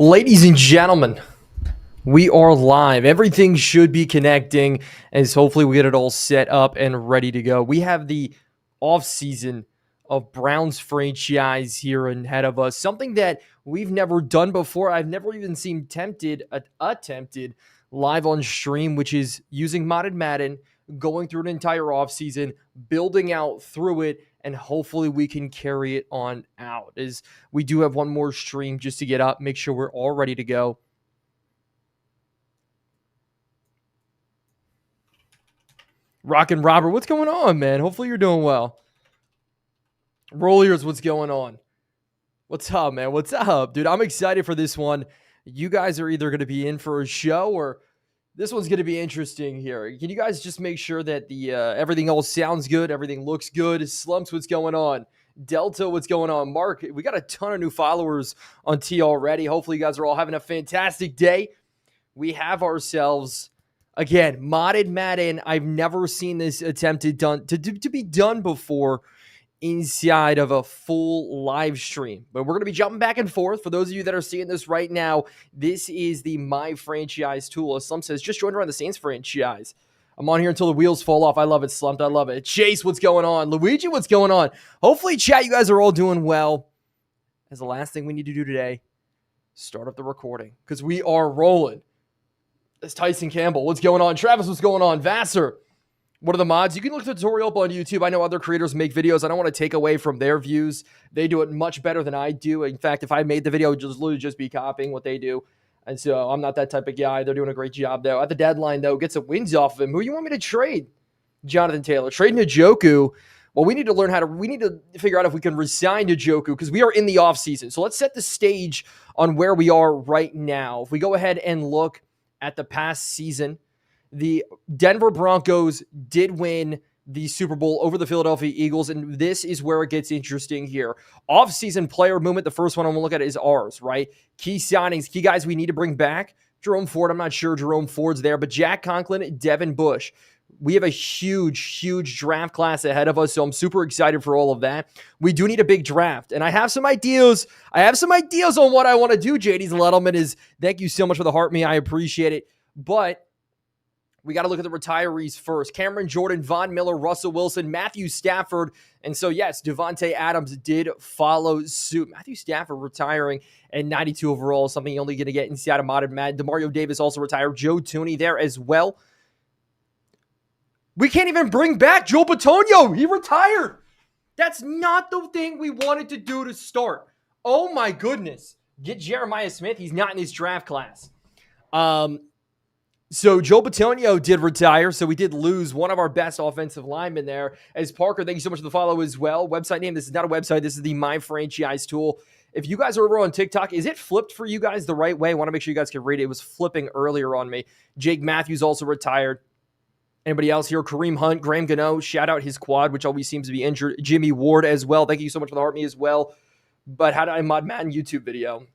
Ladies and gentlemen, we are live. Everything should be connecting as hopefully we get it all set up and ready to go. We have the offseason of Browns franchise here ahead of us, something that we've never done before. I've never even seen attempted live on stream, which is using modded Madden, going through an entire offseason, building out through it, and hopefully we can carry it on out. As we do have one more stream just to get up, make sure we're all ready to go. Rockin' Robert, what's going on, man? Hopefully you're doing well. Rollers, what's going on? What's up, man? What's up, dude? I'm excited for this one. You guys are either going to be in for a show or this one's going to be interesting here. Can you guys just make sure that the everything all sounds good, everything looks good? Slumps, what's going on? Delta, what's going on? Mark, we got a ton of new followers on T already. Hopefully you guys are all having a fantastic day. We have ourselves, again, modded Madden. I've never seen this attempted to be done before inside of a full live stream. But we're going to be jumping back and forth. For those of you that are seeing this right now, this is the My Franchise tool. As Slump says, just joined around the Saints franchise. I'm on here until the wheels fall off. I love it, Slumped. I love it. Chase, what's going on? Luigi, what's going on? Hopefully, chat, you guys are all doing well. As the last thing we need to do today, start up the recording because we are rolling. It's Tyson Campbell. What's going on? Travis, what's going on? Vassar. What are the mods? You can look at the tutorial up on YouTube. I know other creators make videos. I don't want to take away from their views. They do it much better than I do. In fact, if I made the video, it would just literally just be copying what they do. And so I'm not that type of guy. They're doing a great job, though. At the deadline, though, get some wins off of him. Who do you want me to trade? Jonathan Taylor. Trade Njoku. Well, we need to figure out if we can resign Njoku because we are in the offseason. So let's set the stage on where we are right now. If we go ahead and look at the past season, the Denver Broncos did win the Super Bowl over the Philadelphia Eagles, and this is where it gets interesting here. Off-season player movement, the first one I'm going to look at is ours, right? Key signings, key guys we need to bring back. Jerome Ford, I'm not sure Jerome Ford's there, but Jack Conklin, Devin Bush. We have a huge draft class ahead of us, so I'm super excited for all of that. We do need a big draft, and I have some ideas. On what I want to do. JD's Lettleman is, thank you so much for the heart me. I appreciate it, but we got to look at the retirees first. Cameron Jordan, Von Miller, Russell Wilson, Matthew Stafford. And so, yes, Devontae Adams did follow suit. Matthew Stafford retiring at 92 overall, something you're only going to get inside of modded Madden. DeMario Davis also retired. Joe Tooney there as well. We can't even bring back Joe Bitonio. He retired. That's not the thing we wanted to do to start. Oh, my goodness. Get Jeremiah Smith. He's not in his draft class. So Joe Bitonio did retire, so we did lose one of our best offensive linemen there. As Parker, thank you so much for the follow as well. Website name, this is not a website. This is the My Franchise tool. If you guys are over on TikTok, is it flipped for you guys the right way? I want to make sure you guys can read it. It was flipping earlier on me. Jake Matthews also retired. Anybody else here? Kareem Hunt, Graham Gano, shout out his quad, which always seems to be injured. Jimmy Ward as well. Thank you so much for the heart me as well. But how did I mod Madden YouTube video?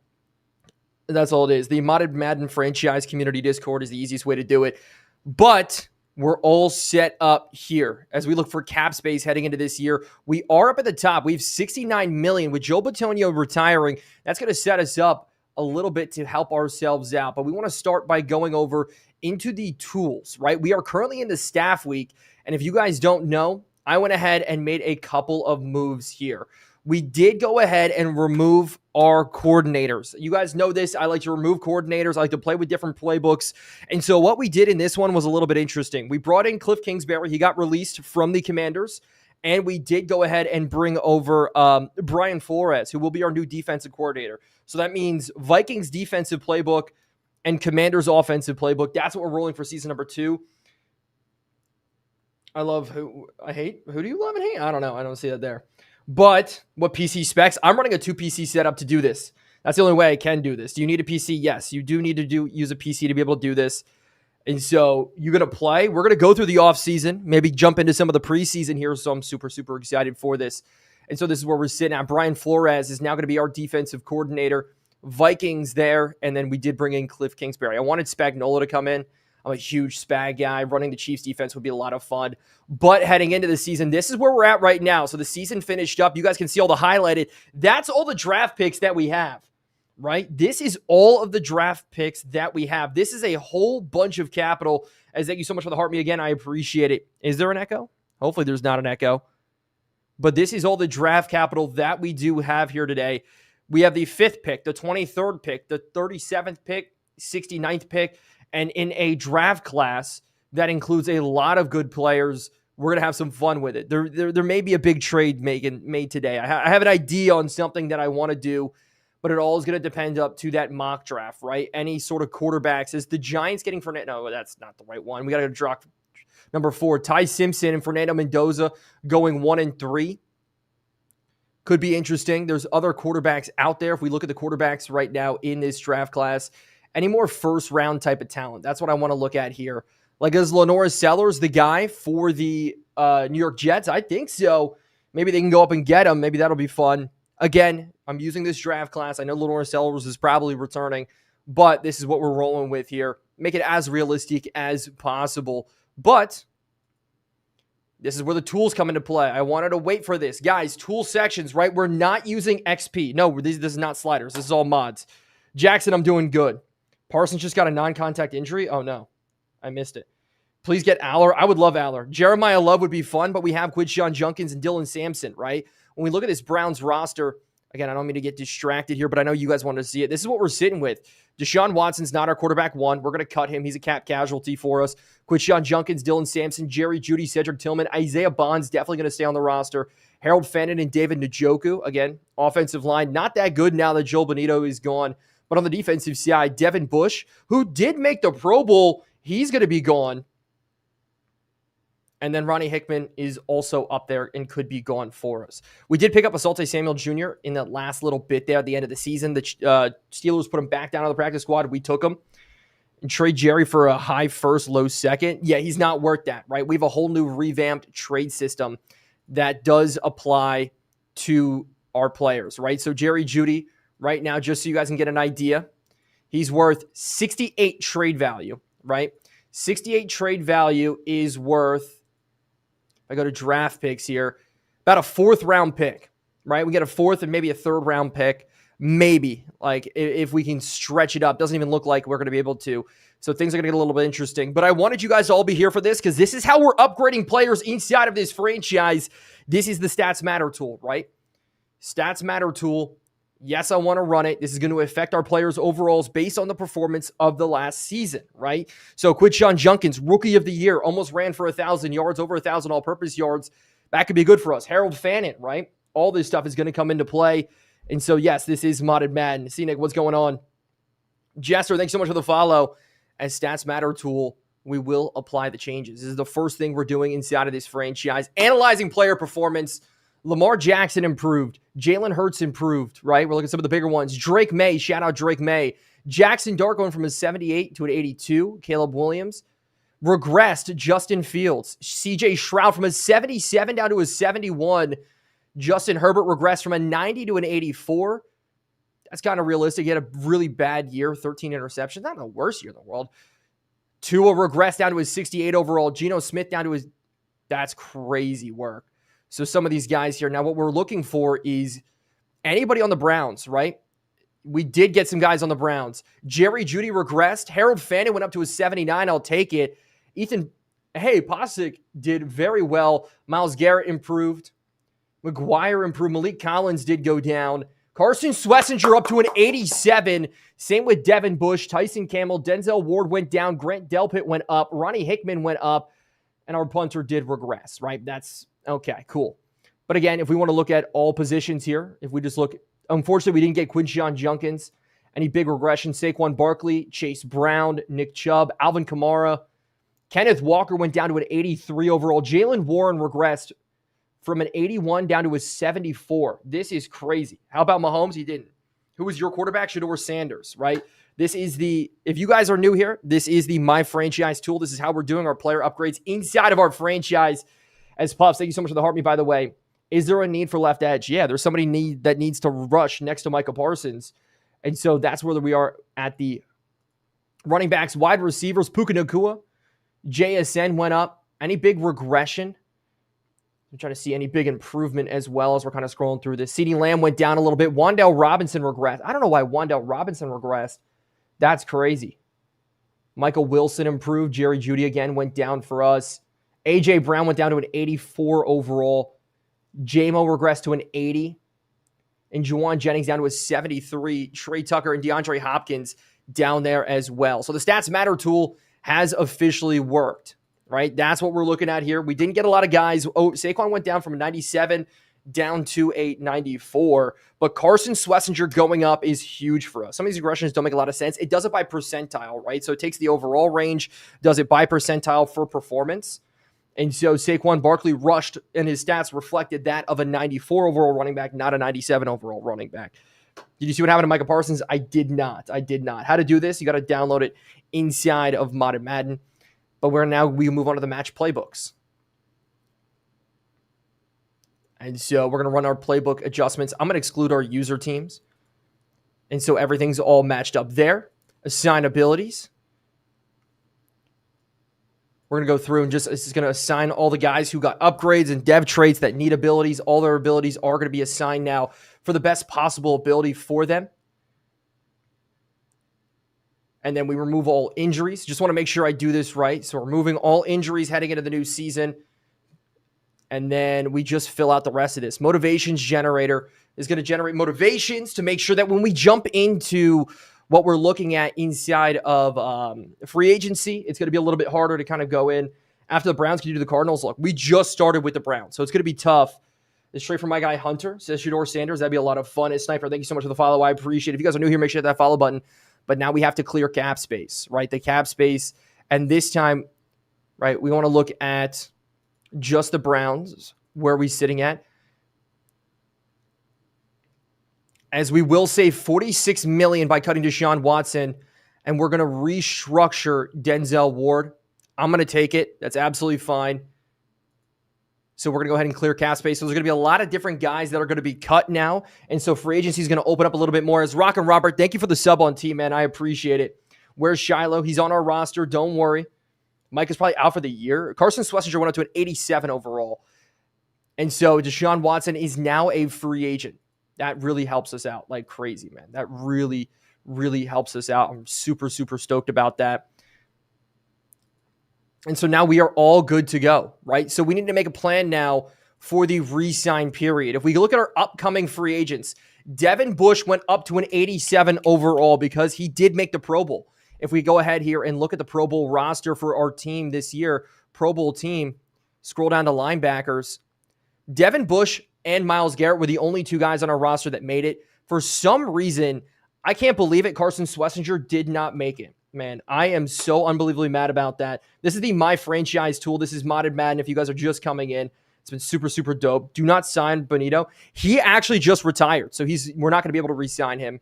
That's all it is. The modded Madden franchise community Discord is the easiest way to do it. But we're all set up here as we look for cap space heading into this year. We are up at the top. We have $69 million with Joe Bitonio retiring. That's going to set us up a little bit to help ourselves out. But we want to start by going over into the tools, right? We are currently in the staff week. And if you guys don't know, I went ahead and made a couple of moves here. We did go ahead and remove our coordinators. You guys know this. I like to remove coordinators. I like to play with different playbooks. And so what we did in this one was a little bit interesting. We brought in Cliff Kingsbury. He got released from the Commanders. And we did go ahead and bring over Brian Flores, who will be our new defensive coordinator. So that means Vikings defensive playbook and Commanders offensive playbook. That's what we're rolling for season number 2. I love who I hate. Who do you love and hate? I don't know. I don't see that there. But what PC specs? I'm running a 2 PC setup to do this. That's the only way I can do this. Do you need a PC? Yes, you do need to use a PC to be able to do this. And so you're going to play. We're going to go through the offseason, maybe jump into some of the preseason here. So I'm super excited for this. And so this is where we're sitting at. Brian Flores is now going to be our defensive coordinator. Vikings there. And then we did bring in Cliff Kingsbury. I wanted Spagnuolo to come in. I'm a huge Spag guy. Running the Chiefs defense would be a lot of fun. But heading into the season, this is where we're at right now. So the season finished up. You guys can see all the highlighted. That's all the draft picks that we have. right? This is all of the draft picks that we have. This is a whole bunch of capital. As thank you so much for the heart me again. I appreciate it. Is there an echo? Hopefully there's not an echo. But this is all the draft capital that we do have here today. We have the 5th pick, the 23rd pick, the 37th pick, 69th pick, and in a draft class that includes a lot of good players. We're going to have some fun with it. There may be a big trade made today. I have an idea on something that I want to do, but it all is going to depend up to that mock draft, right? Any sort of quarterbacks. Is the Giants getting Fernando? No, that's not the right one. We got to drop number 4, Ty Simpson and Fernando Mendoza going 1 and 3. Could be interesting. There's other quarterbacks out there. If we look at the quarterbacks right now in this draft class, any more first round type of talent? That's what I want to look at here. Like, is Lenora Sellers the guy for the New York Jets? I think so. Maybe they can go up and get him. Maybe that'll be fun. Again, I'm using this draft class. I know Lenora Sellers is probably returning, but this is what we're rolling with here. Make it as realistic as possible. But this is where the tools come into play. I wanted to wait for this. Guys, tool sections, right? We're not using XP. No, this is not sliders. This is all mods. Jackson, I'm doing good. Parsons just got a non-contact injury. Oh, no. I missed it. Please get Aller. I would love Aller. Jeremiah Love would be fun, but we have Quinshon Judkins and Dylan Sampson, right? When we look at this Browns roster, again, I don't mean to get distracted here, but I know you guys want to see it. This is what we're sitting with. Deshaun Watson's not our quarterback 1. We're going to cut him. He's a cap casualty for us. Quinshon Judkins, Dylan Sampson, Jerry Jeudy, Cedric Tillman, Isaiah Bond's definitely going to stay on the roster. Harold Fannin and David Njoku. Again, offensive line, not that good now that Joel Bonito is gone. But on the defensive side, Devin Bush, who did make the Pro Bowl, he's going to be gone. And then Ronnie Hickman is also up there and could be gone for us. We did pick up Asante Samuel Jr. in that last little bit there at the end of the season. The Steelers put him back down on the practice squad. We took him. And trade Jerry for a high first, low second. Yeah, he's not worth that, right? We have a whole new revamped trade system that does apply to our players, right? So Jerry Jeudy, right now, just so you guys can get an idea, he's worth 68 trade value, right? 68 trade value is worth, if I go to draft picks here, about a 4th round pick, right? We get a 4th and maybe a 3rd round pick, maybe, like if we can stretch it up. Doesn't even look like we're going to be able to. So things are going to get a little bit interesting. But I wanted you guys to all be here for this because this is how we're upgrading players inside of this franchise. This is the Stats Matter tool, right? Stats Matter tool. Yes, I want to run it. This is going to affect our players' overalls based on the performance of the last season, right? So Quinshon Judkins, Rookie of the Year, almost ran for 1,000 yards, over 1,000 all-purpose yards. That could be good for us. Harold Fannin, right? All this stuff is going to come into play. And so, yes, this is Modded Madden. See, Nick, what's going on? Jester, thanks so much for the follow. As Stats Matter tool, we will apply the changes. This is the first thing we're doing inside of this franchise. Analyzing player performance. Lamar Jackson improved. Jalen Hurts improved, right? We're looking at some of the bigger ones. Drake May, shout out Drake May. Jackson Dart going from a 78 to an 82. Caleb Williams. Regressed Justin Fields. CJ Stroud from a 77 down to a 71. Justin Herbert regressed from a 90 to an 84. That's kind of realistic. He had a really bad year, 13 interceptions. Not the worst year in the world. Tua regressed down to his 68 overall. Geno Smith down to his... That's crazy work. So some of these guys here. Now what we're looking for is anybody on the Browns, right? We did get some guys on the Browns. Jerry Jeudy regressed. Harold Fannin went up to a 79. I'll take it. Posick did very well. Myles Garrett improved. McGuire improved. Malik Collins did go down. Carson Schlesinger up to an 87. Same with Devin Bush, Tyson Campbell, Denzel Ward went down. Grant Delpit went up. Ronnie Hickman went up. And our punter did regress, right? That's okay, cool. But again, if we want to look at all positions here, if we just look, unfortunately, we didn't get Quinshon Judkins. Any big regression? Saquon Barkley, Chase Brown, Nick Chubb, Alvin Kamara. Kenneth Walker went down to an 83 overall. Jalen Warren regressed from an 81 down to a 74. This is crazy. How about Mahomes? He didn't. Who was your quarterback? Shedeur Sanders, right? This is if you guys are new here, this is the My Franchise tool. This is how we're doing our player upgrades inside of our franchise. As Puffs, thank you so much for the heart me, by the way. Is there a need for left edge? Yeah, there's somebody that needs to rush next to Micah Parsons. And so that's where we are at the running backs, wide receivers. Puka Nacua, JSN went up. Any big regression? I'm trying to see any big improvement as well as we're kind of scrolling through this. CeeDee Lamb went down a little bit. Wan'Dale Robinson regressed. I don't know why Wan'Dale Robinson regressed. That's crazy. Michael Wilson improved. Jerry Jeudy again went down for us. A.J. Brown went down to an 84 overall. J-Mo regressed to an 80. And Juwan Jennings down to a 73. Trey Tucker and DeAndre Hopkins down there as well. So the Stats Matter tool has officially worked, right? That's what we're looking at here. We didn't get a lot of guys. Oh, Saquon went down from a 97 down to a 94. But Carson Schlesinger going up is huge for us. Some of these regressions don't make a lot of sense. It does it by percentile, right? So it takes the overall range, does it by percentile for performance. And so Saquon Barkley rushed, and his stats reflected that of a 94 overall running back, not a 97 overall running back. Did you see what happened to Micah Parsons? I did not. How to do this? You got to download it inside of Modded Madden. But we move on to the match playbooks. And so we're going to run our playbook adjustments. I'm going to exclude our user teams. And so everything's all matched up there. Assign abilities. We're going to go through and it's going to assign all the guys who got upgrades and dev traits that need abilities. All their abilities are going to be assigned now for the best possible ability for them. And then we remove all injuries. Just want to make sure I do this right. So we're removing all injuries heading into the new season. And then we just fill out the rest of this. Motivations generator is going to generate motivations to make sure that when we jump into what we're looking at inside of free agency, it's going to be a little bit harder to kind of go in after the Browns can do the Cardinals. Look, we just started with the Browns, so it's going to be tough. It's straight from my guy Hunter, says Shador Sanders. That'd be a lot of fun. It's Sniper, thank you so much for the follow. I appreciate it. If you guys are new here, make sure to hit that follow button. But now we have to clear cap space, right? The cap space. And this time, right, we want to look at just the Browns. Where are we sitting at? As we will save $46 million by cutting Deshaun Watson, and we're going to restructure Denzel Ward. I'm going to take it. That's absolutely fine. So we're going to go ahead and clear cap space. So there's going to be a lot of different guys that are going to be cut now. And so free agency is going to open up a little bit more. As Rock and Robert, thank you for the sub on team, man. I appreciate it. Where's Shiloh? He's on our roster. Don't worry. Mike is probably out for the year. Carson Schlesinger went up to an 87 overall. And so Deshaun Watson is now a free agent. That really helps us out like crazy, man. That really, really helps us out. I'm super, super stoked about that. And so now we are all good to go, right? So we need to make a plan now for the re-sign period. If we look at our upcoming free agents, Devin Bush went up to an 87 overall because he did make the Pro Bowl. If we go ahead here and look at the Pro Bowl roster for our team this year, Pro Bowl team, scroll down to linebackers, Devin Bush and Myles Garrett were the only two guys on our roster that made it. For some reason, I can't believe it, Carson Schlesinger did not make it. Man, I am so unbelievably mad about that. This is the My Franchise tool. This is Modded Madden. If you guys are just coming in, it's been super, super dope. Do not sign Bonito. He actually just retired, so we're not going to be able to re-sign him.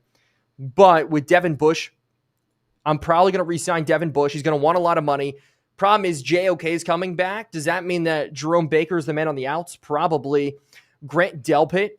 But with Devin Bush, I'm probably going to re-sign Devin Bush. He's going to want a lot of money. Problem is, JOK is coming back. Does that mean that Jerome Baker is the man on the outs? Probably. Grant Delpit,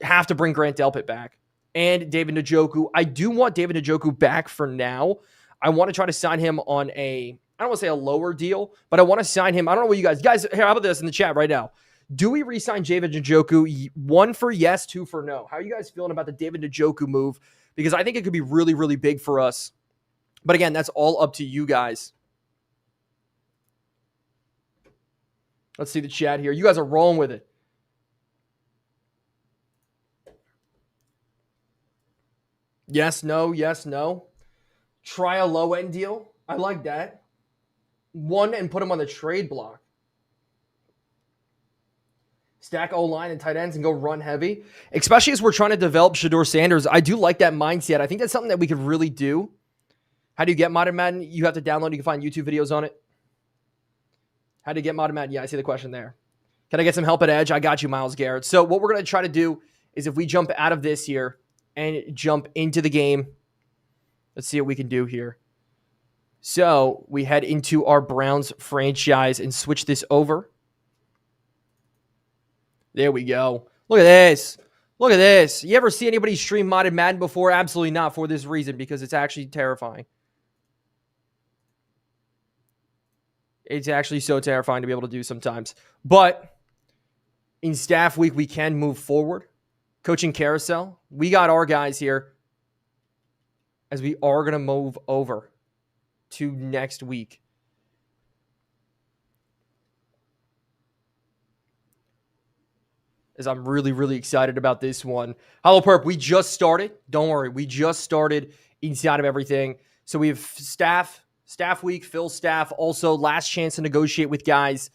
have to bring Grant Delpit back. And David Njoku. I do want David Njoku back for now. I want to try to sign him on I don't want to say a lower deal, but I want to sign him. I don't know what you guys, here, how about this in the chat right now? Do we re-sign David Njoku? 1 for yes, 2 for no. How are you guys feeling about the David Njoku move? Because I think it could be really, really big for us. But again, that's all up to you guys. Let's see the chat here. You guys are rolling with it. Yes, no, yes, no. Try a low-end deal. I like that. 1 and put him on the trade block. Stack O-line and tight ends and go run heavy. Especially as we're trying to develop Shador Sanders. I do like that mindset. I think that's something that we could really do. How do you get Modern Madden? You have to download. You can find YouTube videos on it. How do you get Modern Madden? Yeah, I see the question there. Can I get some help at edge? I got you, Myles Garrett. So what we're going to try to do is if we jump out of this here and jump into the game, let's see what we can do here. So we head into our Browns franchise and switch this over. There we go. Look at this. Look at this. You ever see anybody stream Modded Madden before? Absolutely not, for this reason, because it's actually terrifying. It's actually so terrifying to be able to do sometimes. But in staff week, we can move forward. Coaching carousel, we got our guys here as we are going to move over to next week. As I'm really, really excited about this one. Hello, Perp. We just started. Don't worry. We just started inside of everything. So we have staff week, fill staff. Also, last chance to negotiate with guys.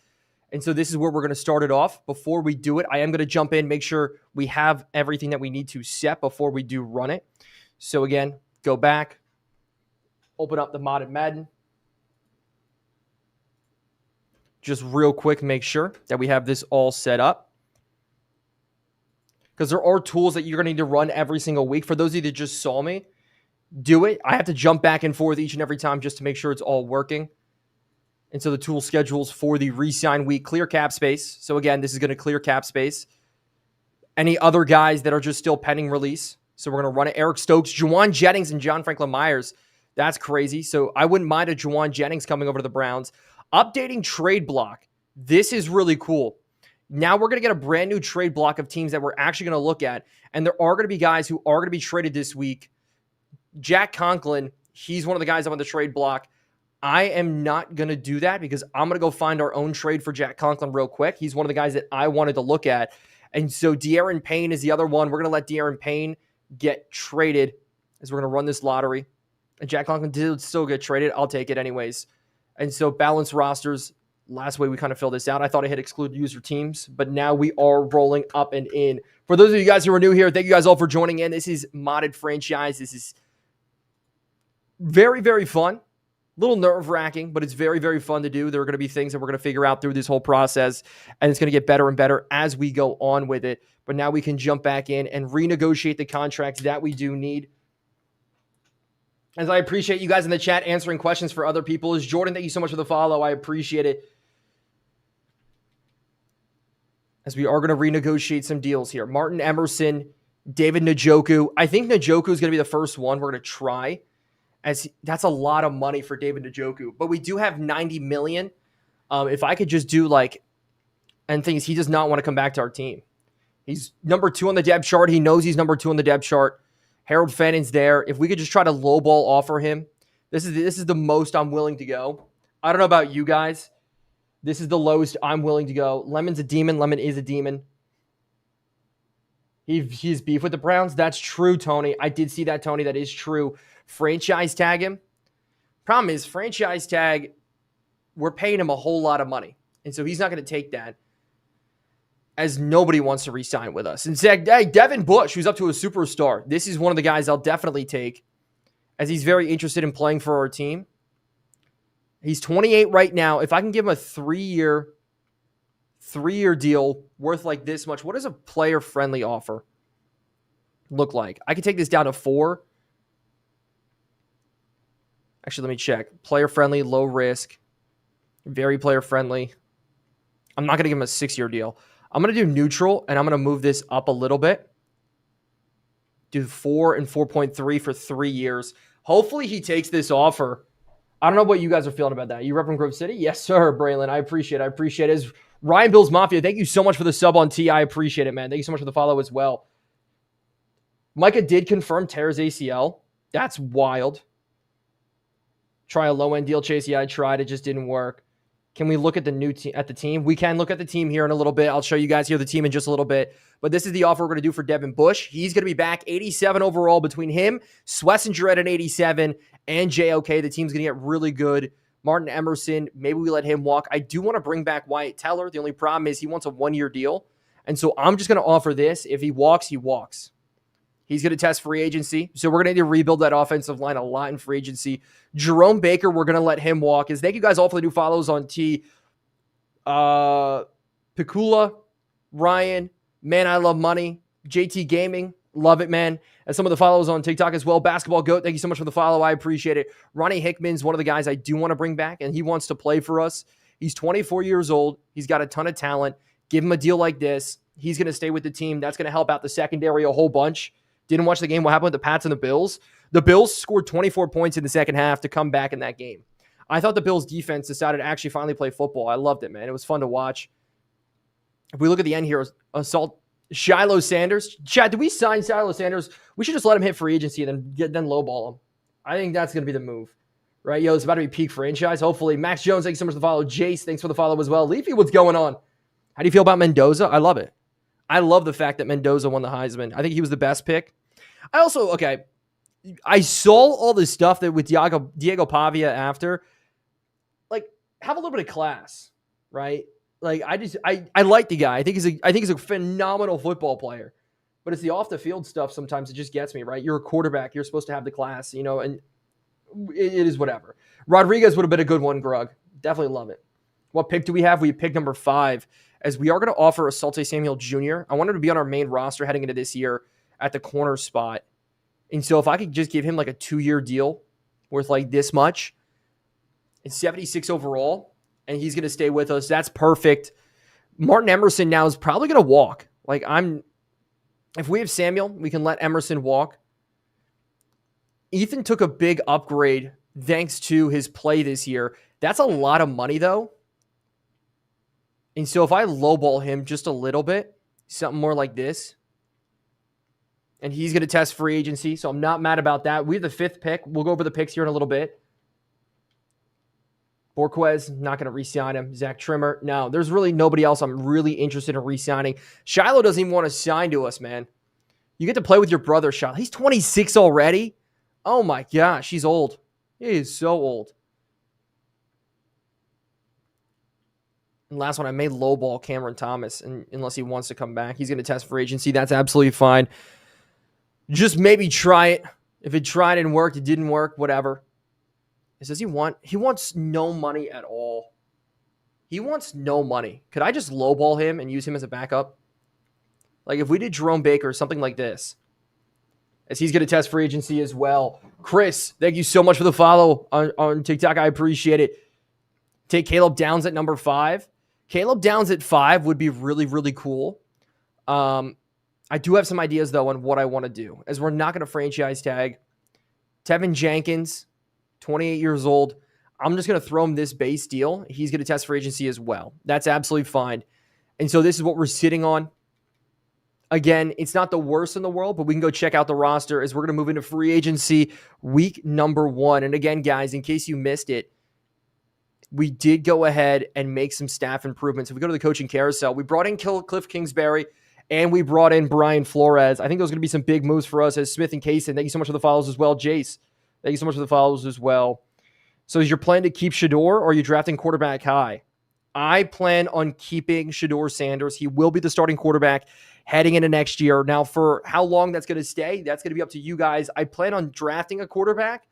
And so this is where we're going to start it off. Before we do it, I am going to jump in, make sure we have everything that we need to set before we do run it. So again, go back, open up the modded Madden. Just real quick, make sure that we have this all set up. Because there are tools that you're going to need to run every single week. For those of you that just saw me do it, I have to jump back and forth each and every time just to make sure it's all working. And so the tool schedules for the re-sign week, clear cap space. So again, this is going to clear cap space. Any other guys that are just still pending release. So we're going to run it. Eric Stokes, Juwan Jennings, and John Franklin Myers. That's crazy. So I wouldn't mind a Juwan Jennings coming over to the Browns. Updating trade block. This is really cool. Now we're going to get a brand new trade block of teams that we're actually going to look at. And there are going to be guys who are going to be traded this week. Jack Conklin, he's one of the guys up on the trade block. I am not going to do that because I'm going to go find our own trade for Jack Conklin real quick. He's one of the guys that I wanted to look at. And so De'Aaron Payne is the other one. We're going to let De'Aaron Payne get traded as we're going to run this lottery. And Jack Conklin did still get traded. I'll take it anyways. And so balanced rosters. Last way we kind of fill this out, I thought I hit exclude user teams, but now we are rolling up and in. For those of you guys who are new here, thank you guys all for joining in. This is Modded Franchise. This is very, very fun. A little nerve-wracking, but it's very, very fun to do. There are going to be things that we're going to figure out through this whole process, and it's going to get better and better as we go on with it. But now we can jump back in and renegotiate the contracts that we do need. As I appreciate you guys in the chat answering questions for other people. Is Jordan, thank you so much for the follow. I appreciate it. As we are going to renegotiate some deals here. Martin Emerson, David Njoku. I think Njoku is going to be the first one we're going to try. As that's a lot of money for David Njoku. But we do have $90 million. If I could just do and things, he does not want to come back to our team. He's number 2 on the depth chart. He knows he's number 2 on the depth chart. Harold Fannon's there. If we could just try to lowball offer him, this is the most I'm willing to go. I don't know about you guys. This is the lowest I'm willing to go. Lemon's a demon. Lemon is a demon. He's beef with the Browns. That's true, Tony. I did see that, Tony. That is true. Franchise tag him. Problem is, franchise tag, we're paying him a whole lot of money. And so he's not going to take that, as nobody wants to re-sign with us. And say, hey, Devin Bush, who's up to a superstar. This is one of the guys I'll definitely take, as he's very interested in playing for our team. He's 28 right now. If I can give him a 3-year deal worth like this much, what does a player-friendly offer look like? I could take this down to 4. Actually, let me check. Player-friendly, low risk, very player-friendly. I'm not going to give him a 6-year deal. I'm going to do neutral, and I'm going to move this up a little bit. Do 4 and 4.3 for 3 years. Hopefully he takes this offer. I don't know what you guys are feeling about that. You rep from Grove City? Yes, sir, Braylon. I appreciate it. As Ryan Bills Mafia, thank you so much for the sub on T. I appreciate it, man. Thank you so much for the follow as well. Micah did confirm tears ACL. That's wild. Try a low-end deal, Chase. Yeah, I tried. It just didn't work. Can we look at the new team? At the team? We can look at the team here in a little bit. I'll show you guys here the team in just a little bit. But this is the offer we're going to do for Devin Bush. He's going to be back 87 overall between him, Swessinger at an 87, and JOK. The team's going to get really good. Martin Emerson, maybe we let him walk. I do want to bring back Wyatt Teller. The only problem is he wants a 1-year deal. And so I'm just going to offer this. If he walks, he walks. He's going to test free agency. So we're going to need to rebuild that offensive line a lot in free agency. Jerome Baker, we're going to let him walk. Thank you guys all for the new follows on T. Picula, Ryan, Man, I Love Money, JT Gaming, love it, man. And some of the follows on TikTok as well. Basketball Goat, thank you so much for the follow. I appreciate it. Ronnie Hickman's one of the guys I do want to bring back, and he wants to play for us. He's 24 years old. He's got a ton of talent. Give him a deal like this. He's going to stay with the team. That's going to help out the secondary a whole bunch. Didn't watch the game. What happened with the Pats and the Bills? The Bills scored 24 points in the second half to come back in that game. I thought the Bills defense decided to actually finally play football. I loved it, man. It was fun to watch. If we look at the end here, assault Shiloh Sanders. Chad, do we sign Shiloh Sanders? We should just let him hit free agency and then lowball him. I think that's going to be the move. Right, yo, it's about to be peak franchise. Hopefully. Max Jones, thanks so much for the follow. Jace, thanks for the follow as well. Leafy, what's going on? How do you feel about Mendoza? I love it. I love the fact that Mendoza won the Heisman. I think he was the best pick. I saw all this stuff that with Diego Pavia after. Like, have a little bit of class, right? Like, I like the guy. I think he's a phenomenal football player. But it's the off the field stuff sometimes it just gets me, right? You're a quarterback. You're supposed to have the class, and it is whatever. Rodriguez would have been a good one, Grug. Definitely love it. What pick do we have? We pick number 5, as we are going to offer Assalte Samuel Jr. I want him to be on our main roster heading into this year at the corner spot. And so if I could just give him like a 2-year deal worth like this much, it's 76 overall, and he's going to stay with us, that's perfect. Martin Emerson now is probably going to walk. If we have Samuel, we can let Emerson walk. Ethan took a big upgrade thanks to his play this year. That's a lot of money, though. And so if I lowball him just a little bit, something more like this, and he's going to test free agency, so I'm not mad about that. We have the 5th pick. We'll go over the picks here in a little bit. Borquez, not going to re-sign him. Zach Trimmer, no. There's really nobody else I'm really interested in re-signing. Shiloh doesn't even want to sign to us, man. You get to play with your brother, Shiloh. He's 26 already. Oh my gosh, he's old. He is so old. And last one, I may lowball Cameron Thomas, unless he wants to come back. He's going to test for agency. That's absolutely fine. Just maybe try it. If it tried and worked, it didn't work, whatever. He wants no money at all. He wants no money. Could I just lowball him and use him as a backup? Like if we did Jerome Baker, something like this, as he's going to test free agency as well. Chris, thank you so much for the follow on TikTok. I appreciate it. Take Caleb Downs at number 5. Caleb Downs at 5 would be really, really cool. I do have some ideas, though, on what I want to do, as we're not going to franchise tag. Tevin Jenkins, 28 years old. I'm just going to throw him this base deal. He's going to test free agency as well. That's absolutely fine. And so this is what we're sitting on. Again, it's not the worst in the world, but we can go check out the roster as we're going to move into free agency week number 1. And again, guys, in case you missed it, we did go ahead and make some staff improvements. If we go to the coaching carousel, we brought in Cliff Kingsbury and we brought in Brian Flores. I think those are going to be some big moves for us as Smith and Kaysen. Thank you so much for the follows as well. Jace, thank you so much for the follows as well. So is your plan to keep Shedeur, or are you drafting quarterback high? I plan on keeping Shedeur Sanders. He will be the starting quarterback heading into next year. Now, for how long that's going to stay, that's going to be up to you guys. I plan on drafting a quarterback,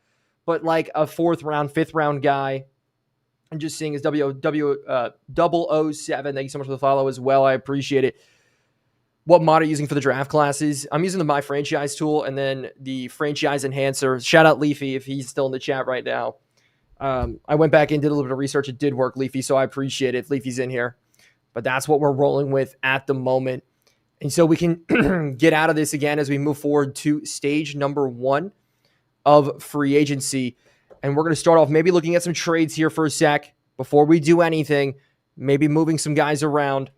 but like a 4th round, 5th round guy. I'm just seeing his W007. Thank you so much for the follow as well. I appreciate it. What mod are you using for the draft classes? I'm using the My Franchise tool and then the Franchise Enhancer. Shout out Leafy if he's still in the chat right now. I went back and did a little bit of research. It did work, Leafy, so I appreciate it if Leafy's in here. But that's what we're rolling with at the moment. And so we can get out of this again as we move forward to stage number 1 of free agency. And we're going to start off maybe looking at some trades here for a sec before we do anything, maybe moving some guys around.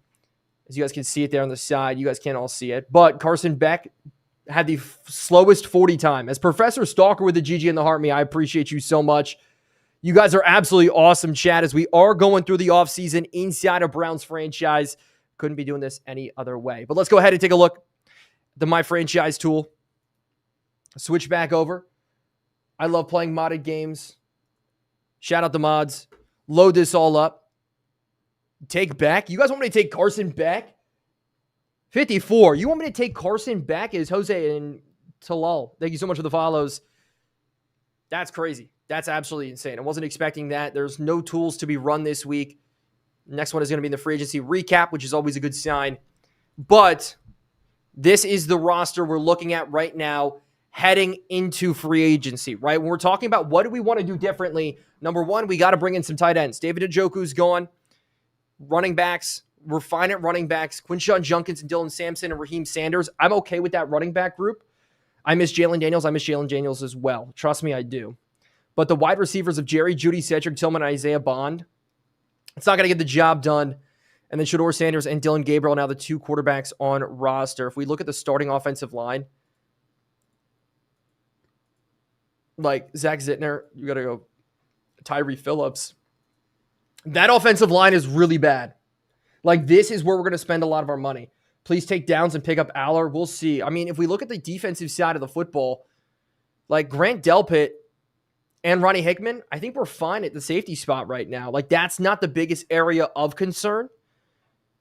As you guys can see it there on the side. You guys can't all see it. But Carson Beck had the slowest 40 time. As Professor Stalker with the GG and the Heart Me, I appreciate you so much. You guys are absolutely awesome, chat, as we are going through the offseason inside of Browns franchise. Couldn't be doing this any other way. But let's go ahead and take a look at the My Franchise tool. Switch back over. I love playing modded games. Shout out the mods. Load this all up. Take Beck. You guys want me to take Carson Beck? 54. You want me to take Carson Beck as Jose and Talal? Thank you so much for the follows. That's crazy. That's absolutely insane. I wasn't expecting that. There's no tools to be run this week. Next one is going to be the free agency recap, which is always a good sign. But this is the roster we're looking at right now heading into free agency, right? When we're talking about what do we want to do differently, number 1, we got to bring in some tight ends. David Njoku's gone. Running backs, we're fine at running backs. Quinshon Judkins and Dylan Sampson and Raheem Sanders. I'm okay with that running back group. I miss Jalen Daniels. I miss Jalen Daniels as well. Trust me, I do. But the wide receivers of Jerry Jeudy, Cedric Tillman, and Isaiah Bond, it's not going to get the job done. And then Shador Sanders and Dylan Gabriel, now the two quarterbacks on roster. If we look at the starting offensive line, like Zach Zittner, you got to go Tyree Phillips. That offensive line is really bad. Like, this is where we're going to spend a lot of our money. Please take downs and pick up Aller. We'll see. I mean, if we look at the defensive side of the football, like Grant Delpit and Ronnie Hickman, I think we're fine at the safety spot right now. Like, that's not the biggest area of concern.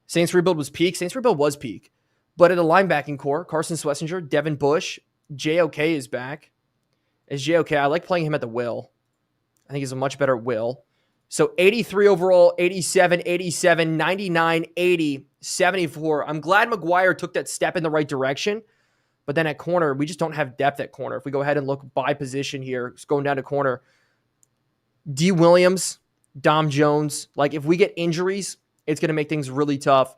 Saints rebuild was peak. But at the linebacking core, Carson Schlesinger, Devin Bush, JOK is back. As JOK, I like playing him at the will. I think he's a much better will. So 83 overall, 87, 87, 99, 80, 74. I'm glad McGuire took that step in the right direction. But then at corner, we just don't have depth at corner. If we go ahead and look by position here, it's going down to corner. D. Williams, Dom Jones. Like, if we get injuries, it's going to make things really tough.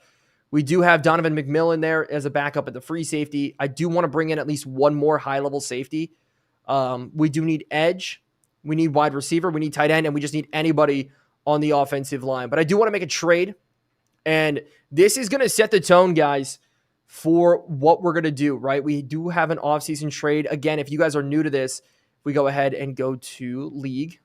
We do have Donovan McMillan there as a backup at the free safety. I do want to bring in at least one more high-level safety. We do need edge. We need wide receiver. We need tight end. And we just need anybody on the offensive line. But I do want to make a trade. And this is going to set the tone, guys, for what we're going to do, right? We do have an offseason trade. Again, if you guys are new to this, we go ahead and go to league.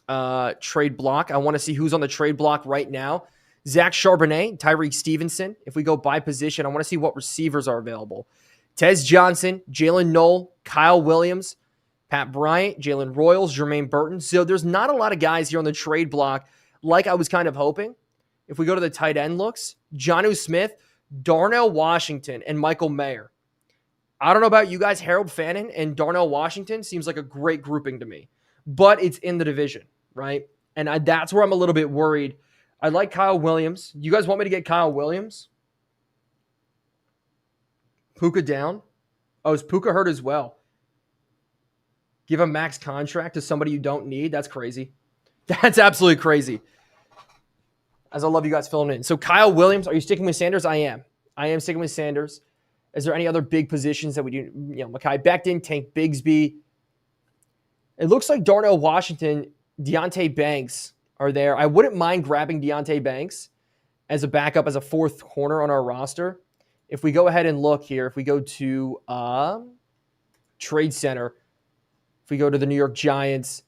Trade block. I want to see who's on the trade block right now. Zach Charbonnet, Tyreek Stevenson. If we go by position, I want to see what receivers are available. Tez Johnson, Jalen Knoll, Kyle Williams, Pat Bryant, Jalen Royals, Jermaine Burton. So there's not a lot of guys here on the trade block like I was kind of hoping. If we go to the tight end looks, Jonnu Smith, Darnell Washington, and Michael Mayer. I don't know about you guys. Harold Fannin and Darnell Washington seems like a great grouping to me. But it's in the division, right? And that's where I'm a little bit worried. I like Kyle Williams. You guys want me to get Kyle Williams? Puka down? Oh, is Puka hurt as well? Give a max contract to somebody you don't need? That's crazy. That's absolutely crazy. As I love you guys filling in. So Kyle Williams, are you sticking with Sanders? I am. I am sticking with Sanders. Is there any other big positions that we do? Mekhi Becton, Tank Bigsby. It looks like Darnell Washington, Deontay Banks are there. I wouldn't mind grabbing Deontay Banks as a backup, as a fourth corner on our roster. If we go ahead and look here, if we go to Trade Center, if we go to the New York Giants,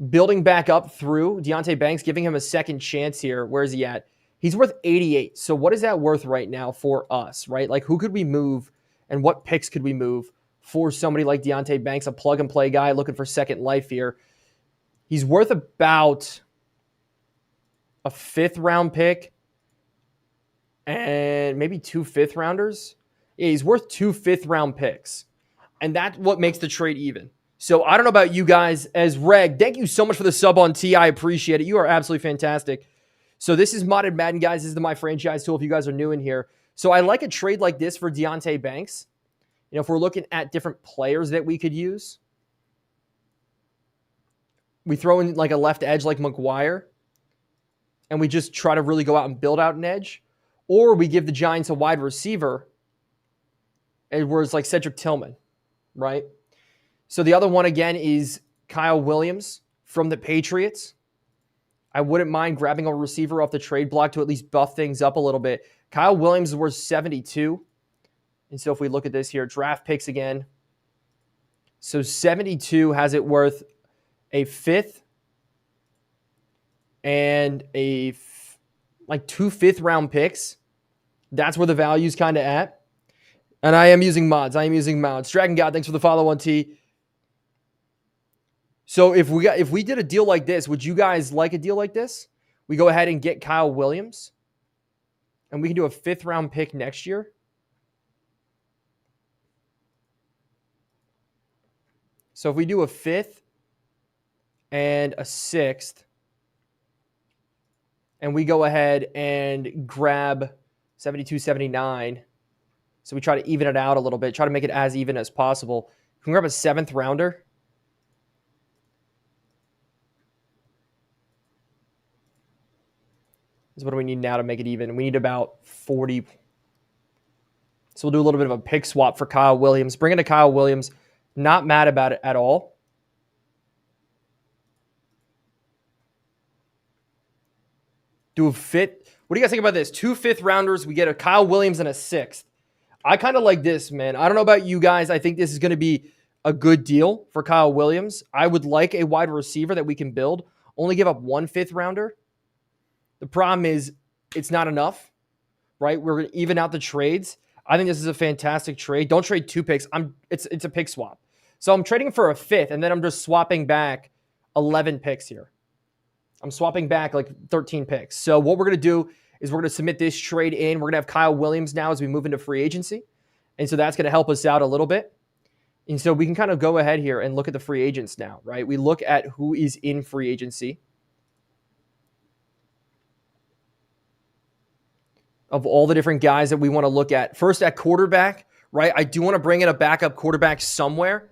building back up through Deontay Banks, giving him a second chance here. Where is he at? He's worth 88. So what is that worth right now for us, right? Like, who could we move and what picks could we move for somebody like Deontay Banks, a plug-and-play guy looking for second life here? He's worth about a fifth-round pick and maybe 2 fifth-rounders. Yeah, he's worth 2 fifth-round picks. And that's what makes the trade even. So I don't know about you guys. As Reg, thank you so much for the sub on T. I appreciate it. You are absolutely fantastic. So this is Modded Madden, guys. This is the My Franchise tool if you guys are new in here. So I like a trade like this for Deontay Banks. You know, if we're looking at different players that we could use, we throw in like a left edge like McGuire, and we just try to really go out and build out an edge. Or we give the Giants a wide receiver, where it's like Cedric Tillman, right? So the other one, again, is Kyle Williams from the Patriots. I wouldn't mind grabbing a receiver off the trade block to at least buff things up a little bit. Kyle Williams is worth 72. And so if we look at this here, draft picks again. So 72 has it worth a fifth and like 2 fifth-round picks. That's where the value's kind of at. And I am using mods. Dragon God, thanks for the follow on T. So if we did a deal like this, would you guys like a deal like this? We go ahead and get Kyle Williams, and we can do a 5th-round pick next year. So if we do a 5th and a 6th, and we go ahead and grab 72, 79, so we try to even it out a little bit, try to make it as even as possible. Can we grab a 7th rounder? Is what do we need now to make it even? We need about 40. So we'll do a little bit of a pick swap for Kyle Williams. Bring in a Kyle Williams. Not mad about it at all. Do a fit. What do you guys think about this? 2 5th-rounders. We get a Kyle Williams and a 6th. I kind of like this, man. I don't know about you guys. I think this is going to be a good deal for Kyle Williams. I would like a wide receiver that we can build. Only give up 1 5th-rounder. The problem is it's not enough, right? We're going to even out the trades. I think this is a fantastic trade. Don't trade 2 picks. It's a pick swap. So I'm trading for a 5th, and then I'm just swapping back 11 picks here. I'm swapping back like 13 picks. So what we're going to do is we're going to submit this trade in. We're going to have Kyle Williams now as we move into free agency. And so that's going to help us out a little bit. And so we can kind of go ahead here and look at the free agents now, right? We look at who is in free agency of all the different guys that we want to look at. First at quarterback, right? I do want to bring in a backup quarterback somewhere.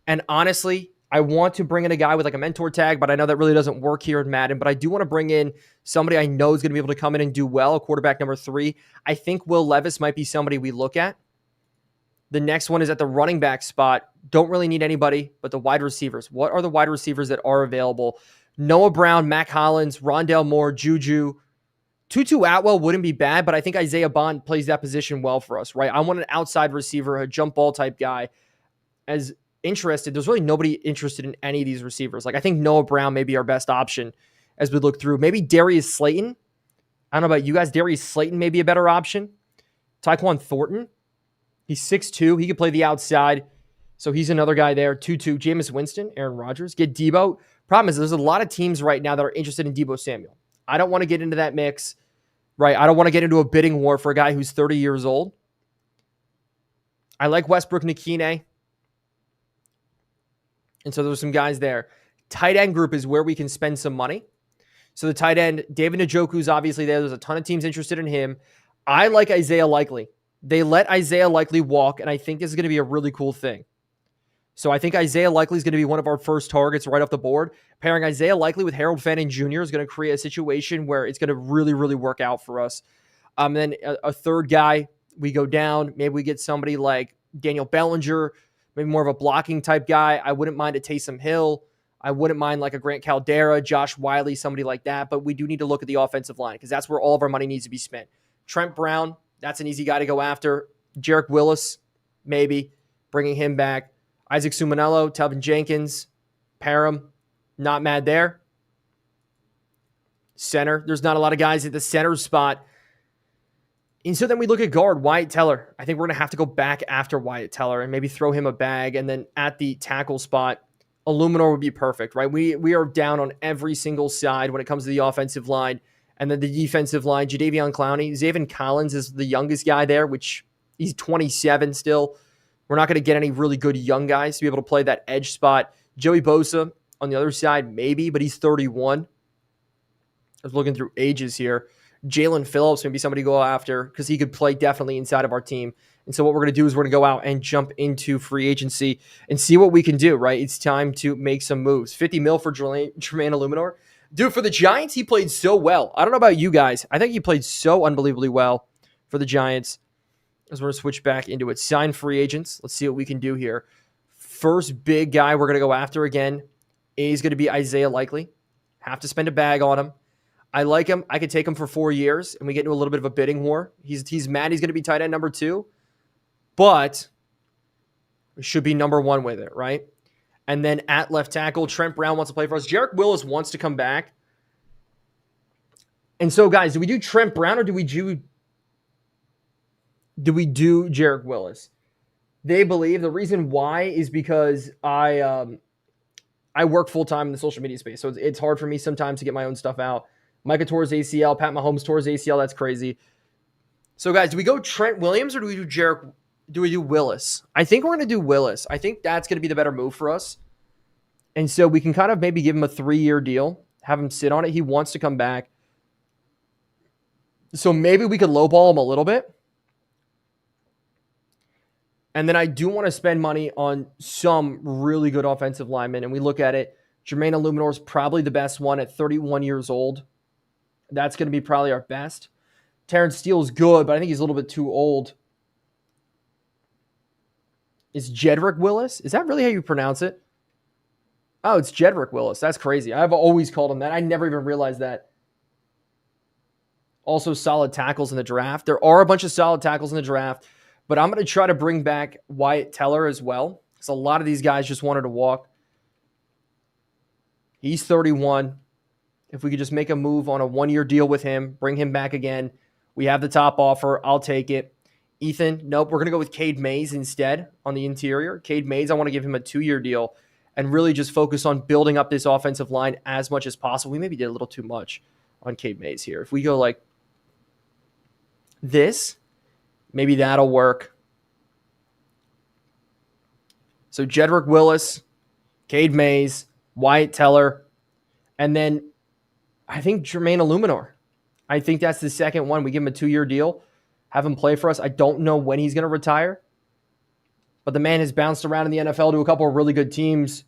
And honestly, I want to bring in a guy with like a mentor tag, but I know that really doesn't work here in Madden. But I do want to bring in somebody I know is going to be able to come in and do well, quarterback number 3. I think Will Levis might be somebody we look at. The next one is at the running back spot. Don't really need anybody, but the wide receivers. What are the wide receivers that are available? Noah Brown, Mac Hollins, Rondale Moore, Juju. Tutu Atwell wouldn't be bad, but I think Isaiah Bond plays that position well for us, right? I want an outside receiver, a jump ball type guy. As interested, there's really nobody interested in any of these receivers. Like I think Noah Brown may be our best option as we look through. Maybe Darius Slayton. I don't know about you guys. Darius Slayton may be a better option. Tyquan Thornton. He's 6'2". He could play the outside. So he's another guy there. 2-2. Jameis Winston, Aaron Rodgers. Get Debo. Problem is there's a lot of teams right now that are interested in Debo Samuel. I don't want to get into that mix, right? I don't want to get into a bidding war for a guy who's 30 years old. I like Westbrook Nikine. And so there's some guys there. Tight end group is where we can spend some money. So the tight end, David Njoku's obviously there. There's a ton of teams interested in him. I like Isaiah Likely. They let Isaiah Likely walk, and I think this is going to be a really cool thing. So I think Isaiah Likely is going to be one of our first targets right off the board. Pairing Isaiah Likely with Harold Fanning Jr. is going to create a situation where it's going to really, really work out for us. Then a third guy, we go down. Maybe we get somebody like Daniel Bellinger, maybe more of a blocking type guy. I wouldn't mind a Taysom Hill. I wouldn't mind like a Grant Caldera, Josh Wiley, somebody like that. But we do need to look at the offensive line because that's where all of our money needs to be spent. Trent Brown, that's an easy guy to go after. Jarek Willis, maybe, bringing him back. Isaac Sumanello, Telvin Jenkins, Parham, not mad there. Center, there's not a lot of guys at the center spot. And so then we look at guard, Wyatt Teller. I think we're going to have to go back after Wyatt Teller and maybe throw him a bag. And then at the tackle spot, Illuminor would be perfect, right? We are down on every single side when it comes to the offensive line. And then the defensive line, Jadeveon Clowney. Zaven Collins is the youngest guy there, which he's 27 still. We're not going to get any really good young guys to be able to play that edge spot. Joey Bosa on the other side, maybe, but he's 31. I was looking through ages here. Jalen Phillips may be somebody to go after because he could play definitely inside of our team. And so what we're going to do is we're going to go out and jump into free agency and see what we can do, right? It's time to make some moves. 50 mil for Jermaine Illuminor. Dude, for the Giants, he played so well. I don't know about you guys. I think he played so unbelievably well for the Giants. As we're going to switch back into it. Sign free agents. Let's see what we can do here. First big guy we're going to go after again is going to be Isaiah Likely. Have to spend a bag on him. I like him. I could take him for 4 years, and we get into a little bit of a bidding war. He's mad he's going to be tight end number 2, but should be number 1 with it, right? And then at left tackle, Trent Brown wants to play for us. Jarek Willis wants to come back. And so, guys, do we do Trent Brown or do we do Jarek Willis? They believe the reason why is because I work full-time in the social media space, so it's hard for me sometimes to get my own stuff out. Micah tore his ACL. Pat Mahomes tore his ACL. That's crazy. So, guys, do we go Trent Williams or do we do Jarek? Do we do Willis? I think we're going to do Willis. I think that's going to be the better move for us. And so we can kind of maybe give him a 3-year deal, have him sit on it. He wants to come back. So maybe we could lowball him a little bit. And then I do want to spend money on some really good offensive linemen. And we look at it. Jermaine Illuminor is probably the best one at 31 years old. That's going to be probably our best. Terrence Steele is good, but I think he's a little bit too old. Is Jedrick Willis? Is that really how you pronounce it? Oh, it's Jedrick Willis. That's crazy. I've always called him that. I never even realized that. Also, solid tackles in the draft. There are a bunch of solid tackles in the draft, but I'm going to try to bring back Wyatt Teller as well, because a lot of these guys just wanted to walk. He's 31. If we could just make a move on a one-year deal with him, bring him back again, we have the top offer. I'll take it. Ethan, nope. We're going to go with Cade Mays instead on the interior. Cade Mays, I want to give him a 2-year deal and really just focus on building up this offensive line as much as possible. We maybe did a little too much on Cade Mays here. If we go like this, maybe that'll work. So Jedrick Willis, Cade Mays, Wyatt Teller, and then I think Jermaine Illuminor. I think that's the second one. We give him a 2-year deal, have him play for us. I don't know when he's going to retire, but the man has bounced around in the NFL to a couple of really good teams.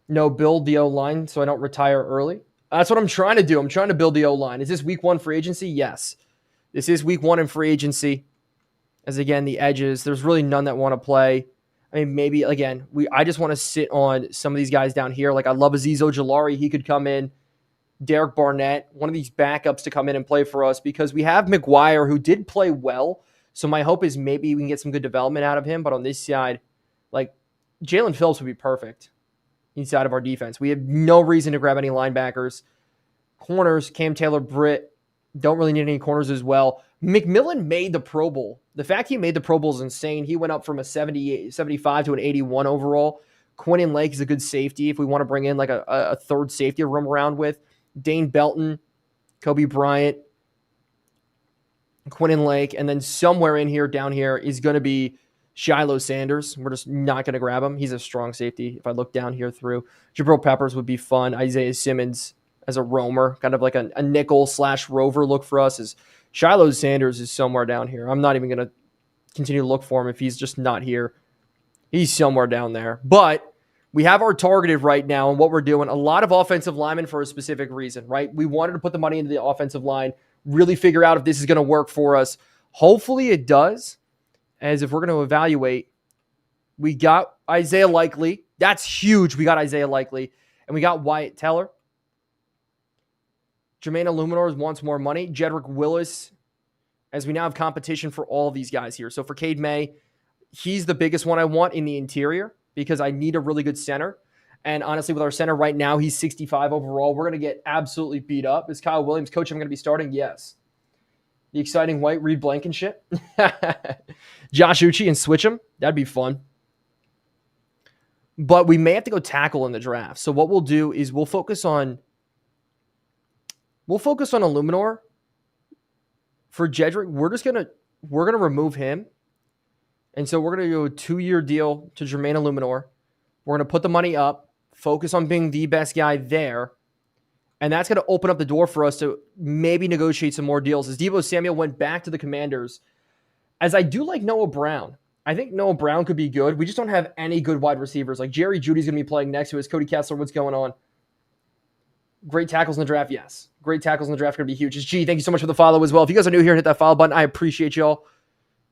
No, build the O-line so I don't retire early. That's what I'm trying to do. I'm trying to build the O-line. Is this week 1 free agency? Yes. This is week 1 in free agency. As again, the edges, there's really none that want to play. I mean, maybe, again, I just want to sit on some of these guys down here. Like, I love Azeez Ojulari. He could come in. Derek Barnett, one of these backups to come in and play for us, because we have McGuire, who did play well. So my hope is maybe we can get some good development out of him. But on this side, like, Jalen Phillips would be perfect inside of our defense. We have no reason to grab any linebackers. Corners, Cam Taylor-Britt, don't really need any corners as well. McMillan made the Pro Bowl. The fact he made the Pro Bowl is insane. He went up from a 75 to an 81 overall. Quentin Lake is a good safety if we want to bring in like a third safety to roam around with. Dane Belton, Kobe Bryant, Quentin Lake, and then somewhere in here, down here, is going to be Shiloh Sanders. We're just not going to grab him. He's a strong safety. If I look down here through, Jabril Peppers would be fun. Isaiah Simmons as a roamer, kind of like a nickel/rover look for us. Is Shiloh Sanders is somewhere down here. I'm not even going to continue to look for him if he's just not here. He's somewhere down there. But we have our targeted right now, and what we're doing, a lot of offensive linemen for a specific reason, right? We wanted to put the money into the offensive line, really figure out if this is going to work for us. Hopefully it does, as if we're going to evaluate, we got Isaiah Likely. That's huge. We got Isaiah Likely, and we got Wyatt Teller. Jermaine Illuminor wants more money. Jedrick Willis, as we now have competition for all of these guys here. So for Cade May, he's the biggest one I want in the interior, because I need a really good center. And honestly, with our center right now, he's 65 overall. We're going to get absolutely beat up. Is Kyle Williams, coach, I'm going to be starting? Yes. The exciting white Reed Blankenship. Josh Uche and switch him. That'd be fun. But we may have to go tackle in the draft. So what we'll do is we'll focus on Illuminor. For Jedrick, we're going to remove him. And so we're going to do a 2-year deal to Jermaine Illuminor. We're going to put the money up, focus on being the best guy there. And that's going to open up the door for us to maybe negotiate some more deals. As Deebo Samuel went back to the Commanders, as I do like Noah Brown. I think Noah Brown could be good. We just don't have any good wide receivers. Like Jerry Jeudy's going to be playing next to us. Cody Kessler, what's going on? Great tackles in the draft, yes. Great tackles in the draft are going to be huge. It's G, thank you so much for the follow as well. If you guys are new here, hit that follow button. I appreciate y'all.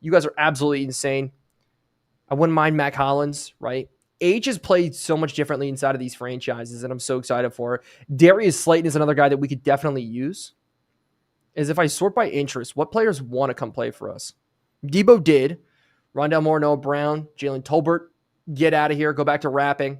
You guys are absolutely insane. I wouldn't mind Mac Hollins, right? Age has played so much differently inside of these franchises, and I'm so excited for it. Darius Slayton is another guy that we could definitely use. As if I sort by interest, what players want to come play for us? Debo did. Rondale Moore, Noah Brown, Jalen Tolbert, get out of here, go back to rapping.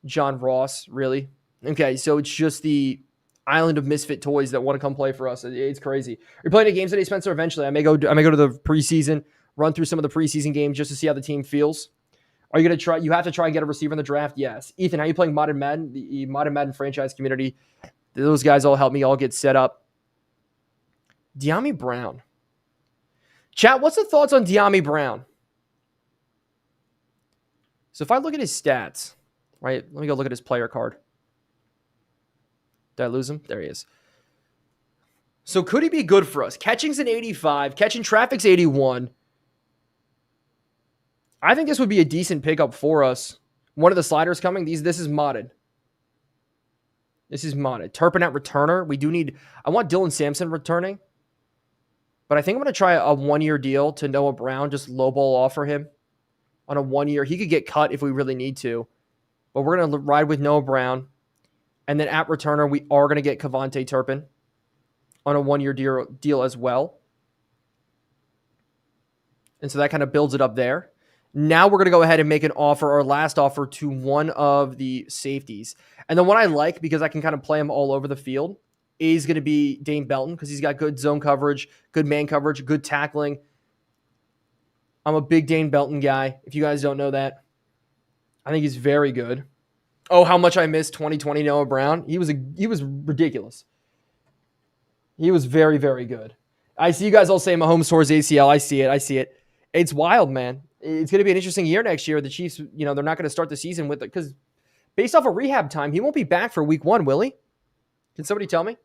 John Ross, really? Okay, so it's just the island of misfit toys that want to come play for us. It's crazy. You're playing the games today, Spencer. Eventually, I may go to the preseason, run through some of the preseason games just to see how the team feels. Are you going to try? You have to try and get a receiver in the draft. Yes. Ethan, how are you playing Modern Madden? The Modern Madden franchise community. Those guys all help me all get set up. De'Ami Brown. Chat, what's the thoughts on De'Ami Brown? So if I look at his stats, right? Let me go look at his player card. Did I lose him? There he is. So could he be good for us? Catching's an 85. Catching traffic's 81. I think this would be a decent pickup for us. One of the sliders coming. This is modded. This is modded. Turpin at returner. We do need... I want Dylan Sampson returning. But I think I'm going to try a 1-year deal to Noah Brown. Just lowball offer him on a 1-year. He could get cut if we really need to. But we're going to ride with Noah Brown. And then at returner, we are going to get Kavontae Turpin. on a 1-year deal as well. And so that kind of builds it up there. Now we're going to go ahead and make an offer, our last offer, to one of the safeties. And the one I like, because I can kind of play him all over the field, is going to be Dane Belton, because he's got good zone coverage, good man coverage, good tackling. I'm a big Dane Belton guy, if you guys don't know that. I think he's very good. Oh, how much I missed 2020 Noah Brown. He was ridiculous. He was very, very good. I see you guys all saying Mahomes tore his ACL. I see it. It's wild, man. It's going to be an interesting year next year. The Chiefs, they're not going to start the season with it because based off of rehab time, he won't be back for week 1, will he? Can somebody tell me?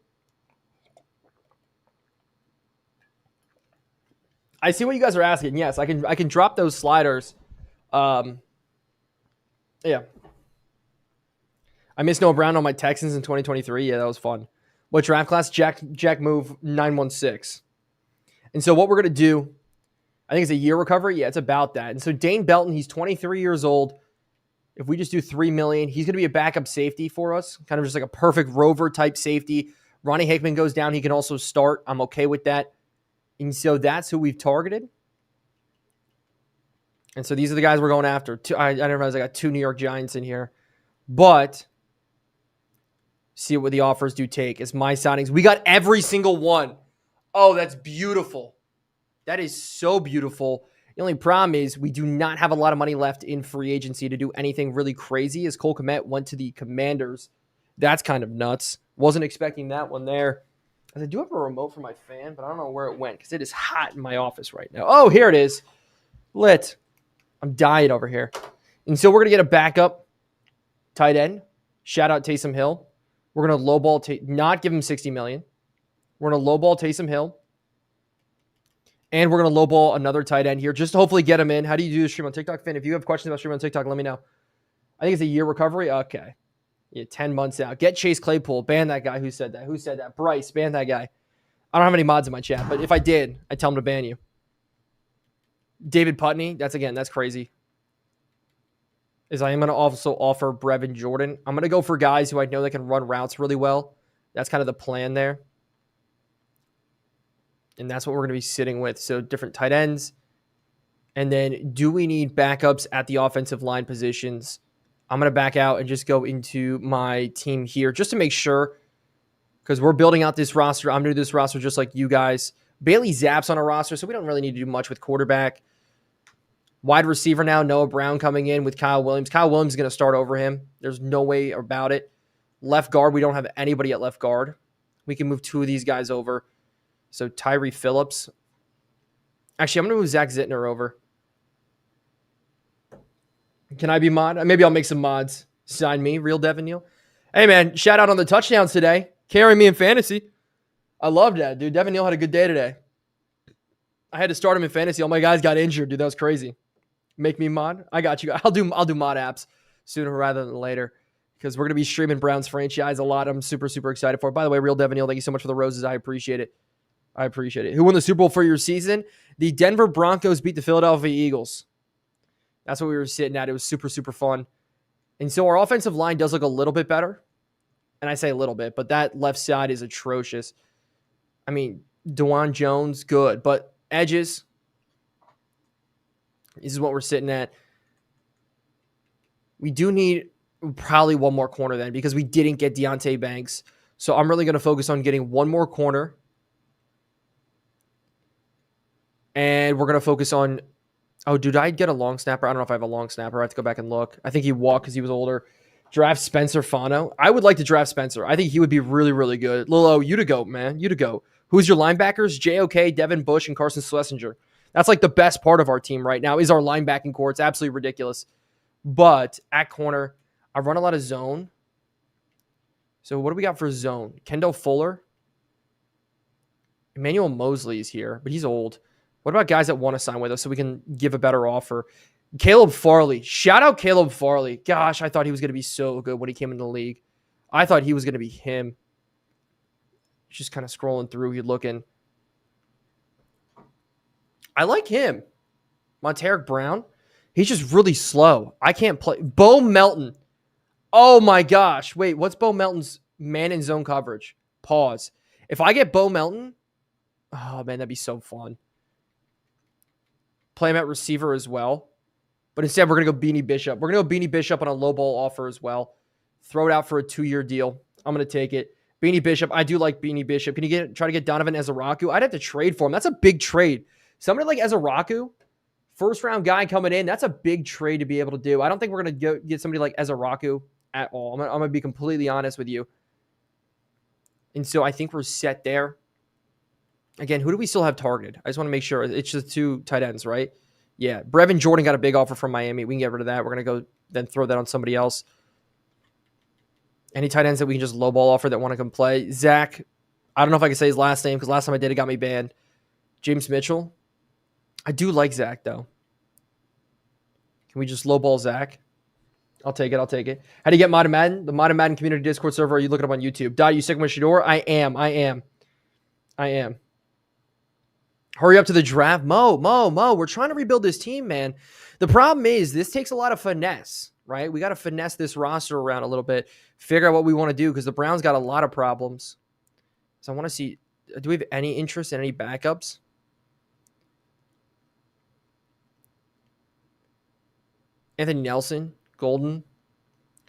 I see what you guys are asking. Yes, I can drop those sliders. Yeah. I missed Noah Brown on my Texans in 2023. Yeah, that was fun. What draft class? Jack move 916. And so what we're going to do, I think it's a year recovery. Yeah, it's about that. And so Dane Belton, he's 23 years old. If we just do $3 million, he's going to be a backup safety for us, kind of just like a perfect rover type safety. Ronnie Hickman goes down. He can also start. I'm okay with that. And so that's who we've targeted. And so these are the guys we're going after. I didn't realize I got 2 New York Giants in here. But see what the offers do take. It's my signings. We got every single one. Oh, that's beautiful. That is so beautiful. The only problem is we do not have a lot of money left in free agency to do anything really crazy, as Cole Kmet went to the Commanders. That's kind of nuts. Wasn't expecting that one there. As I do have a remote for my fan, but I don't know where it went because it is hot in my office right now. Oh, here it is. Lit. I'm dying over here. And so we're going to get a backup tight end. Shout out Taysom Hill. We're going to lowball, not give him $60 million. We're going to lowball Taysom Hill. And we're going to lowball another tight end here just to hopefully get him in. How do you do the stream on TikTok, Finn? If you have questions about stream on TikTok, let me know. I think it's a year recovery. Okay. Yeah, 10 months out. Get Chase Claypool. Ban that guy. Who said that? Bryce, ban that guy. I don't have any mods in my chat, but if I did, I'd tell him to ban you. David Putney. That's crazy. I am going to also offer Brevin Jordan. I'm going to go for guys who I know that can run routes really well. That's kind of the plan there. And that's what we're going to be sitting with. So different tight ends. And then do we need backups at the offensive line positions? I'm going to back out and just go into my team here just to make sure, because we're building out this roster. I'm going to do this roster just like you guys. Bailey Zapp's on a roster, so we don't really need to do much with quarterback. Wide receiver now, Noah Brown coming in with Kyle Williams. Kyle Williams is going to start over him. There's no way about it. Left guard, we don't have anybody at left guard. We can move 2 of these guys over. So Tyree Phillips. Actually, I'm going to move Zach Zittner over. Can I be mod? Maybe I'll make some mods. Sign me, Real Devin Neal. Hey, man, shout out on the touchdowns today. Carrying me in fantasy. I love that, dude. Devin Neal had a good day today. I had to start him in fantasy. All my guys got injured, dude. That was crazy. Make me mod. I got you. I'll do mod apps sooner rather than later because we're going to be streaming Browns franchise a lot. I'm super, super excited for it. By the way, Real Devin Neal, thank you so much for the roses. I appreciate it. Who won the Super Bowl for your season? The Denver Broncos beat the Philadelphia Eagles. That's what we were sitting at. It was super, super fun. And so our offensive line does look a little bit better. And I say a little bit, but that left side is atrocious. I mean, DeJuan Jones, good. But edges, this is what we're sitting at. We do need probably one more corner then because we didn't get Deonte Banks. So I'm really going to focus on getting one more corner. And we're going to focus on... Oh, did I get a long snapper? I don't know if I have a long snapper. I have to go back and look. I think he walked because he was older. Draft Spencer Fano. I would like to draft Spencer. I think he would be really, really good. Lilo, you to go, man. You to go. Who's your linebackers? JOK, Devin Bush, and Carson Schlesinger. That's like the best part of our team right now is our linebacking core. It's absolutely ridiculous. But at corner, I run a lot of zone. So what do we got for zone? Kendall Fuller. Emmanuel Mosley is here, but he's old. What about guys that want to sign with us so we can give a better offer? Caleb Farley. Shout out Caleb Farley. Gosh, I thought he was going to be so good when he came into the league. I thought he was going to be him. Just kind of scrolling through, he's looking. I like him. Monteric Brown. He's just really slow. I can't play. Bo Melton. Oh my gosh. Wait, what's Bo Melton's man in zone coverage? Pause. If I get Bo Melton, oh man, that'd be so fun. Play him at receiver as well. But instead, we're going to go Beanie Bishop. We're going to go Beanie Bishop on a low ball offer as well. Throw it out for a 2-year deal. I'm going to take it. Beanie Bishop. I do like Beanie Bishop. Can you try to get Donovan Ezeraku? I'd have to trade for him. That's a big trade. Somebody like Ezeraku, first-round guy coming in, that's a big trade to be able to do. I don't think we're going to get somebody like Ezeraku at all. I'm going to be completely honest with you. And so I think we're set there. Again, who do we still have targeted? I just want to make sure. It's just 2 tight ends, right? Yeah. Brevin Jordan got a big offer from Miami. We can get rid of that. We're going to go then throw that on somebody else. Any tight ends that we can just lowball offer that want to come play? Zach, I don't know if I can say his last name because last time I did, it got me banned. James Mitchell. I do like Zach, though. Can we just lowball Zach? I'll take it. How do you get Modern Madden? The Modern Madden community Discord server. Are you looking up on YouTube? Dot, you sick with Shador? I am. Hurry up to the draft. Mo. We're trying to rebuild this team, man. The problem is this takes a lot of finesse, right? We got to finesse this roster around a little bit, figure out what we want to do because the Browns got a lot of problems. So I want to see, do we have any interest in any backups? Anthony Nelson, Golden.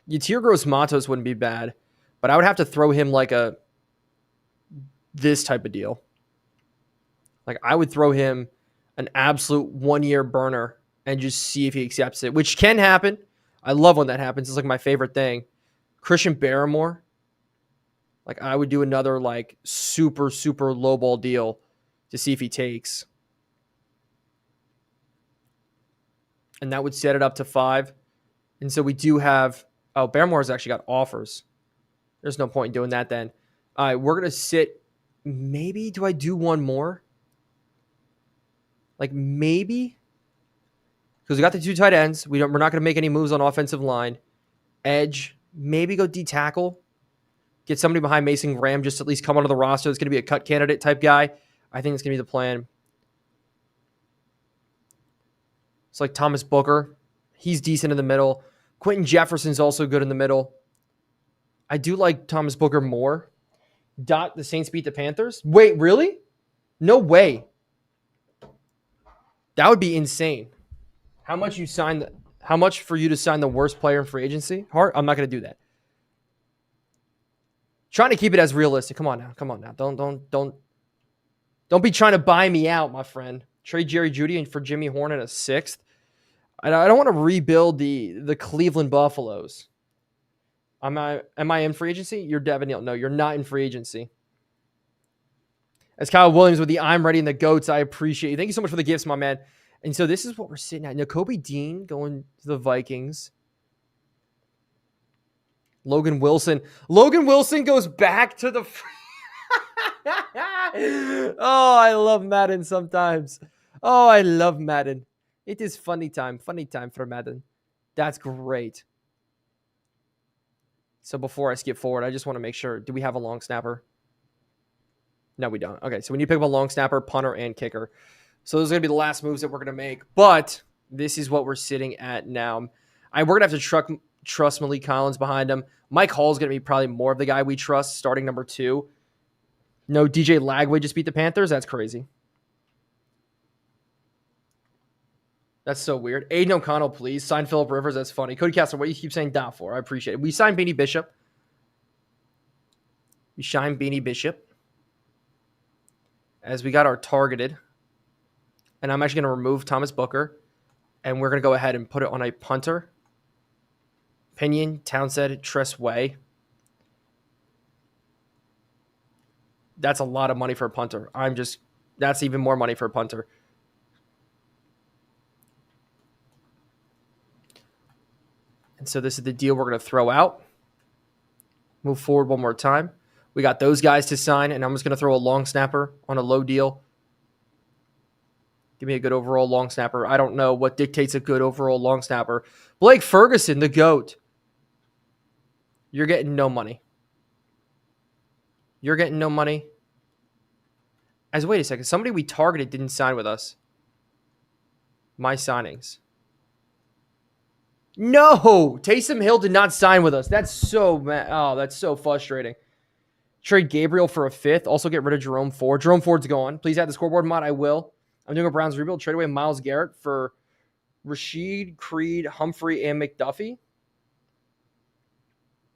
Yatir Gross-Matos wouldn't be bad, but I would have to throw him like this type of deal. Like, I would throw him an absolute 1-year burner and just see if he accepts it, which can happen. I love when that happens. It's like my favorite thing. Christian Barrymore. Like, I would do another, like, super, super lowball deal to see if he takes. And that would set it up to 5. And so we do have... Oh, Barrymore's actually got offers. There's no point in doing that then. All right, we're going to sit... Maybe, do I do one more? Like, maybe? Because we got the 2 tight ends. We're not going to make any moves on offensive line. Edge. Maybe go D-tackle. Get somebody behind Mason Graham, just at least come onto the roster. It's going to be a cut candidate type guy. I think it's going to be the plan. It's like Thomas Booker. He's decent in the middle. Quentin Jefferson's also good in the middle. I do like Thomas Booker more. The Saints beat the Panthers? Wait, really? No way. That would be insane. How much for you to sign the worst player in free agency? Hart? I'm not going to do that. Trying to keep it as realistic. Come on now. Don't be trying to buy me out, my friend. Trade Jerry Jeudy for Jimmy Horn in a 6th. I don't want to rebuild the Cleveland Buffaloes. Am I in free agency? You're Devin Neal. No, you're not in free agency. As Kyle Williams with the I'm ready and the goats, I appreciate you. Thank you so much for the gifts, my man. And so this is what we're sitting at. Nakobe Dean going to the Vikings. Logan Wilson. Logan Wilson goes back to the... Oh, I love Madden sometimes. Oh, I love Madden. It is funny time for Madden. That's great. So before I skip forward, I just want to make sure, do we have a long snapper? No, we don't. Okay, so we need to pick up a long snapper, punter, and kicker. So those are going to be the last moves that we're going to make. But this is what we're sitting at now. We're going to have to trust Malik Collins behind him. Mike Hall is going to be probably more of the guy we trust, starting number 2. No, DJ Lagway just beat the Panthers? That's crazy. That's so weird. Aiden O'Connell, please. Sign Phillip Rivers. That's funny. Cody Kessler, what do you keep saying down for? I appreciate it. We signed Beanie Bishop. As we got our targeted. And I'm actually going to remove Thomas Booker. And we're going to go ahead and put it on a punter. Pinion, Townsend, Tress Way. That's a lot of money for a punter. That's even more money for a punter. And so this is the deal we're going to throw out. Move forward one more time. We got those guys to sign, and I'm just going to throw a long snapper on a low deal. Give me a good overall long snapper. I don't know what dictates a good overall long snapper. Blake Ferguson, the GOAT. You're getting no money. Wait a second. Somebody we targeted didn't sign with us. My signings. No! Taysom Hill did not sign with us. That's so that's so frustrating. Trade Gabriel for a 5th. Also get rid of Jerome Ford. Jerome Ford's gone. Please add the scoreboard mod. I will. I'm doing a Browns rebuild. Trade away Myles Garrett for Rashid, Creed, Humphrey, and McDuffie.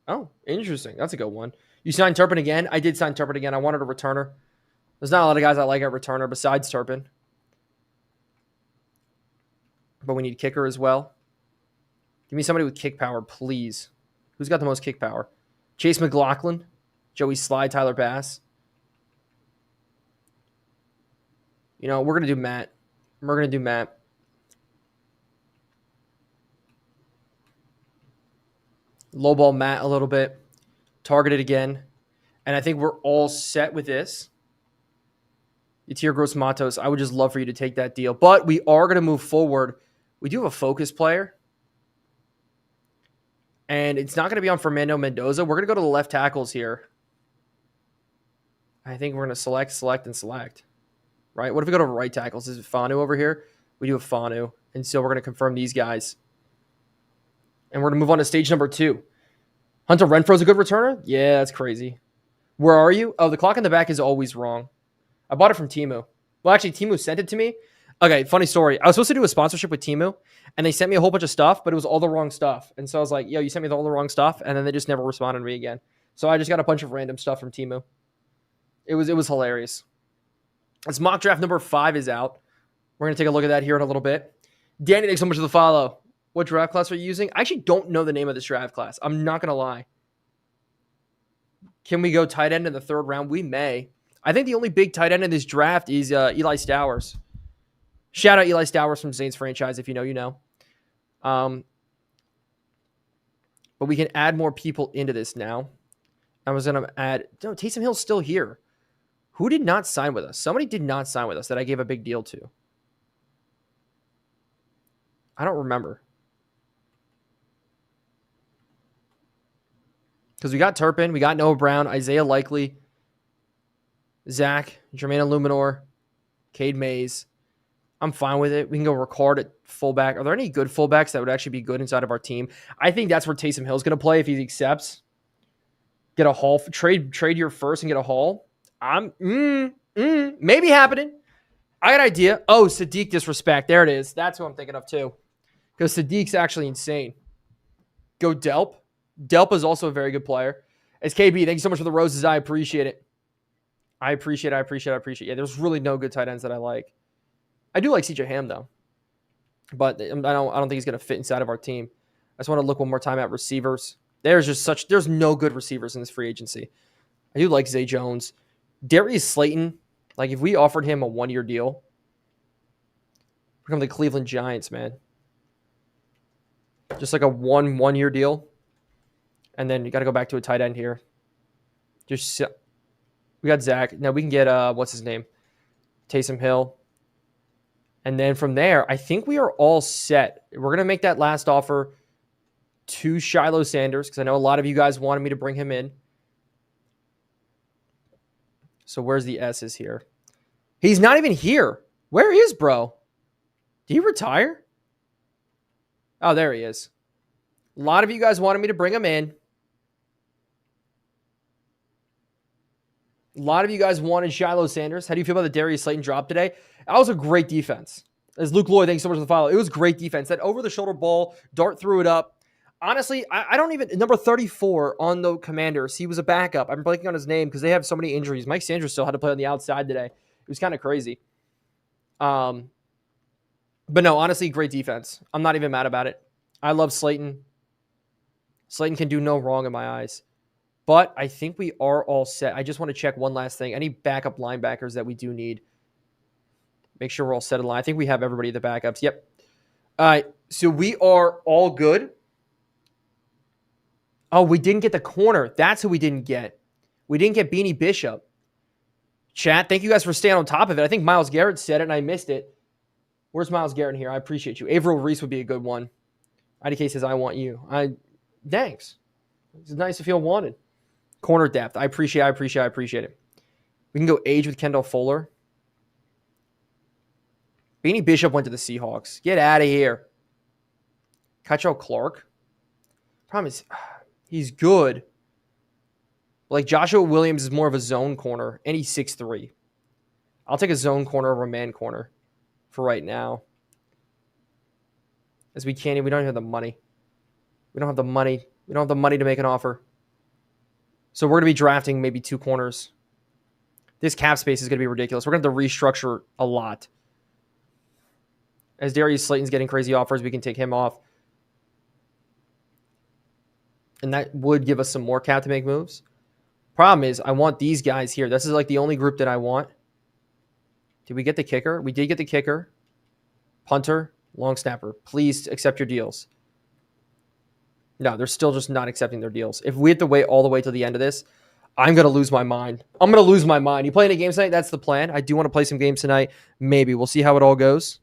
Oh, interesting. That's a good one. You signed Turpin again? I did sign Turpin again. I wanted a returner. There's not a lot of guys I like at returner besides Turpin. But we need kicker as well. Give me somebody with kick power, please. Who's got the most kick power? Chase McLaughlin, Joey Slide, Tyler Bass. You know, we're going to do Matt. We're going to do Matt. Lowball Matt a little bit. Target it again. And I think we're all set with this. Yatir Gross Matos, I would just love for you to take that deal. But we are going to move forward. We do have a focus player. And it's not going to be on Fernando Mendoza. We're going to go to the left tackles here. I think we're going to select, and select. Right? What if we go to right tackles? Is it Fanu over here? We do have Fanu. And so we're going to confirm these guys. And we're going to move on to stage number 2. Hunter Renfro's a good returner? Yeah, that's crazy. Where are you? Oh, the clock in the back is always wrong. I bought it from Temu. Well, actually, Temu sent it to me. Okay, funny story. I was supposed to do a sponsorship with Temu, and they sent me a whole bunch of stuff, but it was all the wrong stuff. And so I was like, yo, you sent me all the wrong stuff, and then they just never responded to me again. So I just got a bunch of random stuff from Temu. It was hilarious. This mock draft number 5 is out. We're going to take a look at that here in a little bit. Danny, thanks so much for the follow. What draft class are you using? I actually don't know the name of this draft class. I'm not going to lie. Can we go tight end in the 3rd round? We may. I think the only big tight end in this draft is Eli Stowers. Shout out Eli Stowers from Saints franchise. If you know, you know. But we can add more people into this now. I was going to add... No, Taysom Hill's still here. Who did not sign with us? Somebody did not sign with us that I gave a big deal to. I don't remember. Because we got Turpin, we got Noah Brown, Isaiah Likely, Zach, Jermaine Illuminor, Cade Mays. I'm fine with it. We can go Ricard at fullback. Are there any good fullbacks that would actually be good inside of our team? I think that's where Taysom Hill's going to play if he accepts. Get a haul. Trade your first and get a haul. Maybe happening. I got an idea. Oh, Sadiq Disrespect. There it is. That's who I'm thinking of too. Because Sadiq's actually insane. Go Delp. Delp is also a very good player. It's KB. Thank you so much for the roses. I appreciate it. I appreciate it. Yeah, there's really no good tight ends that I like. I do like CJ Ham though, but I don't think he's going to fit inside of our team. I just want to look one more time at receivers. There's no good receivers in this free agency. I do like Zay Jones. Darius Slayton, like if we offered him a 1-year deal, become the Cleveland Giants, man. Just like a one-year deal. And then you got to go back to a tight end here. We got Zach. Now we can get, what's his name? Taysom Hill. And then from there, I think we are all set. We're going to make that last offer to Shiloh Sanders because I know a lot of you guys wanted me to bring him in. So where's the S's here? He's not even here. Where is bro? Did he retire? Oh, there he is. A lot of you guys wanted me to bring him in. A lot of you guys wanted Shiloh Sanders. How do you feel about the Darius Slayton drop today? That was a great defense. As Luke Lloyd, thanks so much for the follow. It was great defense. That over-the-shoulder ball, Dart threw it up. Honestly, I don't even... Number 34 on the Commanders, he was a backup. I'm blanking on his name because they have so many injuries. Mike Sanders still had to play on the outside today. It was kind of crazy. But no, honestly, great defense. I'm not even mad about it. I love Slayton. Slayton can do no wrong in my eyes. But I think we are all set. I just want to check one last thing. Any backup linebackers that we do need? Make sure we're all set in line. I think we have everybody at the backups. Yep. All right. So we are all good. Oh, we didn't get the corner. That's who we didn't get. We didn't get Beanie Bishop. Chat, thank you guys for staying on top of it. I think Myles Garrett said it and I missed it. Where's Myles Garrett in here? I appreciate you. Averill Reese would be a good one. IDK says, I want you. Thanks. It's nice to feel wanted. Corner depth. I appreciate it. We can go age with Kendall Fuller. Beanie Bishop went to the Seahawks. Get out of here. Kyle Clark. Problem is, he's good. But like Joshua Williams is more of a zone corner, and he's 6'3". I'll take a zone corner over a man corner for right now. As we can't, we don't have the money. We don't have the money. We don't have the money to make an offer. So we're going to be drafting maybe 2 corners. This cap space is going to be ridiculous. We're going to have to restructure a lot. As Darius Slayton's getting crazy offers, we can take him off. And that would give us some more cap to make moves. Problem is, I want these guys here. This is like the only group that I want. Did we get the kicker? We did get the kicker. Punter, long snapper. Please accept your deals. No, they're still just not accepting their deals. If we have to wait all the way till the end of this, I'm going to lose my mind. I'm going to lose my mind. You playing any games tonight? That's the plan. I do want to play some games tonight. Maybe. We'll see how it all goes.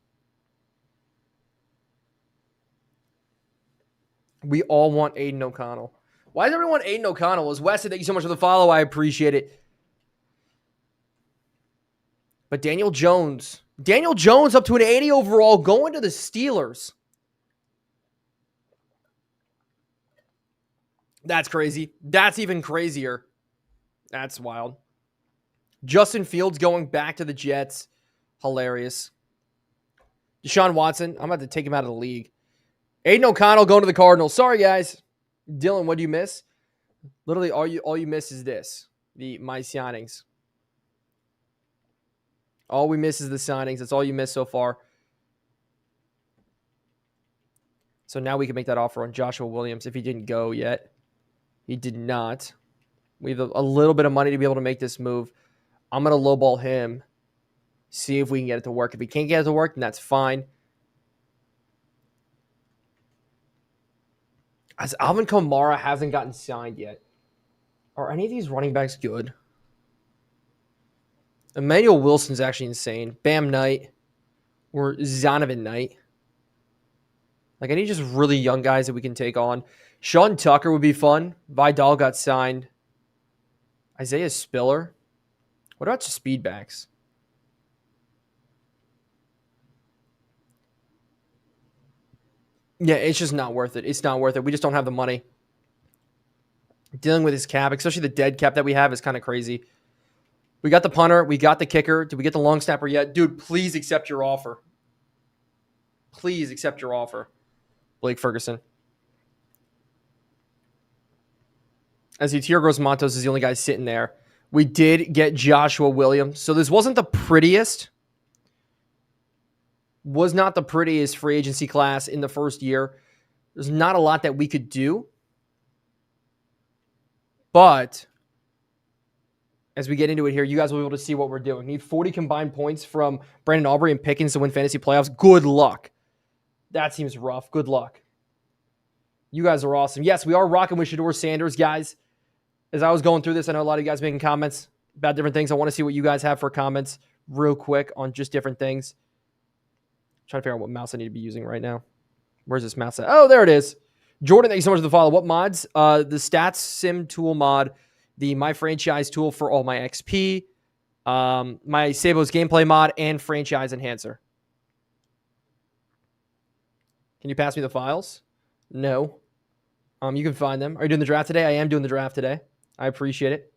We all want Aiden O'Connell. Why does everyone Aiden O'Connell? As Wes said, thank you so much for the follow. I appreciate it. But Daniel Jones up to an 80 overall going to the Steelers. That's crazy. That's even crazier. That's wild. Justin Fields going back to the Jets. Hilarious. Deshaun Watson, I'm about to take him out of the league. Aiden O'Connell going to the Cardinals. Sorry, guys. Dylan, what do you miss? Literally, all you miss is this. My signings. All we miss is the signings. That's all you miss so far. So now we can make that offer on Joshua Williams if he didn't go yet. He did not. We have a little bit of money to be able to make this move. I'm going to lowball him. See if we can get it to work. If we can't get it to work, then that's fine. As Alvin Kamara hasn't gotten signed yet. Are any of these running backs good? Emmanuel Wilson's actually insane. Bam Knight or Zonovan Knight. Like, I need just really young guys that we can take on. Sean Tucker would be fun. Vidal got signed. Isaiah Spiller. What about just speedbacks? Yeah, it's just not worth it. It's not worth it. We just don't have the money. Dealing with his cap, especially the dead cap that we have, is kind of crazy. We got the punter. We got the kicker. Did we get the long snapper yet? Dude, please accept your offer. Please accept your offer. Blake Ferguson. As Gross Matos is the only guy sitting there. We did get Joshua Williams. So this wasn't the prettiest. Was not the prettiest free agency class in the first year. There's not a lot that we could do. But as we get into it here, you guys will be able to see what we're doing. Need 40 combined points from Brandon Aubrey and Pickens to win fantasy playoffs. Good luck. That seems rough. Good luck. You guys are awesome. Yes, we are rocking with Shedeur Sanders, guys. As I was going through this, I know a lot of you guys making comments about different things. I want to see what you guys have for comments real quick on just different things. Trying to figure out what mouse I need to be using right now. Where's this mouse at? Oh, there it is. Jordan, thank you so much for the follow. What mods? The Stats Sim tool mod, the My Franchise tool for all my XP, my Sabo's gameplay mod, and Franchise Enhancer. Can you pass me the files? No. You can find them. Are you doing the draft today? I am doing the draft today. I appreciate it.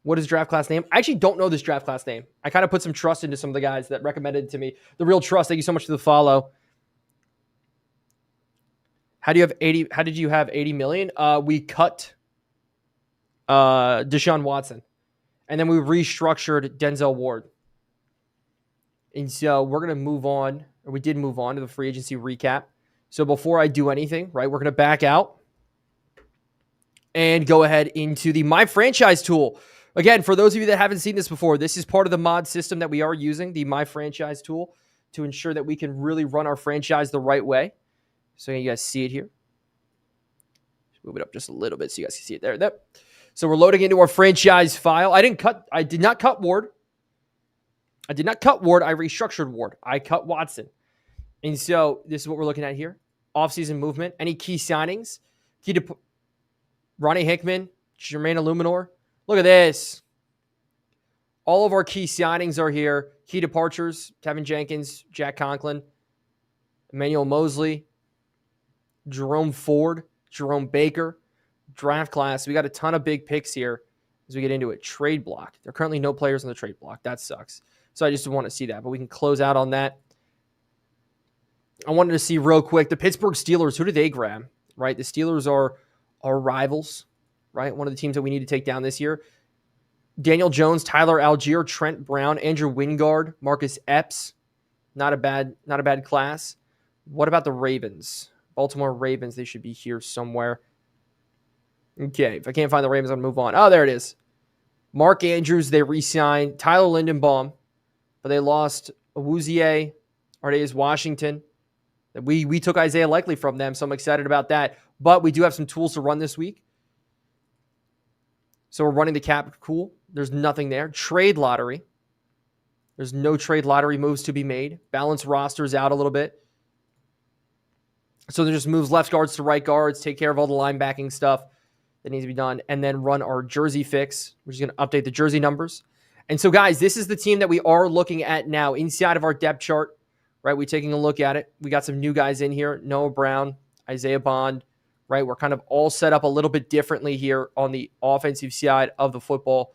What is draft class name? I actually don't know this draft class name. I kind of put some trust into some of the guys that recommended it to me. The real trust. Thank you so much for the follow. How did you have 80 million? We cut Deshaun Watson. And then we restructured Denzel Ward. And so we're going to move on, or we did move on to the free agency recap. So before I do anything, right, we're going to back out and go ahead into the My Franchise tool. Again, for those of you that haven't seen this before, this is part of the mod system that we are using, the My Franchise tool, to ensure that we can really run our franchise the right way. So you guys see it here. Move it up just a little bit so you guys can see it there. So we're loading into our franchise file. I did not cut Ward. I restructured Ward. I cut Watson. And so this is what we're looking at here. Offseason movement. Any key signings? Ronnie Hickman, Jermaine Illuminor. Look at this. All of our key signings are here. Key departures, Tevin Jenkins, Jack Conklin, Emmanuel Mosley, Jerome Ford, Jerome Baker, draft class. We got a ton of big picks here as we get into it. Trade block. There are currently no players on the trade block. That sucks. So I just want to see that, but we can close out on that. I wanted to see real quick the Pittsburgh Steelers. Who do they grab? Right, the Steelers are our rivals. Right, one of the teams that we need to take down this year. Daniel Jones, Tyler Algier, Trent Brown, Andrew Wingard, Marcus Epps. Not a bad class. What about the Ravens? Baltimore Ravens. They should be here somewhere. Okay, if I can't find the Ravens, I'll move on. Oh, there it is. Mark Andrews, they re-signed. Tyler Lindenbaum, but they lost Awuzie, Ardays Washington. We took Isaiah Likely from them, so I'm excited about that. But we do have some tools to run this week. So we're running the cap. Cool. There's nothing there. Trade lottery. There's no trade lottery moves to be made. Balance rosters out a little bit. So there just moves left guards to right guards, take care of all the linebacking stuff that needs to be done, and then run our jersey fix. We're just going to update the jersey numbers. And so, guys, this is the team that we are looking at now inside of our depth chart, right? We're taking a look at it. We got some new guys in here. Noah Brown, Isaiah Bond, right? We're kind of all set up a little bit differently here on the offensive side of the football.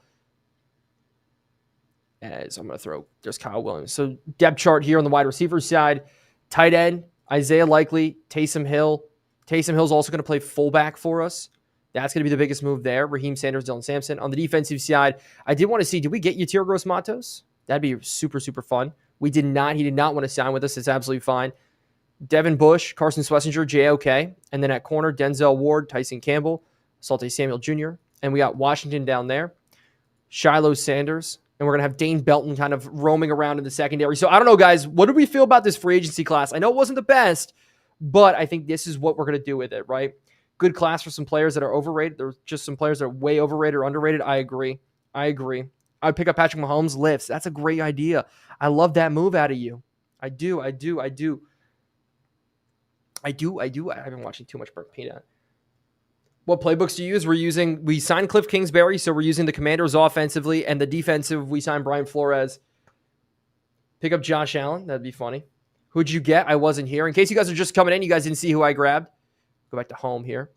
As I'm going to throw, there's Kyle Williams. So depth chart here on the wide receiver side. Tight end, Isaiah Likely, Taysom Hill. Taysom Hill's also going to play fullback for us. That's going to be the biggest move there. Raheem Sanders, Dylan Sampson. On the defensive side, I did want to see, did we get Yatir Gross-Matos? That'd be super, super fun. We did not. He did not want to sign with us. It's absolutely fine. Devin Bush, Carson Schlesinger, JOK. And then at corner, Denzel Ward, Tyson Campbell, Salte Samuel Jr. And we got Washington down there. Shiloh Sanders. And we're going to have Dane Belton kind of roaming around in the secondary. So I don't know, guys. What do we feel about this free agency class? I know it wasn't the best, but I think this is what we're going to do with it, right? Good class for some players that are overrated. There's just some players that are way overrated or underrated. I agree. I'd pick up Patrick Mahomes lifts. That's a great idea. I love that move out of you. I do. I've been watching too much Burnt Peanut. What playbooks do you use? We signed Cliff Kingsbury, so we're using the Commanders offensively, and the defensive, we signed Brian Flores. Pick up Josh Allen. That'd be funny. Who'd you get? I wasn't here. In case you guys are just coming in, you guys didn't see who I grabbed. Go back to home here.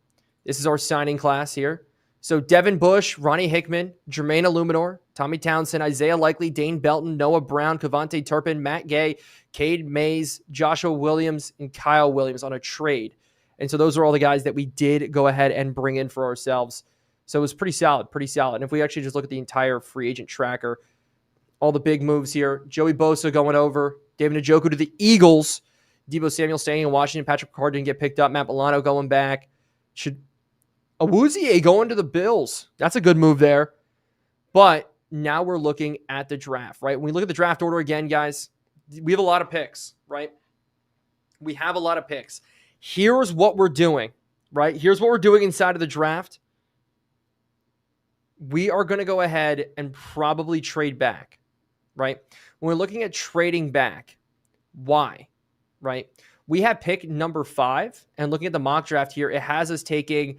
This is our signing class here. So Devin Bush, Ronnie Hickman, Jermaine Illuminor, Tommy Townsend, Isaiah Likely, Dane Belton, Noah Brown, Kavontae Turpin, Matt Gay, Cade Mays, Joshua Williams, and Kyle Williams on a trade. And so those are all the guys that we did go ahead and bring in for ourselves. So it was pretty solid. And if we actually just look at the entire free agent tracker, all the big moves here, Joey Bosa going over, David Njoku to the Eagles, Deebo Samuel staying in Washington, Patrick Ricard didn't get picked up, Matt Milano going back. Awuzie going to the Bills. That's a good move there. But now we're looking at the draft, right? When we look at the draft order again, guys, we have a lot of picks, right? We have a lot of picks. Here's what we're doing, right? Here's what we're doing inside of the draft. We are going to go ahead and probably trade back, right? When we're looking at trading back, why, right? We have pick number 5, and looking at the mock draft here, it has us taking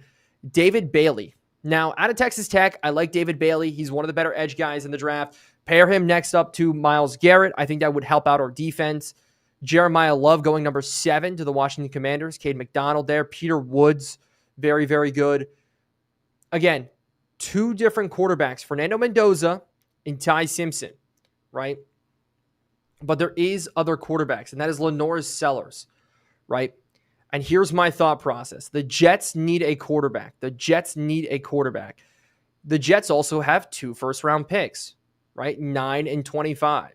David Bailey. Now, out of Texas Tech, I like David Bailey. He's one of the better edge guys in the draft. Pair him next up to Myles Garrett. I think that would help out our defense. Jeremiah Love going number 7 to the Washington Commanders. Cade McDonald there. Peter Woods, very, very good. Again, 2 different quarterbacks, Fernando Mendoza and Ty Simpson, right? But there is other quarterbacks, and that is Lenore's Sellers, right? And here's my thought process. The Jets need a quarterback. The Jets also have 2 first-round picks, right? 9 and 25.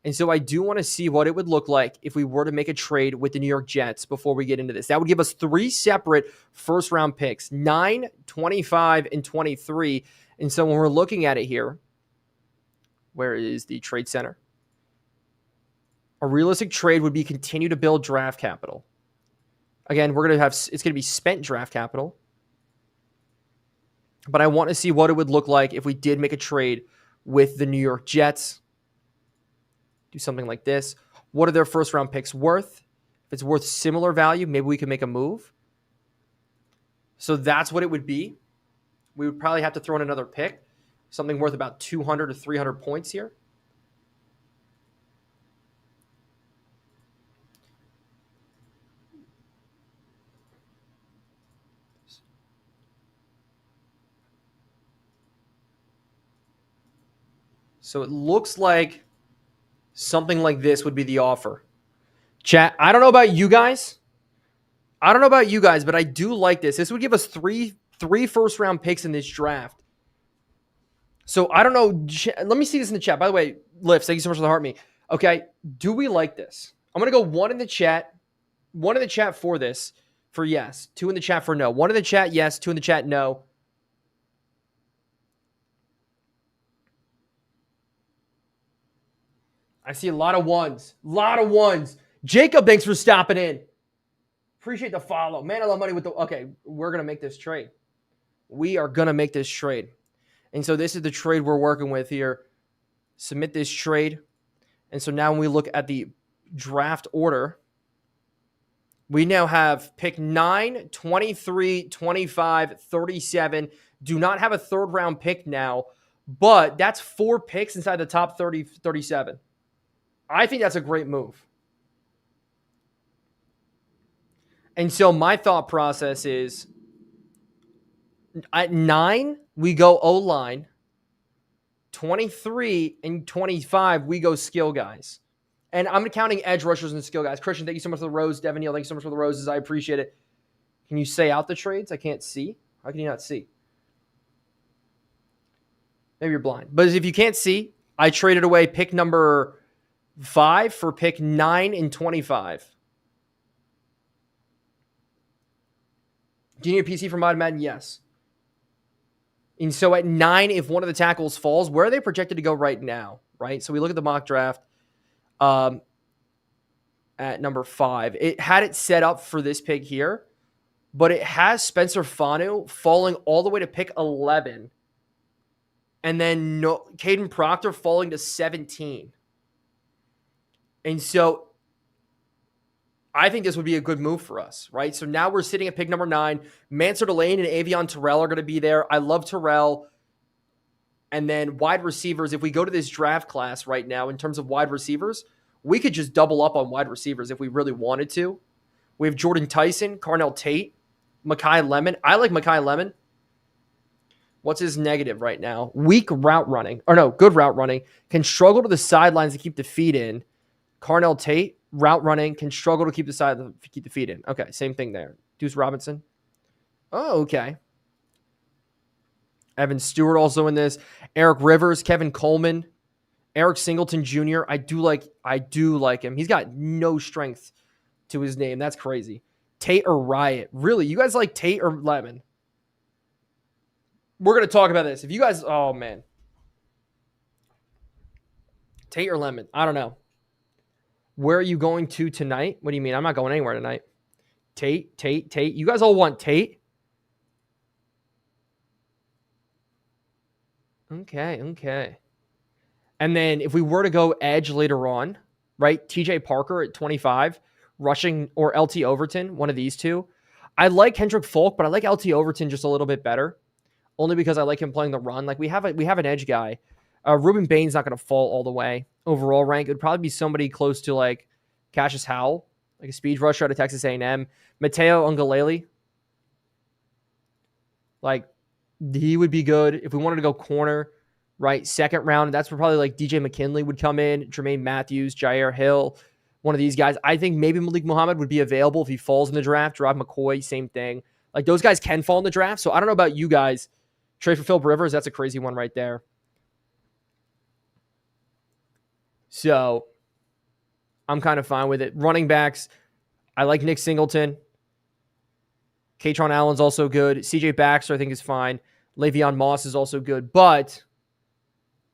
And so I do want to see what it would look like if we were to make a trade with the New York Jets before we get into this. That would give us 3 separate first-round picks, 9, 25, and 23. And so when we're looking at it here, where is the trade center? A realistic trade would be continue to build draft capital. Again, it's going to be spent draft capital. But I want to see what it would look like if we did make a trade with the New York Jets. Do something like this. What are their first round picks worth? If it's worth similar value, maybe we can make a move. So that's what it would be. We would probably have to throw in another pick. Something worth about 200 to 300 points here. So it looks like something like this would be the offer. Chat, I don't know about you guys. But I do like this. This would give us three first round picks in this draft. So I don't know. Let me see this in the chat. By the way, Lifts, thank you so much for the heart me. Okay, do we like this? I'm gonna go one in the chat for this, for yes, two in the chat for no. One in the chat, yes, two in the chat, no. I see a lot of ones. Jacob, thanks for stopping in. Appreciate the follow. Man, I love money with the... Okay, we're going to make this trade. We are going to make this trade. And so this is the trade we're working with here. Submit this trade. And so now when we look at the draft order, we now have pick 9, 23, 25, 37. Do not have a third round pick now, but that's 4 picks inside the top 30, 37. I think that's a great move. And so my thought process is at 9, we go O-line. 23 and 25, we go skill guys. And I'm counting edge rushers and skill guys. Christian, thank you so much for the rose. Devin Neal, thank you so much for the roses. I appreciate it. Can you say out the trades? I can't see. How can you not see? Maybe you're blind. But if you can't see, I traded away pick number 5 for pick 9 and 25. Do you need a PC for Mod Madden? Yes. And so at 9, if one of the tackles falls, where are they projected to go right now? Right? So we look at the mock draft at number 5. It had it set up for this pick here, but it has Spencer Fanu falling all the way to pick 11. And then Caden Proctor falling to 17. And so I think this would be a good move for us, right? So now we're sitting at pick number 9. Mansour Delane and Avion Terrell are going to be there. I love Terrell. And then wide receivers, if we go to this draft class right now in terms of wide receivers, we could just double up on wide receivers if we really wanted to. We have Jordan Tyson, Carnell Tate, Mekhi Lemon. I like Mekhi Lemon. What's his negative right now? Weak route running. Or no, good route running. Can struggle to the sidelines to keep the feet in. Carnell Tate, route running, can struggle to keep the feet in. Okay, same thing there. Deuce Robinson. Oh, okay. Evan Stewart also in this. Eric Rivers, Kevin Coleman, Eric Singleton Jr. I do like him. He's got no strength to his name. That's crazy. Tate or Riot. Really? You guys like Tate or Lemon? We're going to talk about this. If you guys, oh man. Tate or Lemon? I don't know. Where are you going to tonight? What do you mean? I'm not going anywhere tonight. Tate. You guys all want Tate? Okay. And then if we were to go edge later on, right? TJ Parker at 25, rushing, or LT Overton, one of these two. I like Hendrick Folk, but I like LT Overton just a little bit better. Only because I like him playing the run. Like we have an edge guy. Ruben Bain's not going to fall all the way. Overall rank, it would probably be somebody close to like Cassius Howell, like a speed rusher out of Texas A&M. Mateo Ungalele. Like, he would be good. If we wanted to go corner, right, second round, that's where probably like DJ McKinley would come in, Jermaine Matthews, Jair Hill, one of these guys. I think maybe Malik Muhammad would be available if he falls in the draft. Rob McCoy, same thing. Like, those guys can fall in the draft. So I don't know about you guys. Trade for Phil Rivers, that's a crazy one right there. So I'm kind of fine with it. Running backs, I like Nick Singleton. Katron Allen's also good. CJ Baxter, I think, is fine. Le'Veon Moss is also good. But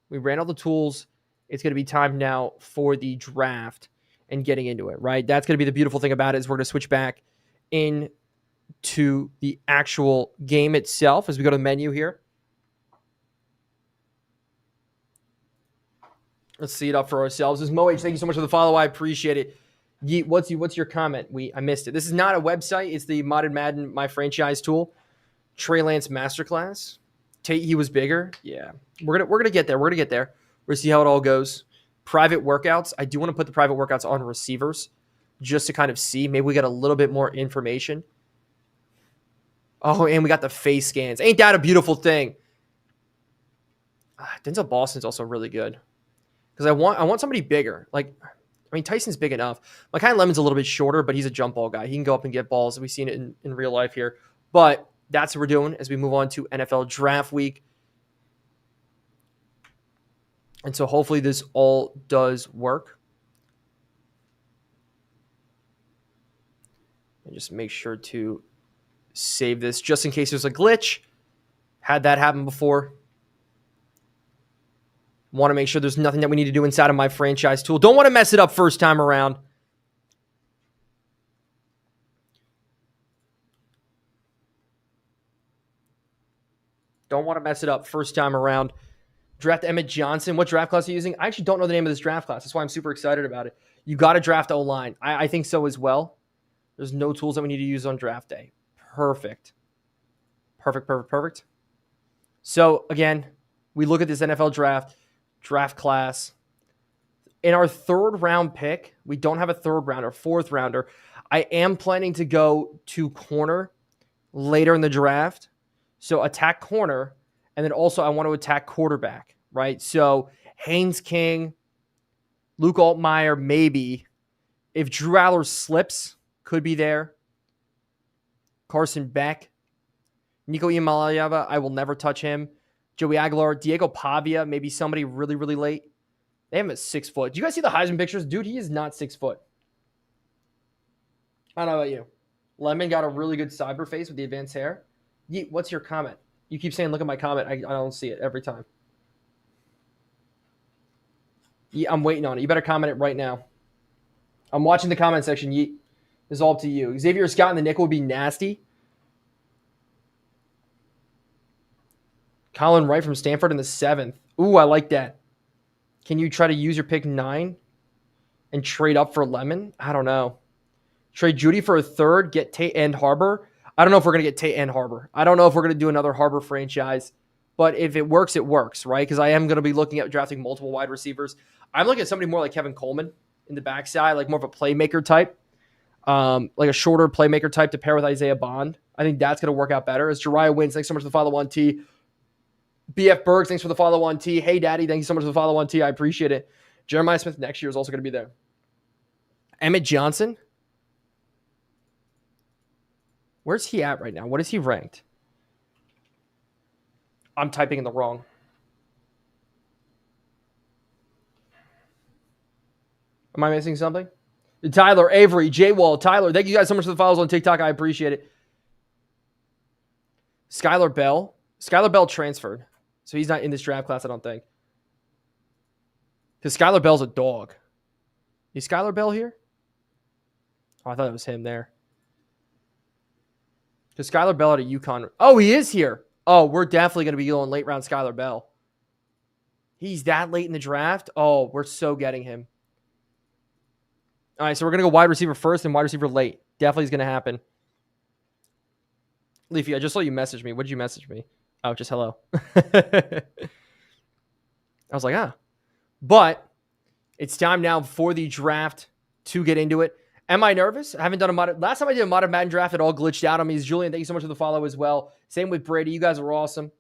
we ran all the tools. It's going to be time now for the draft and getting into it, right? That's going to be the beautiful thing about it, is we're going to switch back into the actual game itself as we go to the menu here. Let's see it up for ourselves. This is Mo H. Thank you so much for the follow. I appreciate it. Yeet, what's your comment? I missed it. This is not a website. It's the Modded Madden My Franchise tool. Trey Lance Masterclass. Tate, he was bigger. Yeah, we're gonna get there. We're gonna see how it all goes. Private workouts. I do want to put the private workouts on receivers just to kind of see. Maybe we get a little bit more information. Oh, and we got the face scans. Ain't that a beautiful thing? Denzel Boston's also really good because I want somebody bigger. Like, I mean, Tyson's big enough. Makai Lemon's a little bit shorter, but he's a jump ball guy. He can go up and get balls. We've seen it in real life here. But that's what we're doing as we move on to NFL Draft Week. And so hopefully this all does work. And just make sure to save this just in case there's a glitch. Had that happen before. Want to make sure there's nothing that we need to do inside of my franchise tool. Don't want to mess it up first time around. Don't want to mess it up first time around. Draft Emmett Johnson. What draft class are you using? I actually don't know the name of this draft class. That's why I'm super excited about it. You got to draft O-line. I think so as well. There's no tools that we need to use on draft day. Perfect. Perfect. So, again, we look at this NFL draft class. In our third round pick, we don't have a third rounder, fourth rounder. I am planning to go to corner later in the draft. So attack corner, and then also I want to attack quarterback, right? So Haynes King, Luke Altmaier, maybe. If Drew Aller slips, could be there. Carson Beck. Nico Iamaleava, I will never touch him. Joey Aguilar, Diego Pavia, maybe somebody really, really late. They have him at 6 foot. Do you guys see the Heisman pictures? Dude, he is not 6 foot. I don't know about you. Lemon got a really good cyber face with the advanced hair. Yeet, what's your comment? You keep saying, look at my comment. I don't see it every time. Yeah, I'm waiting on it. You better comment it right now. I'm watching the comment section. Yeet. It's all up to you. Xavier Scott in the nickel would be nasty. Colin Wright from Stanford in the 7th. Ooh, I like that. Can you try to use your pick 9 and trade up for Lemon? I don't know. Trade Judy for a third, get Tate and Harbor. I don't know if we're going to get Tate and Harbor. I don't know if we're going to do another Harbor franchise. But if it works, right? Because I am going to be looking at drafting multiple wide receivers. I'm looking at somebody more like Kevin Coleman in the backside, like more of a playmaker type. Like a shorter playmaker type to pair with Isaiah Bond. I think that's going to work out better. As Jariah Wins, thanks so much for the follow on T. BF Berg, thanks for the follow on T. Hey, Daddy, thank you so much for the follow on T. I appreciate it. Jeremiah Smith next year is also going to be there. Emmett Johnson. Where's he at right now? What is he ranked? I'm typing in the wrong. Am I missing something? Tyler, Avery, J-Wall, Tyler, thank you guys so much for the follows on TikTok. I appreciate it. Skylar Bell. Skylar Bell transferred. So he's not in this draft class, I don't think. Because Skylar Bell's a dog. Is Skylar Bell here? Oh, I thought it was him there. Because Skylar Bell at a UConn. Oh, he is here. Oh, we're definitely going to be going late round Skylar Bell. He's that late in the draft? Oh, we're so getting him. All right, so we're going to go wide receiver first and wide receiver late. Definitely is going to happen. Leafy, I just saw you message me. What did you message me? Oh, just hello. I was like, But it's time now for the draft to get into it. Am I nervous? I haven't done a mod. Last time I did a Modern Madden draft, it all glitched out on me. Julian, thank you so much for the follow as well. Same with Brady. You guys are awesome.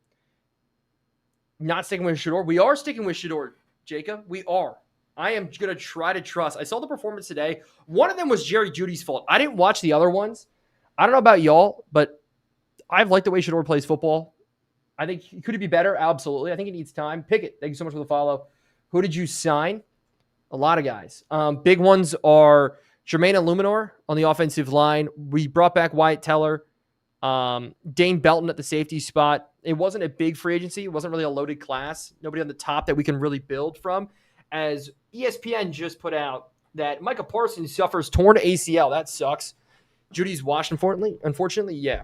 Not sticking with Shador. We are sticking with Shador, Jacob. We are. I am going to try to trust. I saw the performance today. One of them was Jerry Jeudy's fault. I didn't watch the other ones. I don't know about y'all, but I've liked the way Shador plays football. I think, could he be better? Absolutely. I think he needs time. Pickett, thank you so much for the follow. Who did you sign? A lot of guys. Big ones are Jermaine Illuminor on the offensive line. We brought back Wyatt Teller. Dane Belton at the safety spot. It wasn't a big free agency. It wasn't really a loaded class. Nobody on the top that we can really build from. As ESPN just put out that Micah Parsons suffers torn ACL. That sucks. Judy's washed, unfortunately, yeah.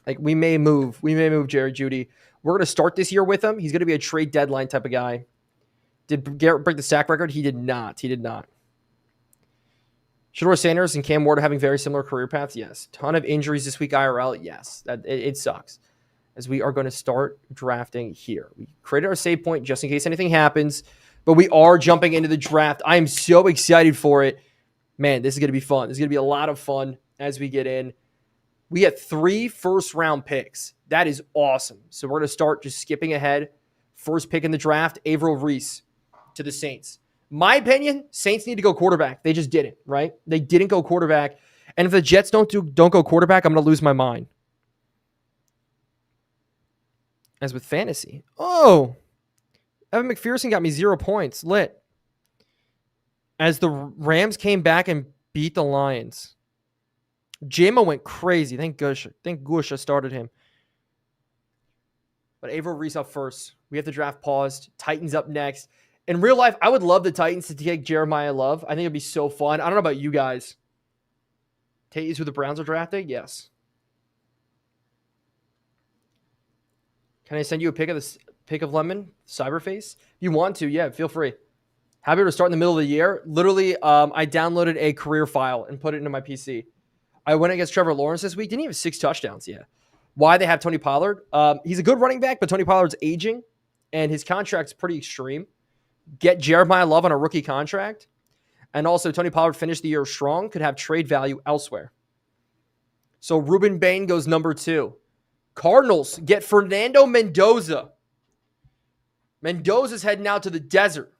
Like, we may move Jerry Jeudy. We're going to start this year with him. He's going to be a trade deadline type of guy. Did Garrett break the sack record? He did not. Shador Sanders and Cam Ward are having very similar career paths. Yes. Ton of injuries this week IRL. Yes. It sucks. As we are going to start drafting here. We created our save point just in case anything happens. But we are jumping into the draft. I am so excited for it. Man, this is going to be fun. This is going to be a lot of fun as we get in. We had 3 first-round picks. That is awesome. So we're going to start just skipping ahead. First pick in the draft, Averill Reese to the Saints. My opinion, Saints need to go quarterback. They just didn't, right? They didn't go quarterback. And if the Jets don't go quarterback, I'm going to lose my mind. As with fantasy. Oh, Evan McPherson got me 0 points. Lit. As the Rams came back and beat the Lions. Jamo went crazy. Thank Gusha started him. But Averill Reese up first. We have the draft paused. Titans up next. In real life, I would love the Titans to take Jeremiah Love. I think it'd be so fun. I don't know about you guys. Tate is who the Browns are drafting? Yes. Can I send you a pic of Lemon? Cyberface? If you want to, yeah, feel free. Happy to start in the middle of the year. Literally, I downloaded a career file and put it into my PC. I went against Trevor Lawrence this week. Didn't he have 6 touchdowns? Yeah. Why they have Tony Pollard? He's a good running back, but Tony Pollard's aging, and his contract's pretty extreme. Get Jeremiah Love on a rookie contract. And also, Tony Pollard finished the year strong, could have trade value elsewhere. So, Ruben Bain goes number 2. Cardinals get Fernando Mendoza. Mendoza's heading out to the desert.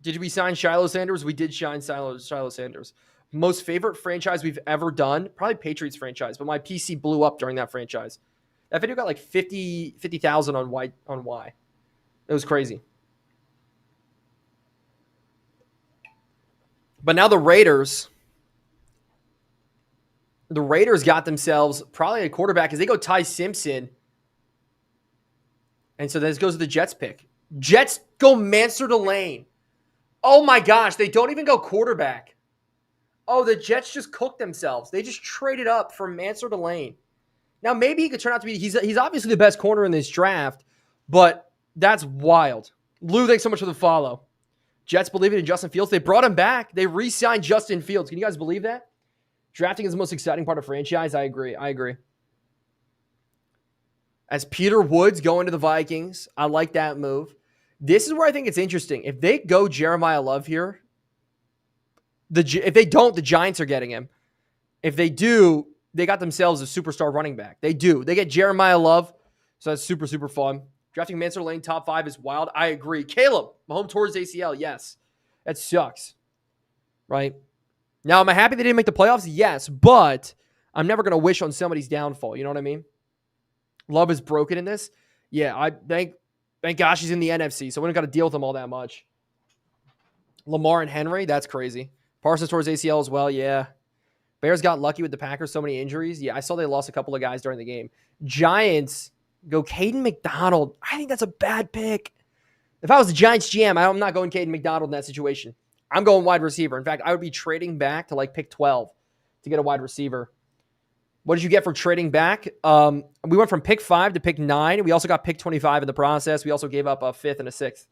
Did we sign Shiloh Sanders? We did sign Shiloh Sanders. Most favorite franchise we've ever done, probably Patriots franchise, but my PC blew up during that franchise. That video got like 50,000 on Y. It was crazy. But now the Raiders got themselves probably a quarterback because they go Ty Simpson. And so this goes to the Jets pick. Jets go Mansur Delane. Oh my gosh, they don't even go quarterback. Oh, the Jets just cooked themselves. They just traded up for Mansur Delane. Now, maybe he could turn out to be, he's obviously the best corner in this draft, but that's wild. Lou, thanks so much for the follow. Jets believe it in Justin Fields. They brought him back. They re-signed Justin Fields. Can you guys believe that? Drafting is the most exciting part of franchise. I agree. As Peter Woods going to the Vikings, I like that move. This is where I think it's interesting. If they go Jeremiah Love here, if they don't, the Giants are getting him. If they do, they got themselves a superstar running back. They do. They get Jeremiah Love, so that's super, super fun. Drafting Mansur Lane top 5 is wild. I agree. Caleb, Mahomes towards ACL. Yes. That sucks. Right? Now, am I happy they didn't make the playoffs? Yes, but I'm never going to wish on somebody's downfall. You know what I mean? Love is broken in this. Yeah, I thank gosh he's in the NFC, so we don't got to deal with him all that much. Lamar and Henry, that's crazy. Parsons towards ACL as well, yeah. Bears got lucky with the Packers, so many injuries. Yeah, I saw they lost a couple of guys during the game. Giants go Caden McDonald. I think that's a bad pick. If I was the Giants GM, I'm not going Caden McDonald in that situation. I'm going wide receiver. In fact, I would be trading back to like pick 12 to get a wide receiver. What did you get for trading back? We went from pick 5 to pick 9. We also got pick 25 in the process. We also gave up a 5th and a 6th.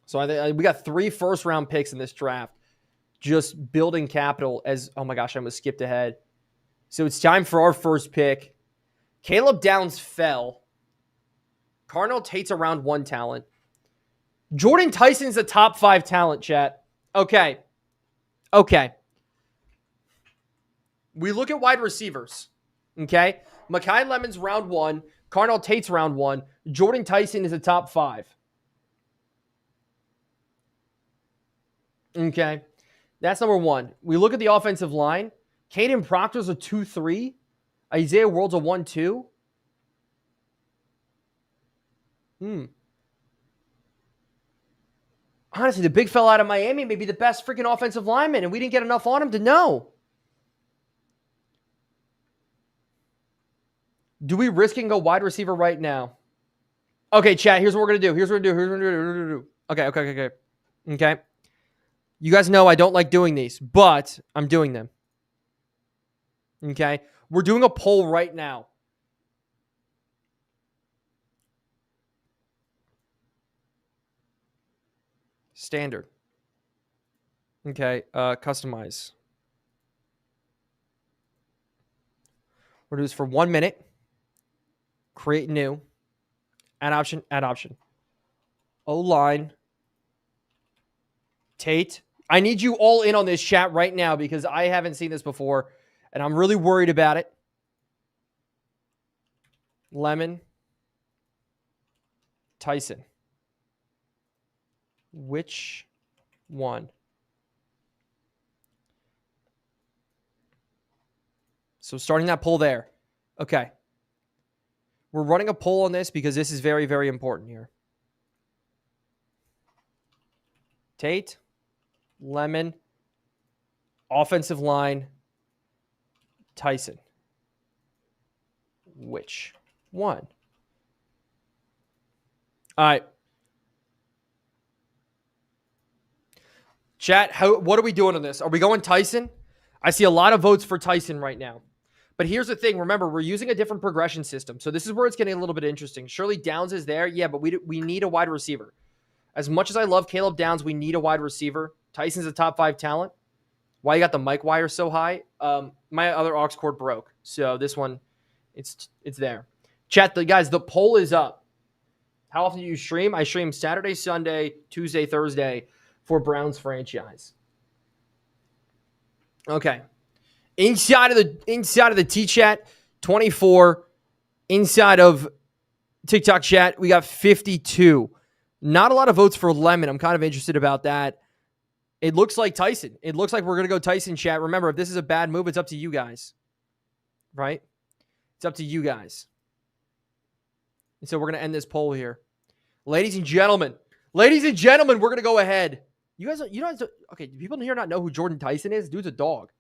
So we got 3 first-round picks in this draft. Just building capital as, oh my gosh, I almost skipped ahead. So it's time for our first pick. Caleb Downs fell. Carnell Tate's a round 1 talent. Jordan Tyson's a top 5 talent, chat. Okay. We look at wide receivers. Okay? Mekhi Lemon's round 1. Carnell Tate's round 1. Jordan Tyson is a top 5. Okay? That's number 1. We look at the offensive line. Caden Proctor's a 2-3. Isaiah World's a 1-2. Honestly, the big fella out of Miami may be the best freaking offensive lineman, and we didn't get enough on him to know. Do we risk it and go wide receiver right now? Okay, chat, here's what we're going to do. Here's what we're going to do. Okay. You guys know I don't like doing these, but I'm doing them. Okay? We're doing a poll right now. Standard. Okay, customize. We're going to do this for 1 minute. Create new. Add option. O-line. Tate. I need you all in on this chat right now because I haven't seen this before, and I'm really worried about it. Lemon, Tyson. Which one? So starting that poll there. Okay. We're running a poll on this because this is very, very important here. Tate, Lemon, offensive line, Tyson. Which one? All right. Chat, what are we doing on this? Are we going Tyson? I see a lot of votes for Tyson right now. But here's the thing. Remember, we're using a different progression system. So this is where it's getting a little bit interesting. Shirley Downs is there. Yeah, but we need a wide receiver. As much as I love Caleb Downs, we need a wide receiver. Tyson's a top 5 talent. Why you got the mic wire so high? My other aux cord broke. So this one, it's there. Chat, guys, the poll is up. How often do you stream? I stream Saturday, Sunday, Tuesday, Thursday for Browns franchise. Okay. Inside of the T-chat, 24. Inside of TikTok chat, we got 52. Not a lot of votes for Lemon. I'm kind of interested about that. It looks like Tyson. It looks like we're going to go Tyson, chat. Remember, if this is a bad move, it's up to you guys. Right? It's up to you guys. And so we're going to end this poll here. Ladies and gentlemen, we're going to go ahead. You guys, okay, do people here not know who Jordan Tyson is? Dude's a dog.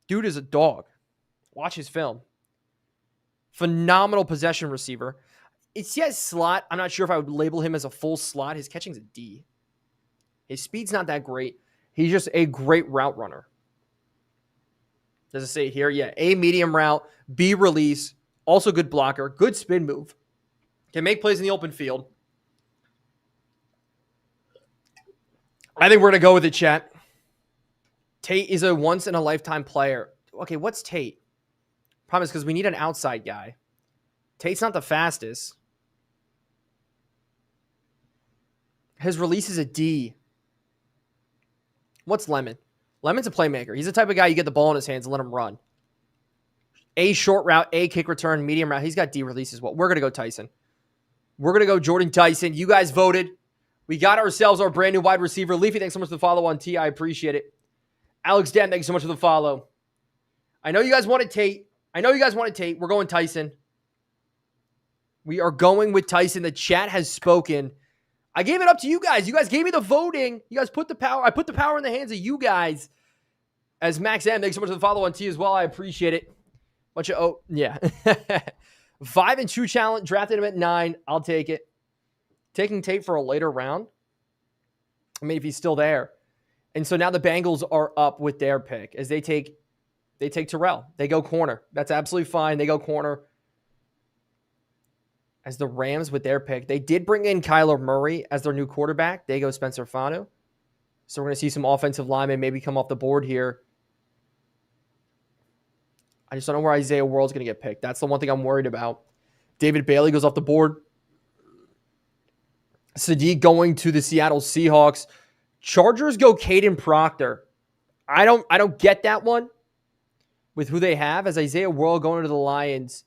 Dude is a dog. Watch his film. Phenomenal possession receiver. It's slot. I'm not sure if I would label him as a full slot. His catching's a D. His speed's not that great. He's just a great route runner. Does it say here? Yeah. A, medium route. B, release. Also good blocker. Good spin move. Can make plays in the open field. I think we're going to go with it, chat. Tate is a once-in-a-lifetime player. Okay, what's Tate? Problem is because we need an outside guy. Tate's not the fastest. His release is a D. What's Lemon? Lemon's a playmaker. He's the type of guy you get the ball in his hands and let him run. A, short route. A, kick return. Medium route. He's got D release as well. We're going to go Tyson. We're going to go Jordan Tyson. You guys voted. We got ourselves our brand new wide receiver. Leafy, thanks so much for the follow on T. I appreciate it. Alex Dan, thanks so much for the follow. I know you guys wanted Tate. We're going Tyson. We are going with Tyson. The chat has spoken. I gave it up to you guys. You guys gave me the voting. You guys put the power. I put the power in the hands of you guys. As Max M, thanks so much for the follow on T as well. I appreciate it. Yeah. 5-2 challenge. Drafted him at 9. I'll take it. Taking Tate for a later round. I mean, if he's still there. And so now the Bengals are up with their pick as they take Terrell. They go corner. That's absolutely fine. They go corner. As the Rams with their pick. They did bring in Kyler Murray as their new quarterback. They go Spencer Fanu. So we're going to see some offensive linemen maybe come off the board here. I just don't know where Isaiah World's going to get picked. That's the one thing I'm worried about. David Bailey goes off the board. Sadiq going to the Seattle Seahawks. Chargers go Caden Proctor. I don't get that one with who they have as Isaiah World going to the Lions.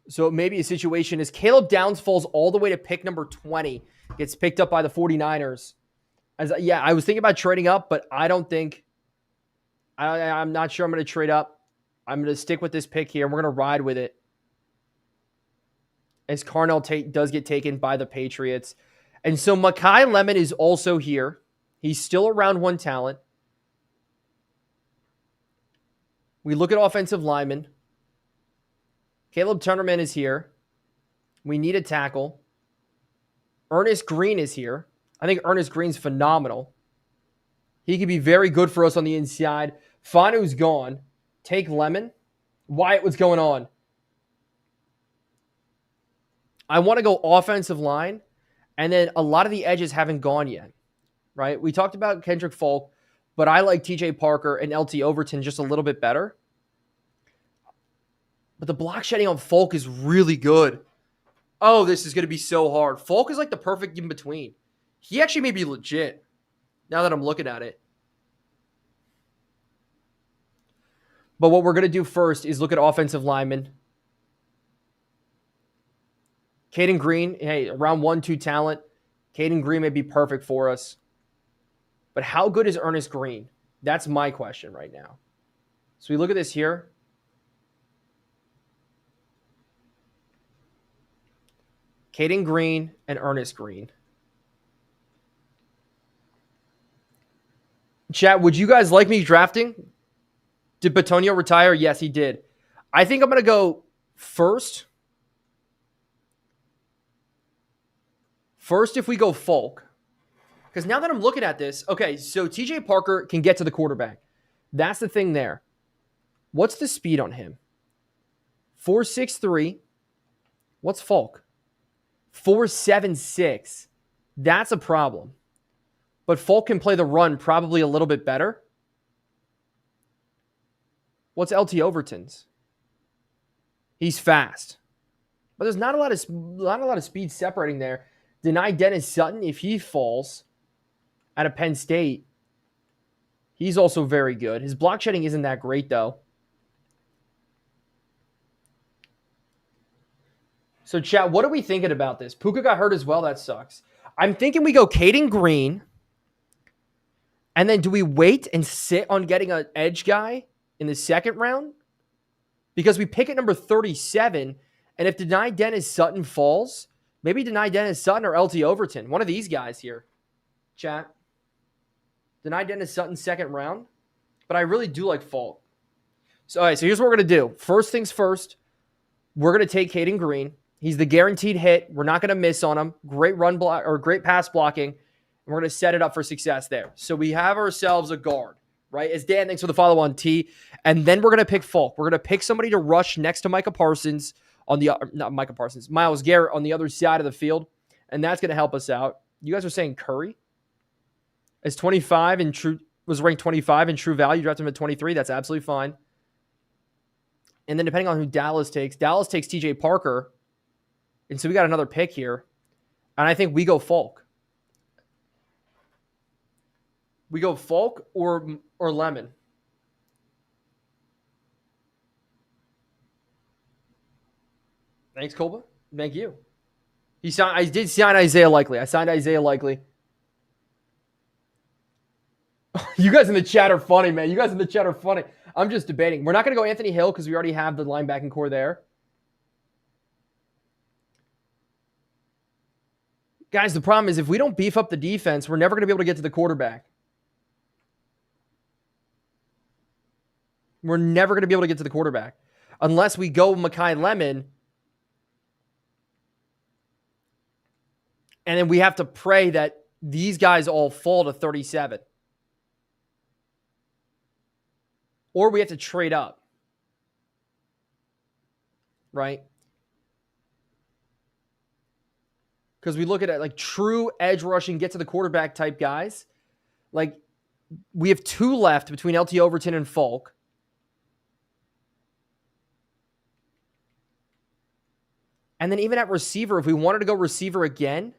So maybe a situation is Caleb Downs falls all the way to pick number 20. Gets picked up by the 49ers. I was thinking about trading up, but I'm not sure I'm going to trade up. I'm going to stick with this pick here. We're going to ride with it. As Carnell Tate does get taken by the Patriots. And so Mekhi Lemon is also here. He's still a round 1 talent. We look at offensive linemen. Caleb Turnerman is here. We need a tackle. Ernest Green is here. I think Ernest Green's phenomenal. He could be very good for us on the inside. Fanu's gone. Take Lemon. Wyatt, what's going on? I want to go offensive line, and then a lot of the edges haven't gone yet, right? We talked about Kendrick Folk, but I like TJ Parker and LT Overton just a little bit better. But the block shedding on Folk is really good. Oh, this is going to be so hard. Folk is like the perfect in between. He actually may be legit now that I'm looking at it. But what we're going to do first is look at offensive linemen. Caden Green, hey, around 1-2 talent. Caden Green may be perfect for us. But how good is Ernest Green? That's my question right now. So we look at this here. Caden Green and Ernest Green. Chat, would you guys like me drafting? Did Batonio retire? Yes, he did. I think I'm going to go first. First, if we go Folk. Because now that I'm looking at this, okay, so TJ Parker can get to the quarterback. That's the thing there. What's the speed on him? 4.63. What's Folk? 4.76. That's a problem. But Folk can play the run probably a little bit better. What's LT Overton's? He's fast. But there's not a lot of speed separating there. Deny Dennis Sutton, if he falls out of Penn State, he's also very good. His block shedding isn't that great, though. So, chat, what are we thinking about this? Puka got hurt as well. That sucks. I'm thinking we go Caden Green. And then do we wait and sit on getting an edge guy in the second round? Because we pick at number 37. And if Deny Dennis Sutton falls, maybe Deny Dennis Sutton or LT Overton. One of these guys here. Chat. Deny Dennis Sutton second round. But I really do like Falk. So, all right, so here's what we're going to do. First things first, we're going to take Caden Green. He's the guaranteed hit. We're not going to miss on him. Great run block or great pass blocking. And we're going to set it up for success there. So we have ourselves a guard, right? As Dan thanks for the follow on T. And then we're going to pick Falk. We're going to pick somebody to rush next to Micah Parsons on the not Micah Parsons, Myles Garrett on the other side of the field. And that's going to help us out. You guys are saying Curry is 25 and was ranked 25 in true value. Drafted him at 23. That's absolutely fine. And then depending on who Dallas takes TJ Parker. And so we got another pick here. And I think we go Falk. We go Falk or Lemon. Thanks, Kolba. Thank you. I did sign Isaiah Likely. I signed Isaiah Likely. You guys in the chat are funny, man. You guys in the chat are funny. I'm just debating. We're not going to go Anthony Hill because we already have the linebacking core there. Guys, the problem is if we don't beef up the defense, we're never going to be able to get to the quarterback. We're never going to be able to get to the quarterback unless we go Mekhi Lemon. And then we have to pray that these guys all fall to 37. Or we have to trade up. Right? Because we look at it like true edge rushing, get to the quarterback type guys. Like we have two left between LT Overton and Falk. And then even at receiver, if we wanted to go receiver again,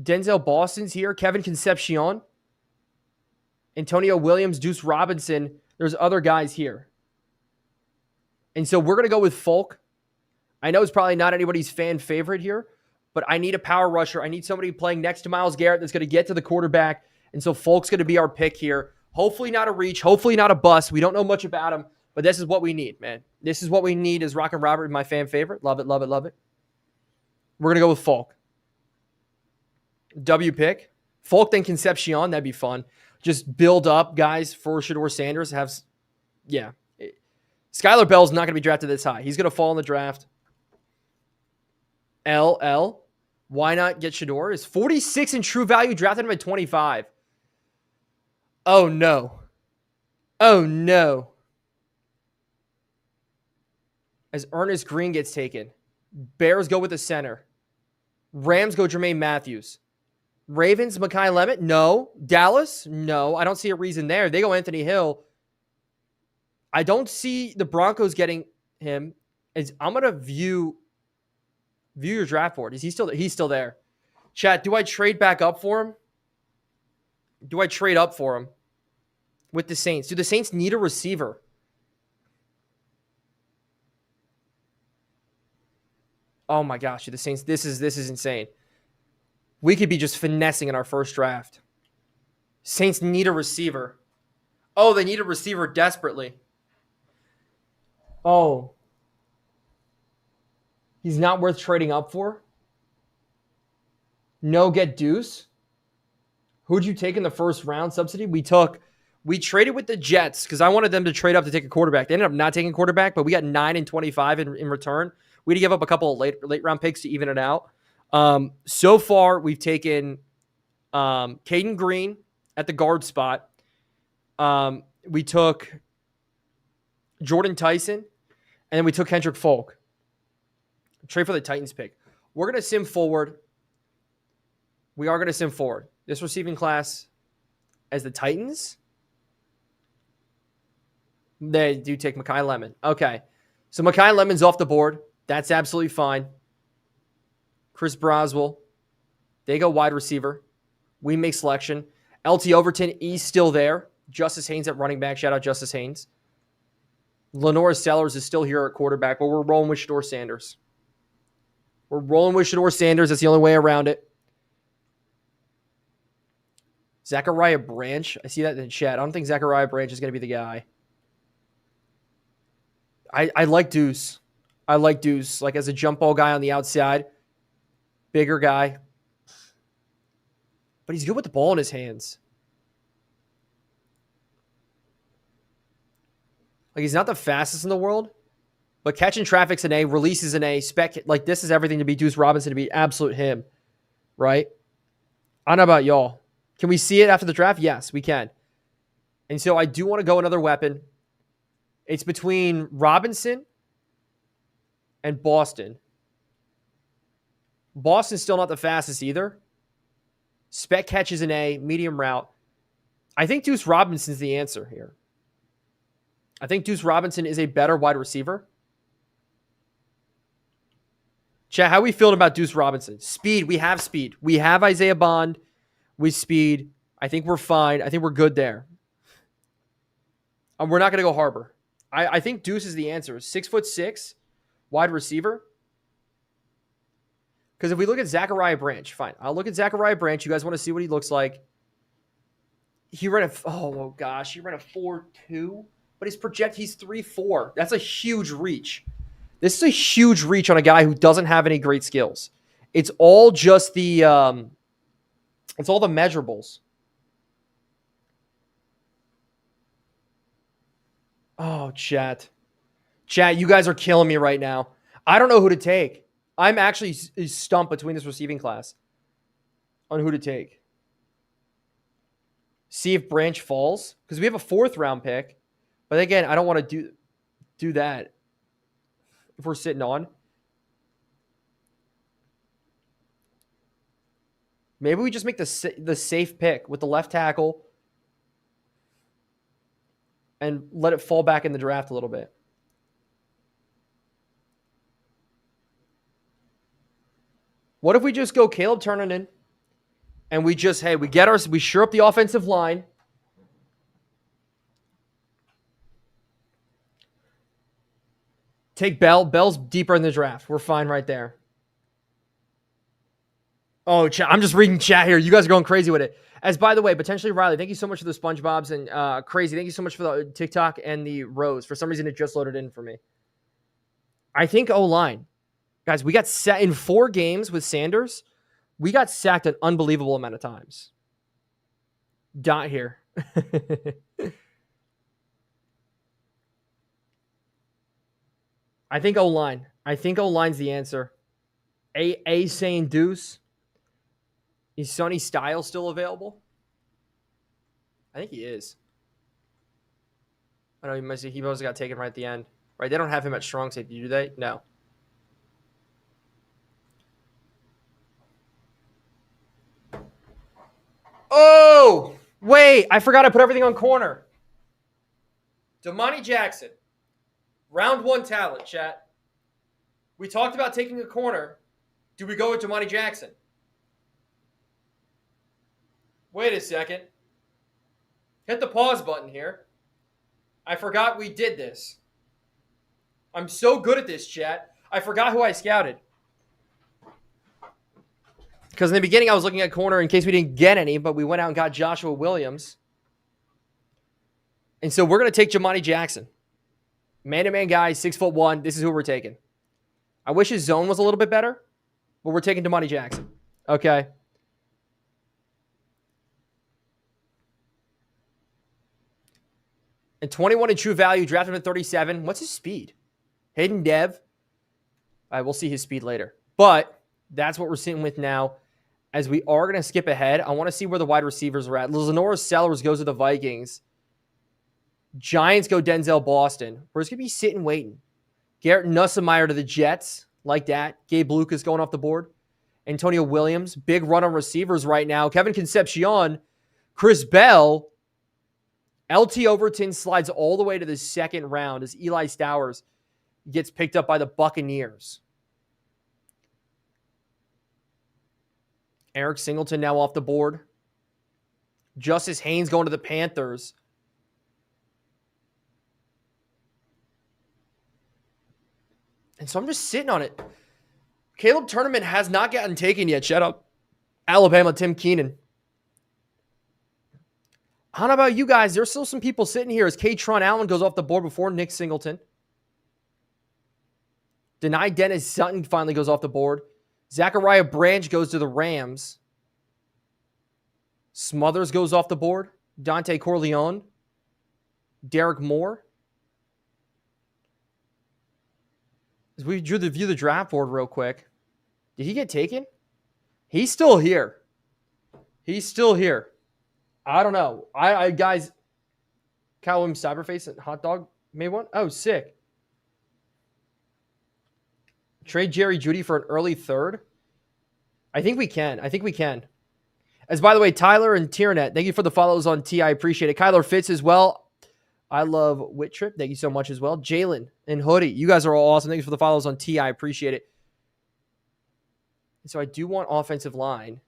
Denzel Boston's here, Kevin Concepcion, Antonio Williams, Deuce Robinson. There's other guys here. And so we're going to go with Falk. I know it's probably not anybody's fan favorite here, but I need a power rusher. I need somebody playing next to Myles Garrett that's going to get to the quarterback. And so Falk's going to be our pick here. Hopefully not a reach. Hopefully not a bust. We don't know much about him, but this is what we need, man. This is what we need as Rockin' Robert, my fan favorite. Love it, love it, love it. We're going to go with Falk. W pick. Falk then Concepcion. That'd be fun. Just build up guys for Shedeur Sanders. Skylar Bell's not going to be drafted this high. He's going to fall in the draft. LL. Why not get Shedeur? Is 46 in true value. Drafted him at 25. Oh, no. Oh, no. As Ernest Green gets taken. Bears go with the center. Rams go Jermaine Matthews. Ravens, Mekhi Lemon? No. Dallas? No. I don't see a reason there. They go Anthony Hill. I don't see the Broncos getting him. I'm going to view your draft board. Is he still there? He's still there. Chat, do I trade back up for him? Do I trade up for him with the Saints? Do the Saints need a receiver? Oh my gosh, the Saints. This is insane. We could be just finessing in our first draft. Saints need a receiver. Oh, they need a receiver desperately. Oh, he's not worth trading up for? No, get Deuce. Who'd you take in the first round subsidy? We traded with the Jets because I wanted them to trade up to take a quarterback. They ended up not taking a quarterback, but we got 9 and 25 in return. We had to give up a couple of late round picks to even it out. So far, we've taken Caden Green at the guard spot. We took Jordan Tyson, and then we took Kendrick Folk. Trade for the Titans pick. We're going to sim forward. We are going to sim forward. This receiving class as the Titans. They do take Mekhi Lemon. Okay. So Mekhi Lemon's off the board. That's absolutely fine. Chris Broswell. They go wide receiver. We make selection. LT Overton, he's still there. Justice Haynes at running back. Shout out Justice Haynes. Lenore Sellers is still here at quarterback, but we're rolling with Shedeur Sanders. We're rolling with Shedeur Sanders. That's the only way around it. Zachariah Branch. I see that in the chat. I don't think Zachariah Branch is going to be the guy. I like Deuce. I like Deuce. Like as a jump ball guy on the outside. Bigger guy. But he's good with the ball in his hands. Like he's not the fastest in the world. But catching traffic's an A. Releases an A. Spec. Like this is everything to be Deuce Robinson to be absolute him. Right? I don't know about y'all. Can we see it after the draft? Yes, we can. And so I do want to go another weapon. It's between Robinson and Boston. Boston's still not the fastest either. Spec catches an A, medium route. I think Deuce Robinson's the answer here. I think Deuce Robinson is a better wide receiver. Chat, how are we feeling about Deuce Robinson? Speed, we have speed. We have Isaiah Bond with speed. I think we're fine. I think we're good there. We're not going to go Harbor. I think Deuce is the answer. 6'6", wide receiver. Because if we look at Zachariah Branch, fine. I'll look at Zachariah Branch. You guys want to see what he looks like. He ran a 4.2, but he's 3.4. That's a huge reach. This is a huge reach on a guy who doesn't have any great skills. It's all just the it's all the measurables. Oh, chat. Chat, you guys are killing me right now. I don't know who to take. I'm actually stumped between this receiving class on who to take. See if Branch falls. Because we have a 4th round pick. But again, I don't want to do that if we're sitting on. Maybe we just make the safe pick with the left tackle and let it fall back in the draft a little bit. What if we just go Caleb Turninen and we just, we shore up the offensive line. Take Bell. Bell's deeper in the draft. We're fine right there. Oh, chat. I'm just reading chat here. You guys are going crazy with it. As by the way, potentially Riley, thank you so much for the SpongeBob's and Crazy. Thank you so much for the TikTok and the Rose. For some reason, it just loaded in for me. I think O-line. Guys, we got set in 4 games with Sanders. We got sacked an unbelievable amount of times. Dot here. I think O-line. I think O-line's the answer. A saying Deuce. Is Sonny Styles still available? I think he is. I know he must have got taken right at the end. Right? They don't have him at strong safety, do they? No. Oh! Wait, I forgot I put everything on corner. Damani Jackson. Round 1 talent, chat. We talked about taking a corner. Do we go with Damani Jackson? Wait a second. Hit the pause button here. I forgot we did this. I'm so good at this, chat. I forgot who I scouted. Because in the beginning, I was looking at corner in case we didn't get any, but we went out and got Joshua Williams. And so we're going to take Jamani Jackson. Man-to-man guy, 6'1". This is who we're taking. I wish his zone was a little bit better, but we're taking Jamani Jackson. Okay. And 21 in true value, drafted him at 37. What's his speed? Hayden Dev. All right, we'll see his speed later. But that's what we're sitting with now. As we are going to skip ahead, I want to see where the wide receivers are at. Lenora Sellers goes to the Vikings. Giants go Denzel Boston. We're just going to be sitting waiting. Garrett Nussmeier to the Jets. Like that. Gabe Lucas going off the board. Antonio Williams. Big run on receivers right now. Kevin Concepcion. Chris Bell. LT Overton slides all the way to the second round as Eli Stowers gets picked up by the Buccaneers. Eric Singleton now off the board. Justice Haynes going to the Panthers. And so I'm just sitting on it. Caleb Tournament has not gotten taken yet. Shut up. Alabama, Tim Keenan. I don't know about you guys. There's still some people sitting here as Katron Allen goes off the board before Nick Singleton. Denai Dennis Sutton finally goes off the board. Zachariah Branch goes to the Rams. Smothers goes off the board. Dante Corleone. Derek Moore. As we view the draft board real quick. Did he get taken? He's still here. He's still here. I don't know. I guys, Kyle Williams Cyberface and Hot Dog made one. Oh, sick. Trade Jerry Jeudy for an early third. I think we can. As by the way, Tyler and Tiernet, thank you for the follows on T. I appreciate it. Kyler Fitz as well. I love Whittrip. Thank you so much as well. Jalen and Hoodie. You guys are all awesome. Thank you for the follows on T. I appreciate it. And so I do want offensive line.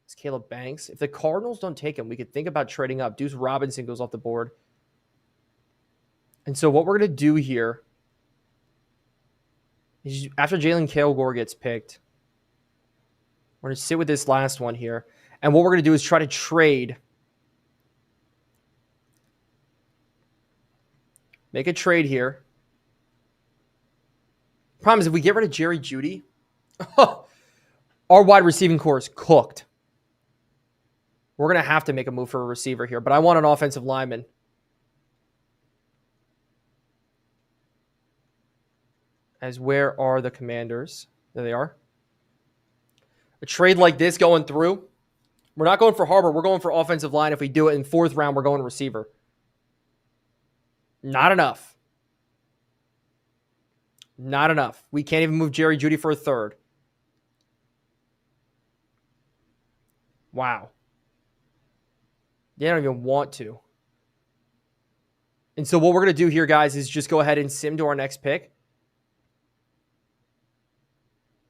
It's Caleb Banks. If the Cardinals don't take him, we could think about trading up. Deuce Robinson goes off the board. And so what we're going to do here is after Jalen Kilgore gets picked, we're going to sit with this last one here. And what we're going to do is try to trade. Make a trade here. Problem is, if we get rid of Jerry Jeudy, our wide receiving core is cooked. We're going to have to make a move for a receiver here, but I want an offensive lineman. As where are the Commanders? There they are. A trade like this going through. We're not going for Harbor. We're going for offensive line. If we do it in fourth round, we're going receiver. Not enough. Not enough. We can't even move Jerry Jeudy for a third. Wow. They don't even want to. And so what we're going to do here, guys, is just go ahead and sim to our next pick.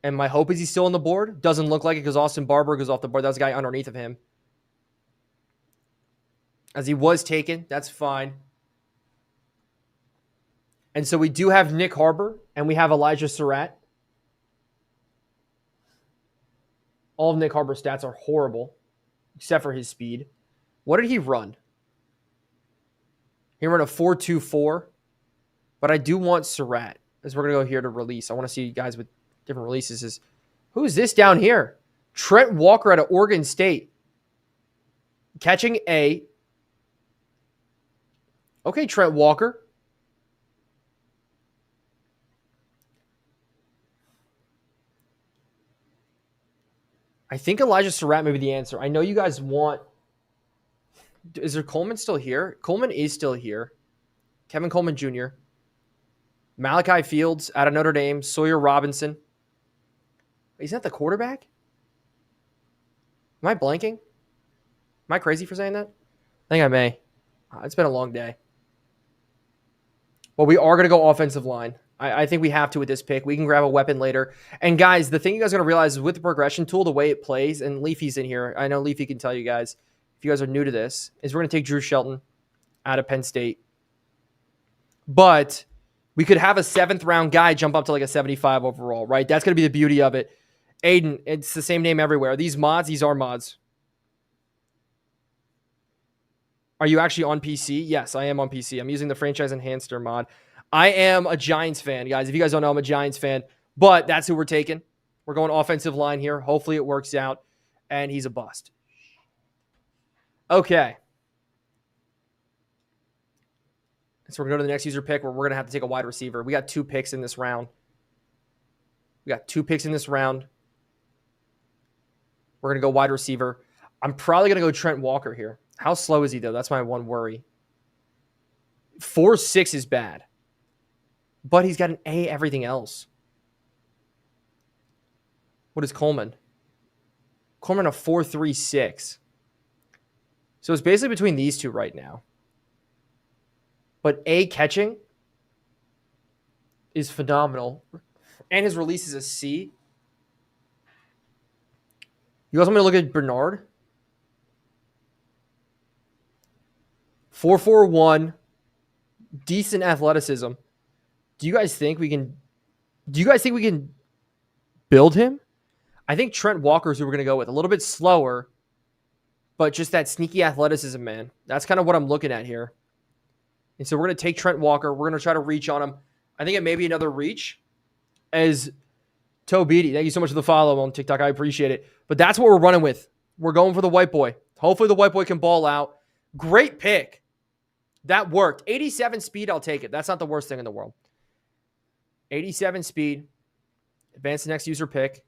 And my hope is he's still on the board. Doesn't look like it because Austin Barber goes off the board. That was a guy underneath of him. As he was taken. That's fine. And so we do have Nick Harbor and we have Elijah Surratt. All of Nick Harbor's stats are horrible, except for his speed. What did he run? He ran a 4.24, but I do want Surratt, as we're going to go here to release. I want to see you guys with different releases. Who is this down here? Trent Walker out of Oregon State. Catching A. Okay, Trent Walker. I think Elijah Surratt may be the answer. I know you guys want... Is there Coleman still here? Coleman is still here. Kevin Coleman Jr. Malachi Fields out of Notre Dame. Sawyer Robinson. Is that the quarterback? Am I blanking? Am I crazy for saying that? I think I may. It's been a long day. Well, we are going to go offensive line. I think we have to with this pick. We can grab a weapon later. And guys, the thing you guys are going to realize is with the progression tool, the way it plays, and Leafy's in here. I know Leafy can tell you guys, if you guys are new to this, is we're going to take Drew Shelton out of Penn State. But we could have a 7th round guy jump up to like a 75 overall, right? That's going to be the beauty of it. Aiden, it's the same name everywhere. These mods, these are mods. Are you actually on PC? Yes, I am on PC. I'm using the franchise enhancer mod. I am a Giants fan, guys. If you guys don't know, I'm a Giants fan, but that's who we're taking. We're going offensive line here. Hopefully it works out, and he's a bust. Okay. So we're going to go to the next user pick where we're going to have to take a wide receiver. We got 2 picks in this round. We're going to go wide receiver. I'm probably going to go Trent Walker here. How slow is he, though? That's my one worry. 4.6 is bad. But he's got an A everything else. What is Coleman? Coleman a 4.36. So it's basically between these two right now. But A catching is phenomenal. And his release is a C. You guys want me to look at Bernard? 4.41. Decent athleticism. Do you guys think we can build him? I think Trent Walker's who we're going to go with. A little bit slower, but just that sneaky athleticism, man. That's kind of what I'm looking at here. And so we're going to take Trent Walker. We're going to try to reach on him. I think it may be another reach as Tobiti. Thank you so much for the follow on TikTok. I appreciate it. But that's what we're running with. We're going for the white boy. Hopefully the white boy can ball out. Great pick. That worked. 87 speed, I'll take it. That's not the worst thing in the world. 87 speed. Advance the next user pick.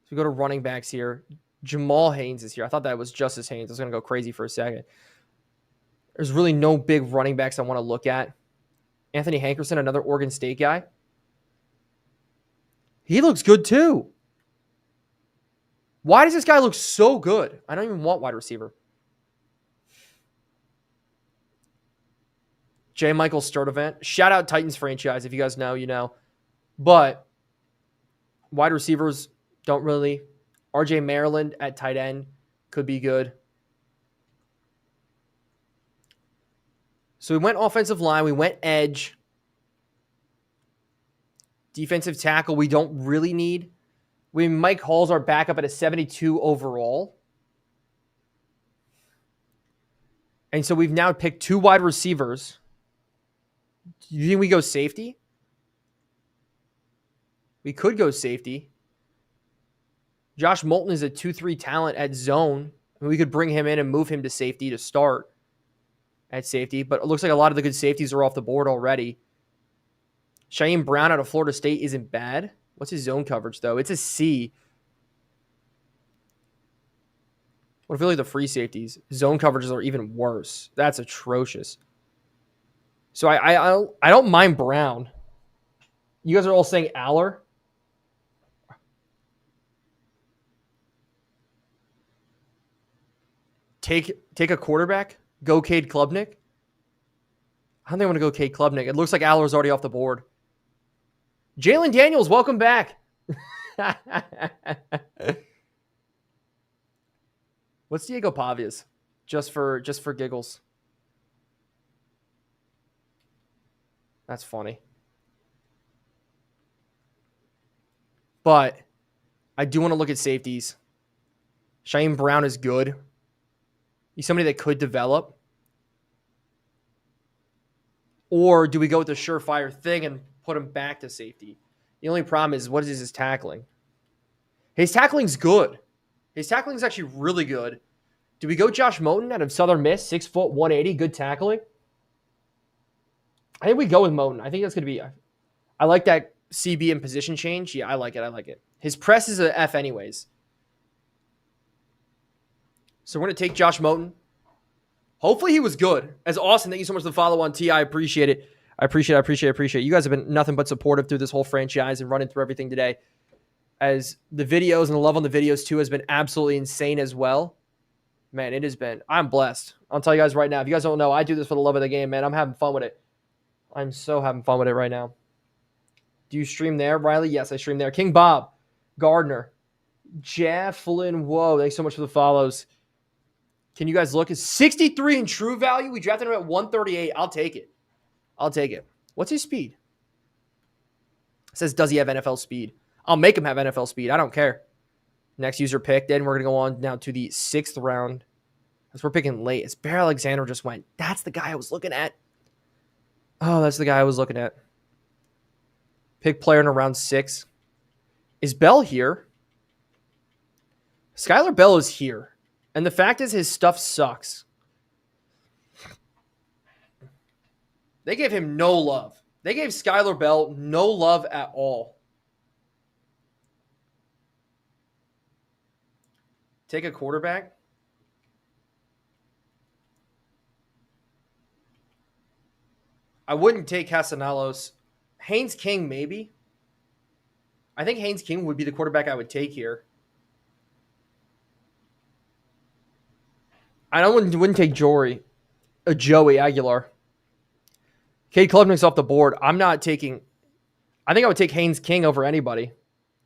So we go to running backs here. Jamal Haynes is here. I thought that was Justice Haynes. I was going to go crazy for a second. There's really no big running backs I want to look at. Anthony Hankerson, another Oregon State guy. He looks good too. Why does this guy look so good? I don't even want wide receiver. J. Michael Sturdivant. Shout out Titans franchise. If you guys know, you know. But wide receivers don't really. RJ Maryland at tight end could be good. So we went offensive line. We went edge. Defensive tackle we don't really need. Mike Hall's our backup at a 72 overall. And so we've now picked 2 wide receivers. Do you think we go safety? We could go safety. Josh Moulton is a 2-3 talent at zone. We could bring him in and move him to safety to start at safety. But it looks like a lot of the good safeties are off the board already. Shaim Brown out of Florida State isn't bad. What's his zone coverage, though? It's a C. What if we look at the free safeties? Zone coverages are even worse. That's atrocious. So I don't mind Brown. You guys are all saying Aller. Take a quarterback? Go Cade Klubnik? I don't think I want to go Cade Klubnik. It looks like Aller's already off the board. Jalen Daniels, welcome back. What's Diego Pavia's? Just for giggles. That's funny. But I do want to look at safeties. Shaim Brown is good. He's somebody that could develop. Or do we go with the surefire thing and put him back to safety? The only problem is, what is his tackling? His tackling's good. His tackling's actually really good. Do we go Josh Moten out of Southern Miss? 6 foot, 180, good tackling? I think we go with Moten. I think that's going to be... I like that CB and position change. Yeah, I like it. His press is an F anyways. So we're going to take Josh Moten. Hopefully he was good. As Austin, thank you so much for the follow on T. I appreciate it. I appreciate it. You guys have been nothing but supportive through this whole franchise and running through everything today. As the videos and the love on the videos too has been absolutely insane as well. Man, it has been. I'm blessed. I'll tell you guys right now. If you guys don't know, I do this for the love of the game, man. I'm having fun with it. I'm so having fun with it right now. Do you stream there, Riley? Yes, I stream there. King Bob, Gardner, Jafflin. Whoa, thanks so much for the follows. Can you guys look? It's 63 in true value. We drafted him at 138. I'll take it. What's his speed? says, does he have NFL speed? I'll make him have NFL speed. I don't care. Next user pick. Then we're going to go on now to the 6th round. As we're picking late. As Bear Alexander just went. That's the guy I was looking at. Oh, that's the guy I was looking at. Pick player in round 6. Is Bell here? Skylar Bell is here. And the fact is his stuff sucks. They gave him no love. They gave Skylar Bell no love at all. Take a quarterback. I wouldn't take Castellanos. Haynes King, maybe. I think Haynes King would be the quarterback I would take here. Wouldn't take Joey Aguilar. Cade Klubnik's off the board. I'm not taking. I think I would take Haynes King over anybody.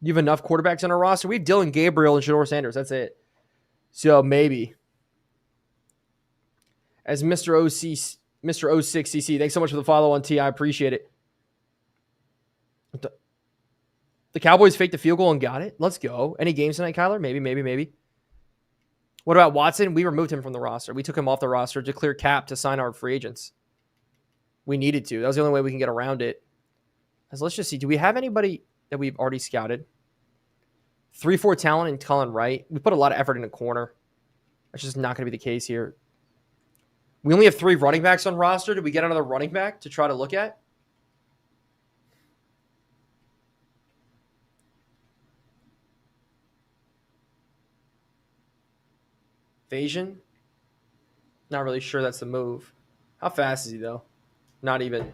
You have enough quarterbacks on our roster. We have Dylan Gabriel and Shador Sanders. That's it. So maybe. As Mr. 06CC, thanks so much for the follow on T. I appreciate it. The Cowboys faked the field goal and got it. Let's go. Any games tonight, Kyler? Maybe. What about Watson? We removed him from the roster. We took him off the roster to clear cap to sign our free agents. We needed to. That was the only way we can get around it. So let's just see. Do we have anybody that we've already scouted? 3-4 talent in Colin Wright. We put a lot of effort in a corner. That's just not going to be the case here. We only have 3 running backs on roster. Did we get another running back to try to look at? Evasion? Not really sure that's the move. How fast is he, though? Not even.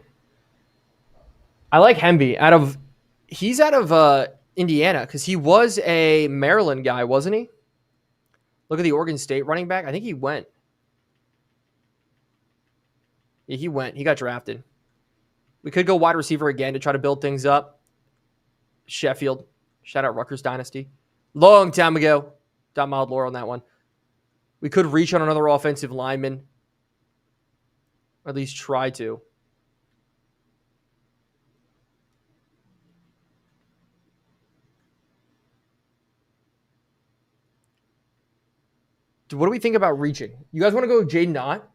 I like Hemby. He's out of Indiana because he was a Maryland guy, wasn't he? Look at the Oregon State running back. I think he went. Yeah, he went. He got drafted. We could go wide receiver again to try to build things up. Sheffield. Shout out Rutgers Dynasty. Long time ago. dotMILD lore on that one. We could reach on another offensive lineman. Or at least try to. What do we think about reaching? You guys want to go Jaden Ott?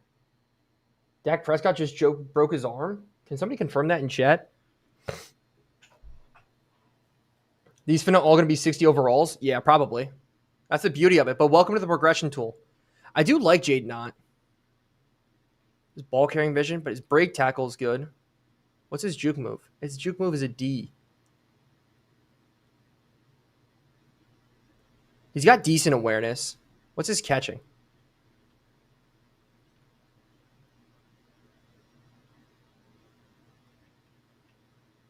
Dak Prescott just broke his arm? Can somebody confirm that in chat? These finna all going to be 60 overalls? Yeah, probably. That's the beauty of it. But welcome to the progression tool. I do like Jaden Ott. His ball carrying vision, but his break tackle is good. What's his juke move? His juke move is a D. He's got decent awareness. What's his catching?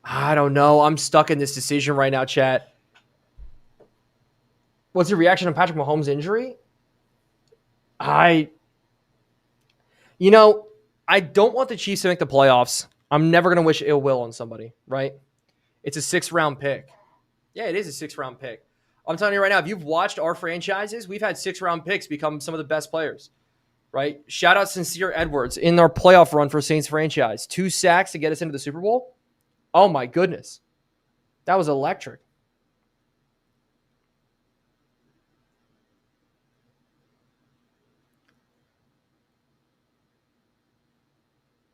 I don't know. I'm stuck in this decision right now, chat. What's your reaction to Patrick Mahomes' injury? I don't want the Chiefs to make the playoffs. I'm never going to wish ill will on somebody, right? It's a 6th-round pick. Yeah, it is a 6th-round pick. I'm telling you right now, if you've watched our franchises, we've had 6th-round picks become some of the best players, right? Shout out Sincere Edwards in our playoff run for Saints franchise. 2 sacks to get us into the Super Bowl. Oh, my goodness. That was electric.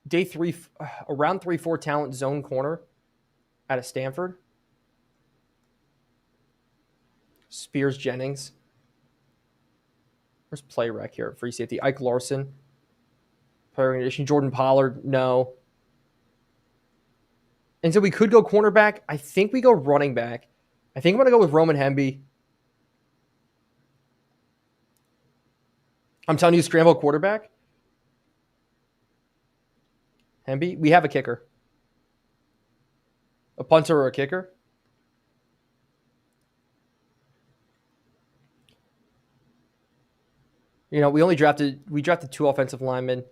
Day 3, around 3-4 talent zone corner out of Stanford. Spears Jennings. Where's play rec here? Free safety. Ike Larson. Player condition. Jordan Pollard. No. And so we could go cornerback. I think we go running back. I think I'm going to go with Roman Hemby. I'm telling you, scramble quarterback. Hemby. We have a kicker. A punter or a kicker. We drafted 2 offensive linemen.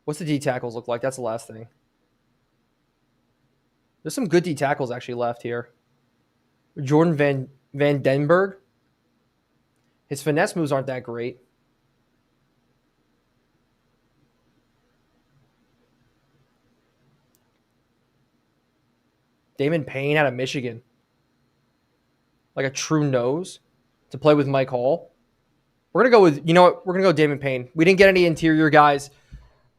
What's the D tackles look like? That's the last thing. There's some good D tackles actually left here. Jordan Van Denberg. His finesse moves aren't that great. Damon Payne out of Michigan. Like a true nose to play with Mike Hall. We're going to go with, you know what? We're going to go Damon Payne. We didn't get any interior guys.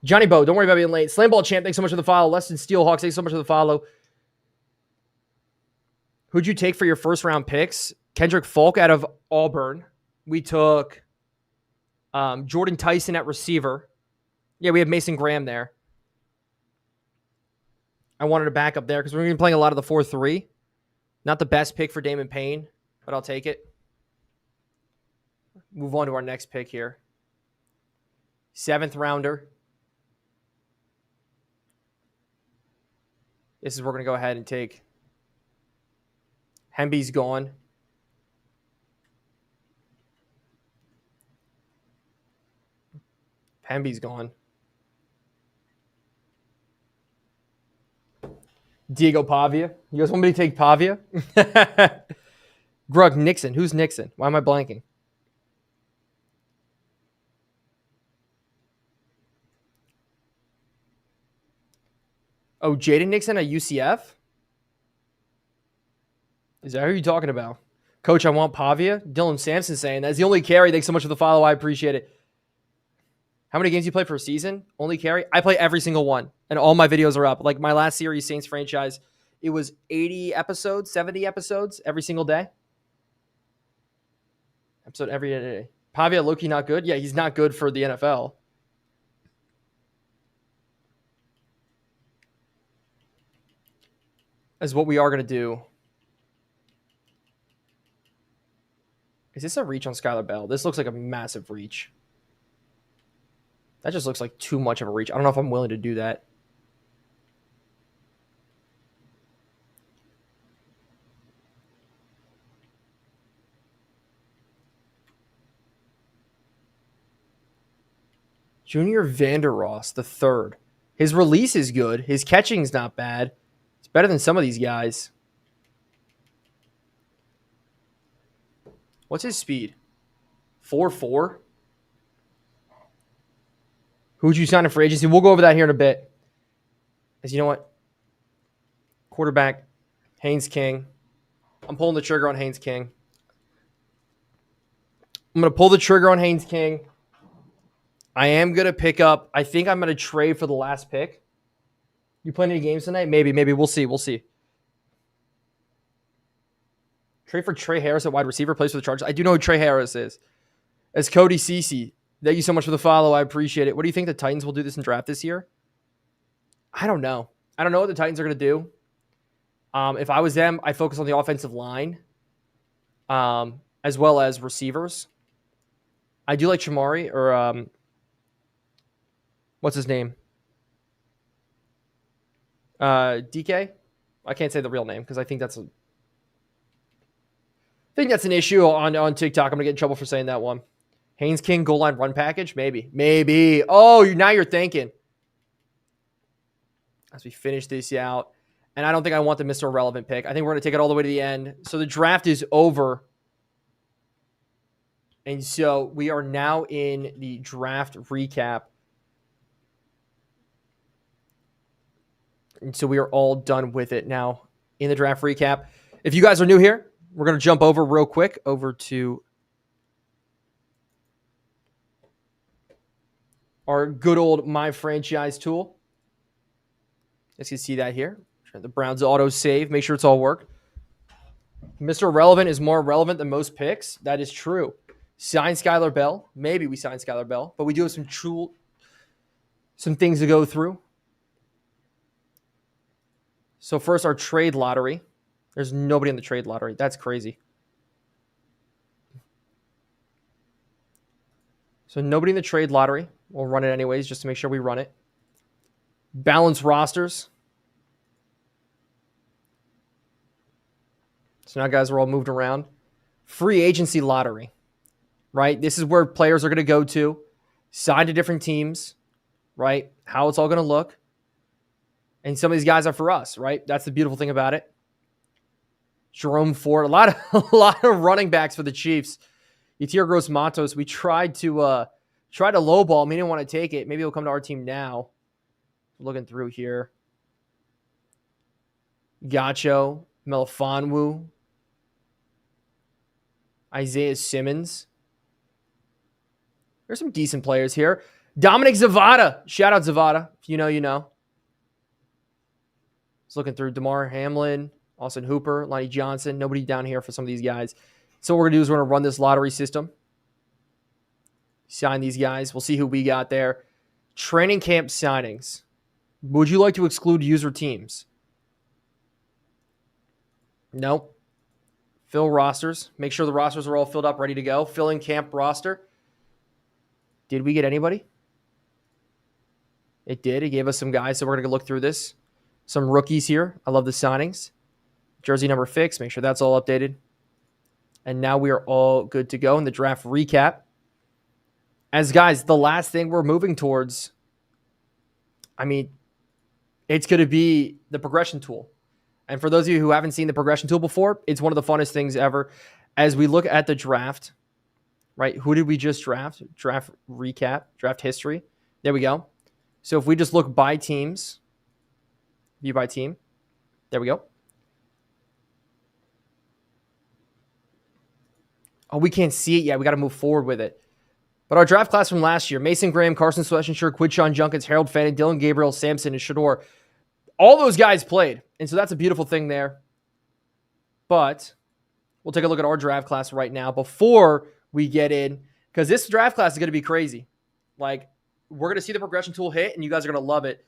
Johnny Bo, don't worry about being late. Slam Ball Champ, thanks so much for the follow. Less than Steelhawks, thanks so much for the follow. Who'd you take for your first round picks? Kendrick Falk out of Auburn. We took Jordan Tyson at receiver. Yeah, we have Mason Graham there. I wanted to back up there because we're going to be playing a lot of the 4-3. Not the best pick for Damon Payne, but I'll take it. Move on to our next pick here. 7th rounder. This is where we're going to go ahead and take. Hemby's gone. Hemby's gone. Diego Pavia. You guys want me to take Pavia? Grug, Nixon. Who's Nixon? Why am I blanking? Oh, Jaden Nixon at UCF? Is that who you're talking about? Coach, I want Pavia. Dylan Sampson saying that's the only carry. Thanks so much for the follow. I appreciate it. How many games you play per season? Only carry? I play every single one, and all my videos are up. Like my last series, Saints franchise, it was 80 episodes, 70 episodes every single day. Episode every day. Pavia, Loki, not good? Yeah, he's not good for the NFL. Is what we are going to do. Is this a reach on Skylar Bell? This looks like a massive reach. That just looks like too much of a reach. I don't know if I'm willing to do that. Junior Vanderross, the 3rd. His release is good. His catching's not bad. It's better than some of these guys. What's his speed? 4.4? Who'd you sign in for agency? We'll go over that here in a bit. As you know what? Quarterback, Haynes King. I'm pulling the trigger on Haynes King. I'm going to pull the trigger on Haynes King. I am going to pick up. I think I'm going to trade for the last pick. You playing any games tonight? Maybe. We'll see. Trade for Trey Harris at wide receiver, plays for the Chargers. I do know who Trey Harris is. As Cody Cece. Thank you so much for the follow. I appreciate it. What do you think the Titans will do this in draft this year? I don't know. I don't know what the Titans are going to do. If I was them, I'd focus on the offensive line as well as receivers. I do like Chamari or what's his name? DK? I can't say the real name because I think that's an issue on TikTok. I'm going to get in trouble for saying that one. Haynes King goal line run package? Maybe. Oh, now you're thinking. As we finish this out. And I don't think I want the Mr. Irrelevant pick. I think we're going to take it all the way to the end. So the draft is over. And so we are now in the draft recap. And so we are all done with it now in the draft recap. If you guys are new here, we're going to jump over real quick over to our good old My Franchise tool. As you can see that here. The Browns auto save. Make sure it's all worked. Mr. Irrelevant is more relevant than most picks. That is true. Sign Skylar Bell. Maybe we sign Skylar Bell. But we do have some things to go through. So first, our trade lottery. There's nobody in the trade lottery. That's crazy. So nobody in the trade lottery. We'll run it anyways just to make sure we run it. Balance rosters. So now guys are all moved around. Free agency lottery, right? This is where players are going to go to, sign to different teams, right? How it's all going to look. And some of these guys are for us, right? That's the beautiful thing about it. Jerome Ford, a lot of running backs for the Chiefs. Yetur Gross-Matos, we tried to lowball him. He didn't want to take it. Maybe he'll come to our team now. Looking through here. Gacho, Melifonwu, Isaiah Simmons. There's some decent players here. Dominic Zavada. Shout out Zavada. If you know, you know. Just looking through DeMar Hamlin, Austin Hooper, Lonnie Johnson. Nobody down here for some of these guys. So what we're going to do is we're going to run this lottery system. Sign these guys. We'll see who we got there. Training camp signings. Would you like to exclude user teams? Nope. Fill rosters. Make sure the rosters are all filled up, ready to go. Fill in camp roster. Did we get anybody? It did. It gave us some guys, so we're going to look through this. Some rookies here. I love the signings. Jersey number fixed. Make sure that's all updated. And now we are all good to go in the draft recap. As guys, the last thing we're moving towards, I mean, it's going to be the progression tool. And for those of you who haven't seen the progression tool before, it's one of the funnest things ever. As we look at the draft, right? Who did we just draft? Draft recap, draft history. There we go. So if we just look by teams, view by team, there we go. Oh, we can't see it yet. We got to move forward with it. But our draft class from last year, Mason Graham, Carson Swettenshire, Quidshawn Junkins, Harold Fanning, Dylan Gabriel, Sampson, and Shador. All those guys played. And so that's a beautiful thing there. But we'll take a look at our draft class right now before we get in. Because this draft class is going to be crazy. Like, we're going to see the progression tool hit, and you guys are going to love it.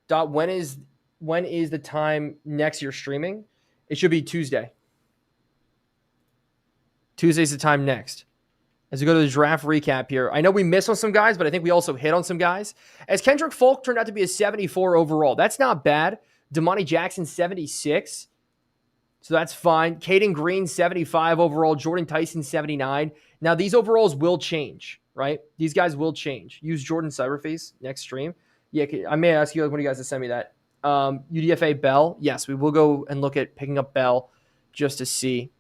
When is the time next year streaming? It should be Tuesday. Tuesday's the time next. As we go to the draft recap here, I know we missed on some guys, but I think we also hit on some guys. As Kendrick Folk turned out to be a 74 overall. That's not bad. Damani Jackson, 76. So that's fine. Caden Green, 75 overall. Jordan Tyson, 79. Now, these overalls will change, right? These guys will change. Use Jordan Cyberface next stream. Yeah, I may ask you one of you guys to send me that. UDFA Bell. Yes, we will go and look at picking up Bell just to see.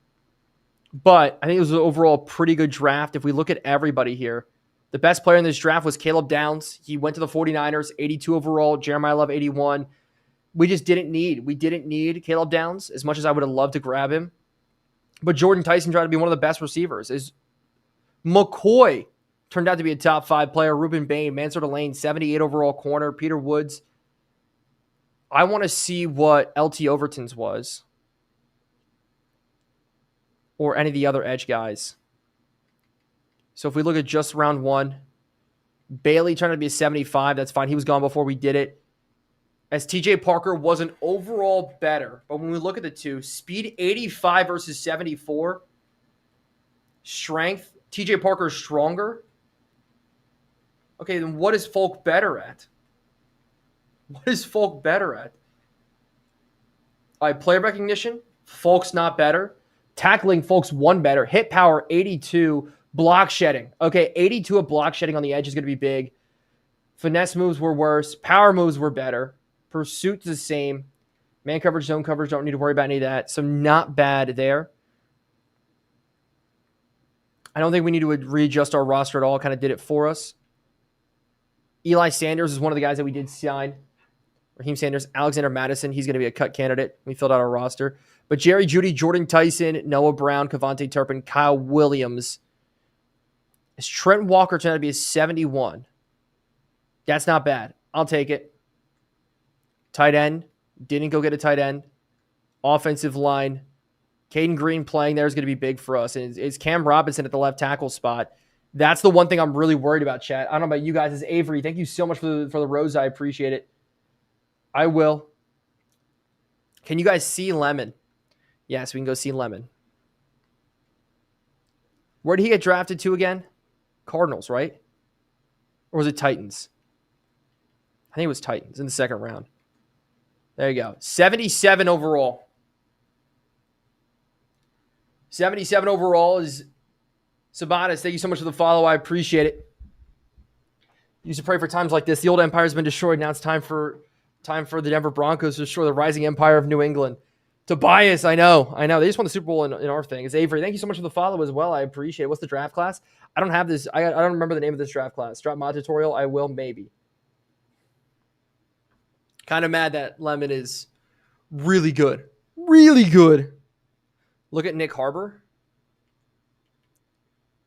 But I think it was an overall pretty good draft. If we look at everybody here, the best player in this draft was Caleb Downs. He went to the 49ers, 82 overall. Jeremiah Love, 81. We didn't need Caleb Downs as much as I would have loved to grab him. But Jordan Tyson tried to be one of the best receivers. McCoy turned out to be a top 5 player. Ruben Bain, Mansour Lane, 78 overall corner. Peter Woods. I want to see what LT Overton's was. Or any of the other edge guys. So if we look at just round 1, Bailey turned out to be a 75. That's fine. He was gone before we did it. As TJ Parker was an overall better. But when we look at the two, speed 85 versus 74. Strength, TJ Parker is stronger. Okay, then what is Folk better at? What is Folk better at? All right, player recognition, Folk's not better. Tackling, Folks one better. Hit power, 82. Block shedding. Okay, 82 of block shedding on the edge is going to be big. Finesse moves were worse. Power moves were better. Pursuit's the same. Man coverage, zone coverage, don't need to worry about any of that. So not bad there. I don't think we need to readjust our roster at all. Kind of did it for us. Eli Sanders is one of the guys that we did sign. Raheem Sanders, Alexander Madison. He's going to be a cut candidate. We filled out our roster. But Jerry Jeudy, Jordan Tyson, Noah Brown, Kavontae Turpin, Kyle Williams. Is Trent Walker turned out to be a 71? That's not bad. I'll take it. Tight end. Didn't go get a tight end. Offensive line. Caden Green playing there is going to be big for us. And it's Cam Robinson at the left tackle spot. That's the one thing I'm really worried about, chat. I don't know about you guys. It's Avery. Thank you so much for the rose. I appreciate it. I will. Can you guys see Lemon? Yes, we can go see Lemon. Where did he get drafted to again? Cardinals, right? Or was it Titans? I think it was Titans in the second round. There you go. 77 overall. 77 overall is Sabatis. Thank you so much for the follow. I appreciate it. Used to pray for times like this. The old empire's been destroyed. Now it's time for the Denver Broncos to destroy the rising empire of New England. Tobias, I know. They just won the Super Bowl in our thing. It's Avery. Thank you so much for the follow as well. I appreciate it. What's the draft class? I don't have this. I don't remember the name of this draft class. Draft mod tutorial. I will maybe. Kind of mad that Lemon is Really good. Really good. Look at Nick Harbor.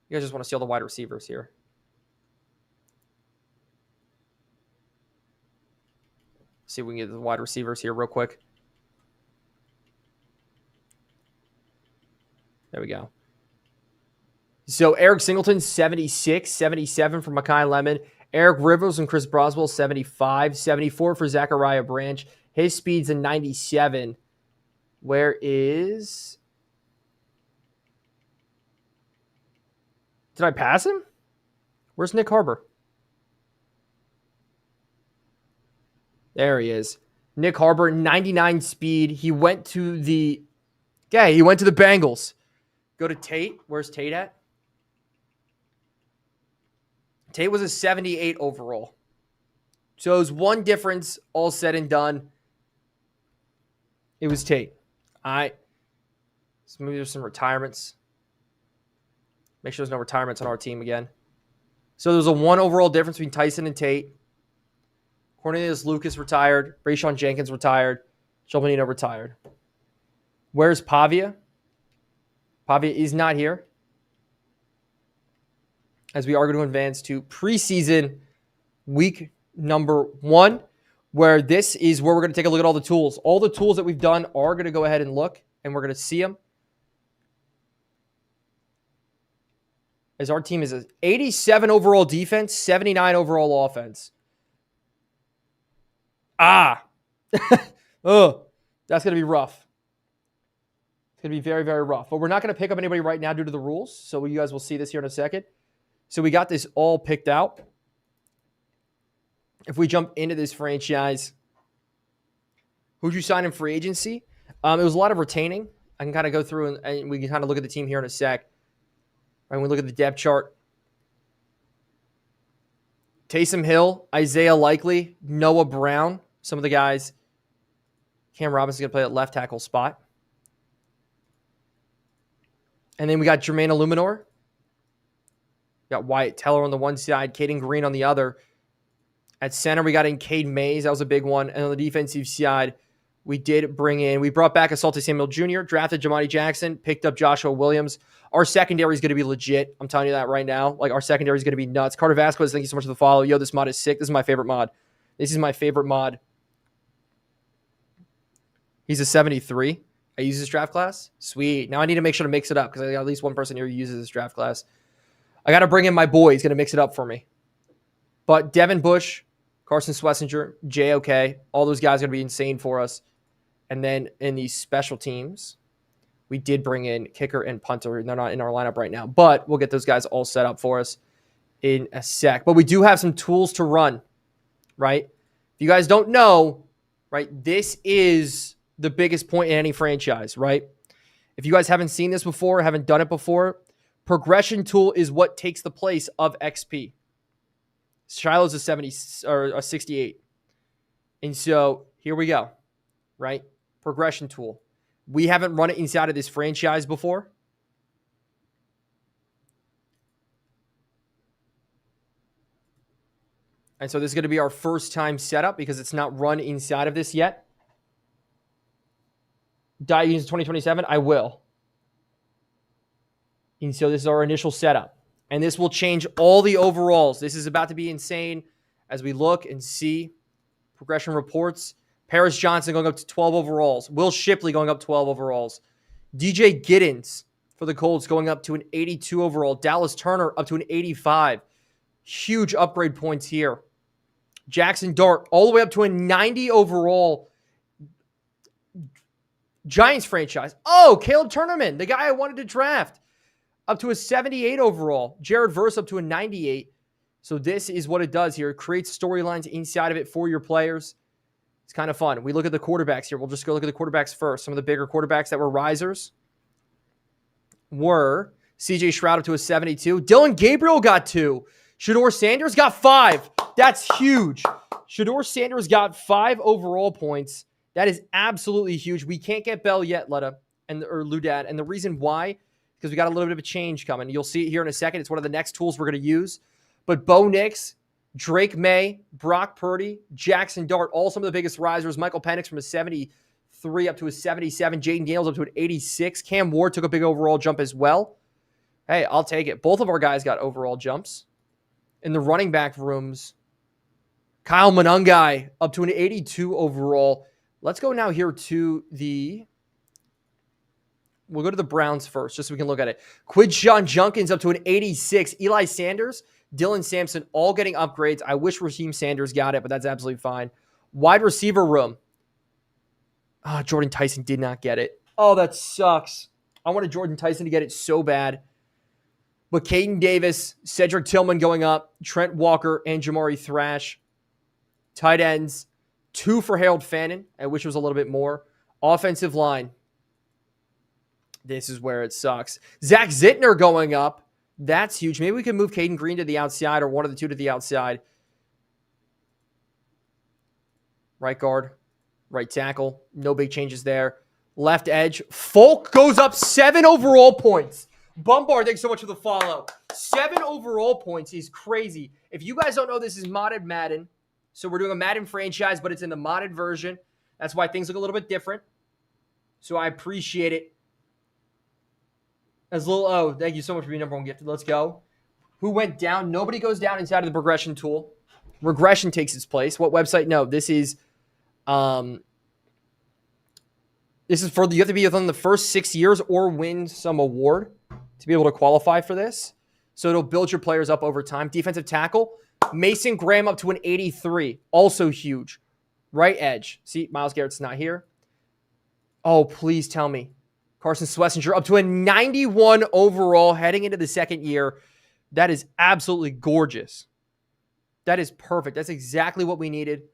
You guys just want to see all the wide receivers here. See if we can get the wide receivers here real quick. There we go. So Eric Singleton, 76, 77 for Mekhi Lemon. Eric Rivers and Chris Broswell, 75, 74 for Zachariah Branch. His speed's a 97. Where is... Did I pass him? Where's Nick Harbor? There he is. Nick Harbor, 99 speed. He went to the... Yeah, he went to the Bengals. Go to Tate. Where's Tate at? Tate was a 78 overall. So it was one difference, all said and done. It was Tate. All right. So maybe there's some retirements. Make sure there's no retirements on our team again. So there's a 1 overall difference between Tyson and Tate. Cornelius Lucas retired. Brayshawn Jenkins retired. Joe Bonino retired. Where's Pavia? Pavia is not here, as we are going to advance to preseason week number 1, where this is where we're going to take a look at all the tools. All the tools that we've done are going to go ahead and look, and we're going to see them. As our team is an 87 overall defense, 79 overall offense. Oh, that's going to be rough. It's going to be very, very rough. But we're not going to pick up anybody right now due to the rules, so you guys will see this here in a second. So we got this all picked out. If we jump into this franchise, who'd you sign in free agency? It was a lot of retaining. I can kind of go through and we can kind of look at the team here in a sec. Right, when we look at the depth chart. Taysom Hill, Isaiah Likely, Noah Brown. Some of the guys. Cam Robinson's going to play at left tackle spot. And then we got Jermaine Illuminor. Got Wyatt Teller on the one side, Caden Green on the other. At center, we got in Cade Mays. That was a big one. And on the defensive side, we brought back Asante Samuel Jr., drafted Jamadi Jackson, picked up Joshua Williams. Our secondary is going to be legit. I'm telling you that right now. Like, our secondary is going to be nuts. Carter Vasquez, thank you so much for the follow. Yo, this mod is sick. This is my favorite mod. This is my favorite mod. He's a 73. I use this draft class. Sweet. Now I need to make sure to mix it up because I got at least one person here who uses this draft class. I got to bring in my boy. He's going to mix it up for me. But Devin Bush, Carson Swessinger, JOK, all those guys are going to be insane for us. And then in these special teams, we did bring in kicker and punter. They're not in our lineup right now, but we'll get those guys all set up for us in a sec. But we do have some tools to run, right? If you guys don't know, right, this is the biggest point in any franchise, right? If you guys haven't seen this before, haven't done it before, progression tool is what takes the place of XP. Shiloh's a 70 or a 68. And so here we go, right? Progression tool. We haven't run it inside of this franchise before. And so this is going to be our first time setup because it's not run inside of this yet. Die Unions 2027, I will. And so this is our initial setup. And this will change all the overalls. This is about to be insane as we look and see progression reports. Paris Johnson going up to 12 overalls. Will Shipley going up 12 overalls. DJ Giddens for the Colts going up to an 82 overall. Dallas Turner up to an 85. Huge upgrade points here. Jackson Dart all the way up to a 90 overall. Giants franchise. Oh, Caleb Turnerman, the guy I wanted to draft, up to a 78 overall. Jared Verse up to a 98. So this is what it does here. It creates storylines inside of it for your players. It's kind of fun. We look at the quarterbacks here. We'll just go look at the quarterbacks first. Some of the bigger quarterbacks that were risers were CJ Stroud up to a 72. Dylan Gabriel got 2. Shedeur Sanders got 5. That's huge. Shedeur Sanders got 5 overall points. That is absolutely huge. We can't get Bell yet, or Ludad. And the reason why, because we got a little bit of a change coming. You'll see it here in a second. It's one of the next tools we're going to use. But Bo Nix, Drake May, Brock Purdy, Jackson Dart, all some of the biggest risers. Michael Penix from a 73. 83 up to a 77. Jaden Daniels up to an 86. Cam Ward took a big overall jump as well. Hey, I'll take it. Both of our guys got overall jumps. In the running back rooms, Kyle Monangai up to an 82 overall. Let's go now here to we'll go to the Browns first, just so we can look at it. Quidshon Junkins up to an 86. Eli Sanders, Dylan Sampson, all getting upgrades. I wish Raheem Sanders got it, but that's absolutely fine. Wide receiver room. Jordan Tyson did not get it. Oh, that sucks. I wanted Jordan Tyson to get it so bad. But Caden Davis, Cedric Tillman going up, Trent Walker, and Jamari Thrash. Tight ends, 2 for Harold Fannin. I wish it was a little bit more. Offensive line. This is where it sucks. Zach Zittner going up. That's huge. Maybe we can move Caden Green to the outside or one of the two to the outside. Right guard, right tackle. No big changes there. Left edge. Folk goes up 7 overall points. Bumbar, thanks so much for the follow. 7 overall points is crazy. If you guys don't know, this is modded Madden. So we're doing a Madden franchise, but it's in the modded version. That's why things look a little bit different. So I appreciate it. As little O, thank you so much for being number 1 gifted. Let's go. Who went down? Nobody goes down inside of the progression tool. Regression takes its place. What website? No, this is for you have to be within the first 6 years or win some award to be able to qualify for this. So it'll build your players up over time. Defensive tackle, Mason Graham up to an 83. Also huge. Right edge. See, Myles Garrett's not here. Oh, please tell me. Carson Schlesinger up to a 91 overall heading into the second year. That is absolutely gorgeous. That is perfect. That's exactly what we needed.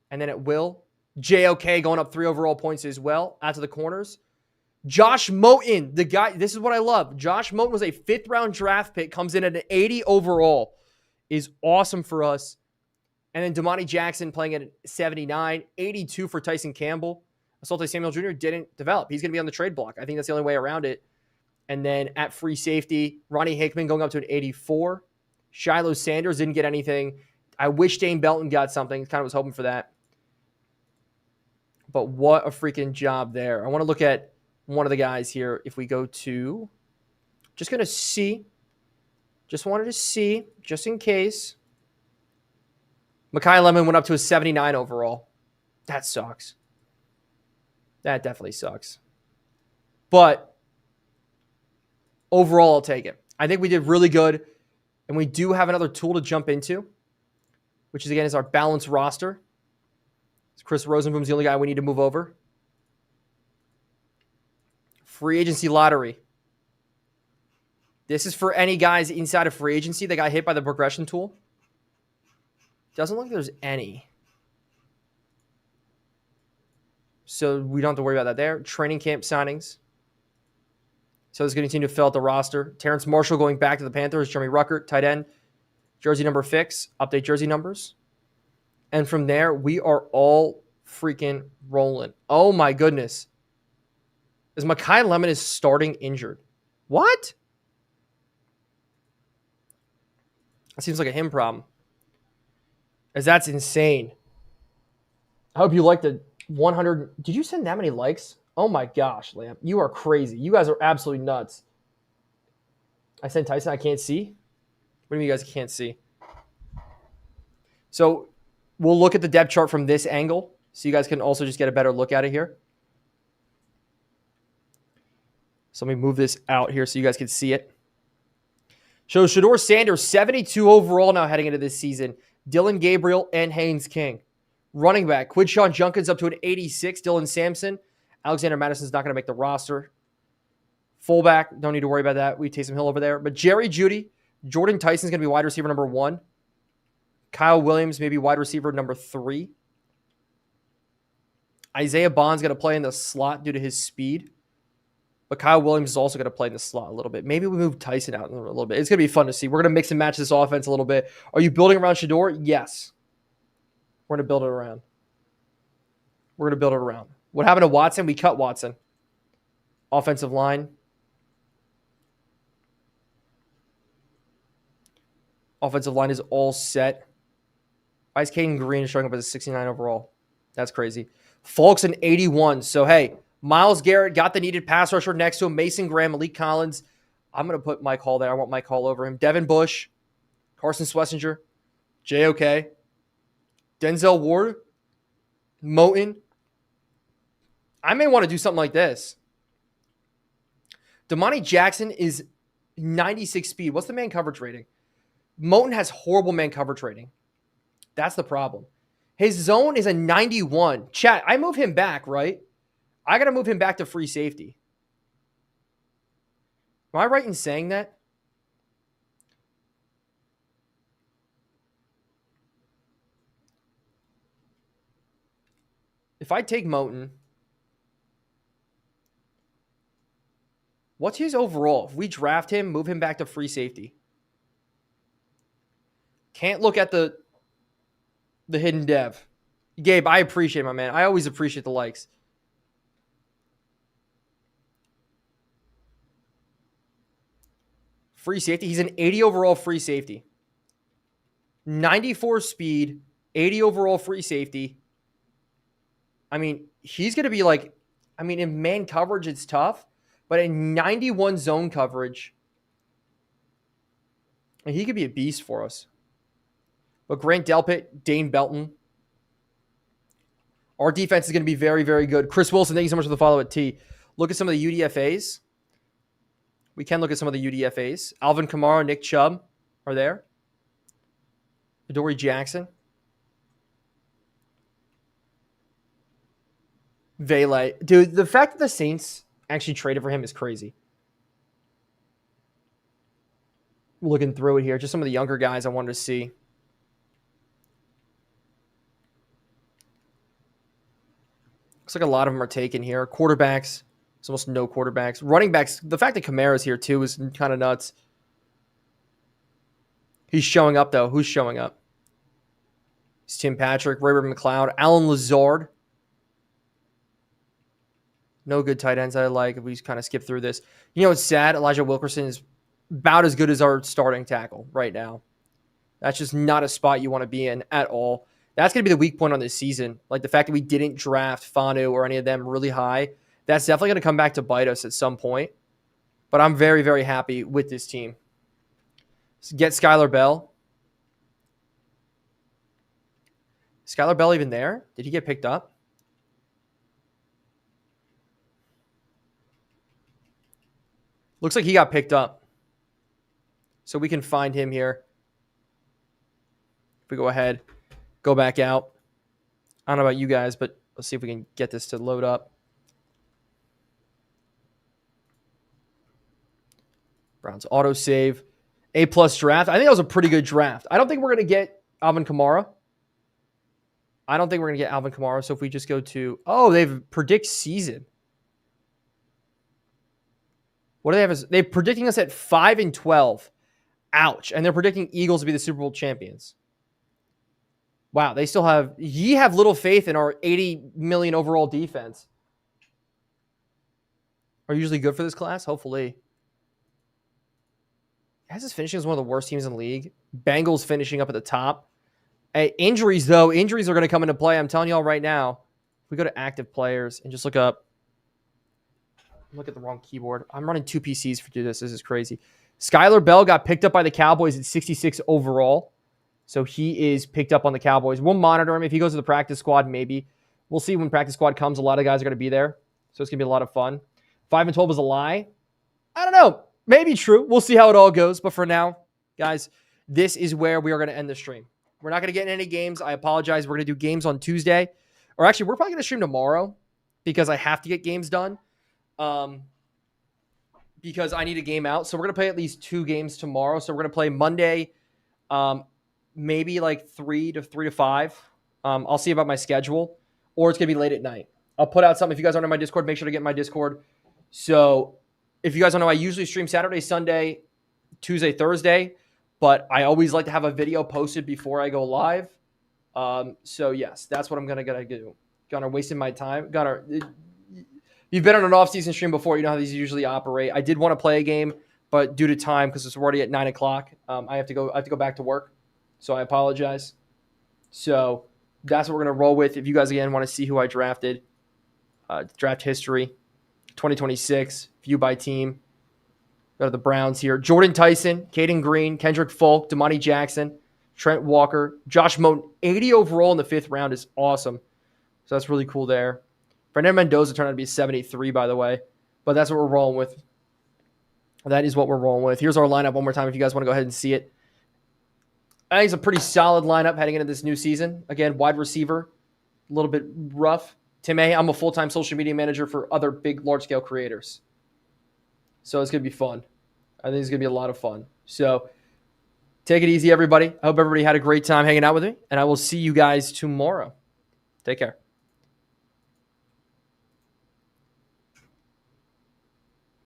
And then it will. JOK going up 3 overall points as well. Out to the corners. Josh Moten, the guy, this is what I love. Josh Moten was a 5th round draft pick, comes in at an 80 overall. Is awesome for us. And then Damani Jackson playing at 79. 82 for Tyson Campbell. Asante Samuel Jr. didn't develop. He's going to be on the trade block. I think that's the only way around it. And then at free safety, Ronnie Hickman going up to an 84. Shiloh Sanders didn't get anything. I wish Dane Belton got something. Kind of was hoping for that. But what a freaking job there. I want to look at one of the guys here. If we go to, just going to see. Just wanted to see, just in case. Mekhi Lemon went up to a 79 overall. That sucks. That definitely sucks. But overall, I'll take it. I think we did really good. And we do have another tool to jump into, which is, again, is our balanced roster. Chris Rosenboom's the only guy we need to move over. Free agency lottery. This is for any guys inside of free agency that got hit by the progression tool. Doesn't look like there's any. So we don't have to worry about that there. Training camp signings. So it's going to continue to fill out the roster. Terrence Marshall going back to the Panthers. Jeremy Ruckert, tight end. Jersey number fix. Update jersey numbers. And from there, we are all freaking rolling. Oh, my goodness. Is Mekhi Lemon is starting injured. What? That seems like a him problem. As that's insane. I hope you like the 100. Did you send that many likes? Oh, my gosh, Lamp. You are crazy. You guys are absolutely nuts. I sent Tyson. I can't see. What do you mean you guys can't see? So we'll look at the depth chart from this angle so you guys can also just get a better look at it here. So let me move this out here so you guys can see it. Shows Shedeur Sanders, 72 overall now heading into this season. Dylan Gabriel and Haynes King. Running back, Quidshon Junkins up to an 86. Dylan Sampson. Alexander Madison's not going to make the roster. Fullback, don't need to worry about that. We Taysom Hill over there. But Jerry Jeudy, Jordan Tyson's going to be wide receiver number 1. Kyle Williams, maybe wide receiver number 3. Isaiah Bond's going to play in the slot due to his speed. But Kyle Williams is also going to play in the slot a little bit. Maybe we move Tyson out a little bit. It's going to be fun to see. We're going to mix and match this offense a little bit. Are you building around Shedeur? Yes. We're going to build it around. We're going to build it around. What happened to Watson? We cut Watson. Offensive line. Offensive line is all set. Why is Caden Green showing up as a 69 overall? That's crazy. Folks an 81. So, hey, Myles Garrett got the needed pass rusher next to him. Mason Graham, Malik Collins. I'm going to put Mike Hall there. I want Mike Hall over him. Devin Bush, Carson Schlesinger, JOK, Denzel Ward, Moton. I may want to do something like this. Damani Jackson is 96 speed. What's the man coverage rating? Moton has horrible man coverage rating. That's the problem. His zone is a 91. Chat, I move him back, right? I got to move him back to free safety. Am I right in saying that? If I take Moton, what's his overall? If we draft him, move him back to free safety. Can't look at the hidden dev. Gabe, I appreciate it, my man. I always appreciate the likes. Free safety. He's an 80 overall free safety. 94 speed, 80 overall free safety. I mean, he's going to be like, I mean, in man coverage, it's tough. But in 91 zone coverage, he could be a beast for us. But Grant Delpit, Dane Belton. Our defense is going to be very, very good. Chris Wilson, thank you so much for the follow at T. Look at some of the UDFAs. We can look at some of the UDFAs. Alvin Kamara, Nick Chubb are there. Adoree Jackson. Vele. Dude, the fact that the Saints actually traded for him is crazy. Looking through it here. Just some of the younger guys I wanted to see. Looks like a lot of them are taken here. Quarterbacks. There's almost no quarterbacks. Running backs. The fact that Kamara's here too is kind of nuts. He's showing up though. Who's showing up? It's Tim Patrick, Ray-Ray McCloud, Alan Lazard. No good tight ends I like if we kind of skip through this. You know, it's sad. Elijah Wilkerson is about as good as our starting tackle right now. That's just not a spot you want to be in at all. That's going to be the weak point on this season. Like the fact that we didn't draft Fanu or any of them really high. That's definitely going to come back to bite us at some point. But I'm very, very happy with this team. So get Skylar Bell. Skylar Bell even there? Did he get picked up? Looks like he got picked up. So we can find him here. If we go ahead, go back out. I don't know about you guys, but let's see if we can get this to load up. Browns autosave. A+ draft. I think that was a pretty good draft. I don't think we're going to get Alvin Kamara. So if we just go to... Oh, they've predict season. What do they have? They're predicting us at 5-12. Ouch. And they're predicting Eagles to be the Super Bowl champions. Wow, they still have... Ye have little faith in our 80 million overall defense. Are usually good for this class? Hopefully. Has us finishing as one of the worst teams in the league. Bengals finishing up at the top. Hey, injuries, though. Injuries are going to come into play. I'm telling y'all right now. If we go to active players and just look up... Look at the wrong keyboard. I'm running 2 PCs for this. This is crazy. Skylar Bell got picked up by the Cowboys at 66 overall. So he is picked up on the Cowboys. We'll monitor him. If he goes to the practice squad, maybe. We'll see when practice squad comes. A lot of guys are going to be there. So it's going to be a lot of fun. 5-12 is a lie. I don't know. Maybe true. We'll see how it all goes. But for now, guys, this is where we are going to end the stream. We're not going to get in any games. I apologize. We're going to do games on Tuesday. Or actually, we're probably going to stream tomorrow because I have to get games done. Because I need a game out. So we're going to play at least 2 games tomorrow. So we're going to play Monday, maybe like 3 to 5. I'll see about my schedule. Or it's going to be late at night. I'll put out something. If you guys aren't in my Discord, make sure to get in my Discord. So if you guys don't know, I usually stream Saturday, Sunday, Tuesday, Thursday. But I always like to have a video posted before I go live. So yes, that's what I'm going to do. Gunnar, wasting my time. Gunnar, you've been on an off-season stream before. You know how these usually operate. I did want to play a game, but due to time, because it's already at 9 o'clock, I have to go back to work. So I apologize. So that's what we're going to roll with. If you guys, again, want to see who I drafted, draft history, 2026, view by team, go to the Browns here. Jordan Tyson, Caden Green, Kendrick Folk, Damani Jackson, Trent Walker, Josh Moten, 80 overall in the 5th round is awesome. So that's really cool there. Fernando Mendoza turned out to be 73, by the way. But that's what we're rolling with. That is what we're rolling with. Here's our lineup one more time if you guys want to go ahead and see it. I think it's a pretty solid lineup heading into this new season. Again, wide receiver, a little bit rough. Tim A, I'm a full-time social media manager for other big, large-scale creators. So it's going to be fun. I think it's going to be a lot of fun. So take it easy, everybody. I hope everybody had a great time hanging out with me, and I will see you guys tomorrow. Take care.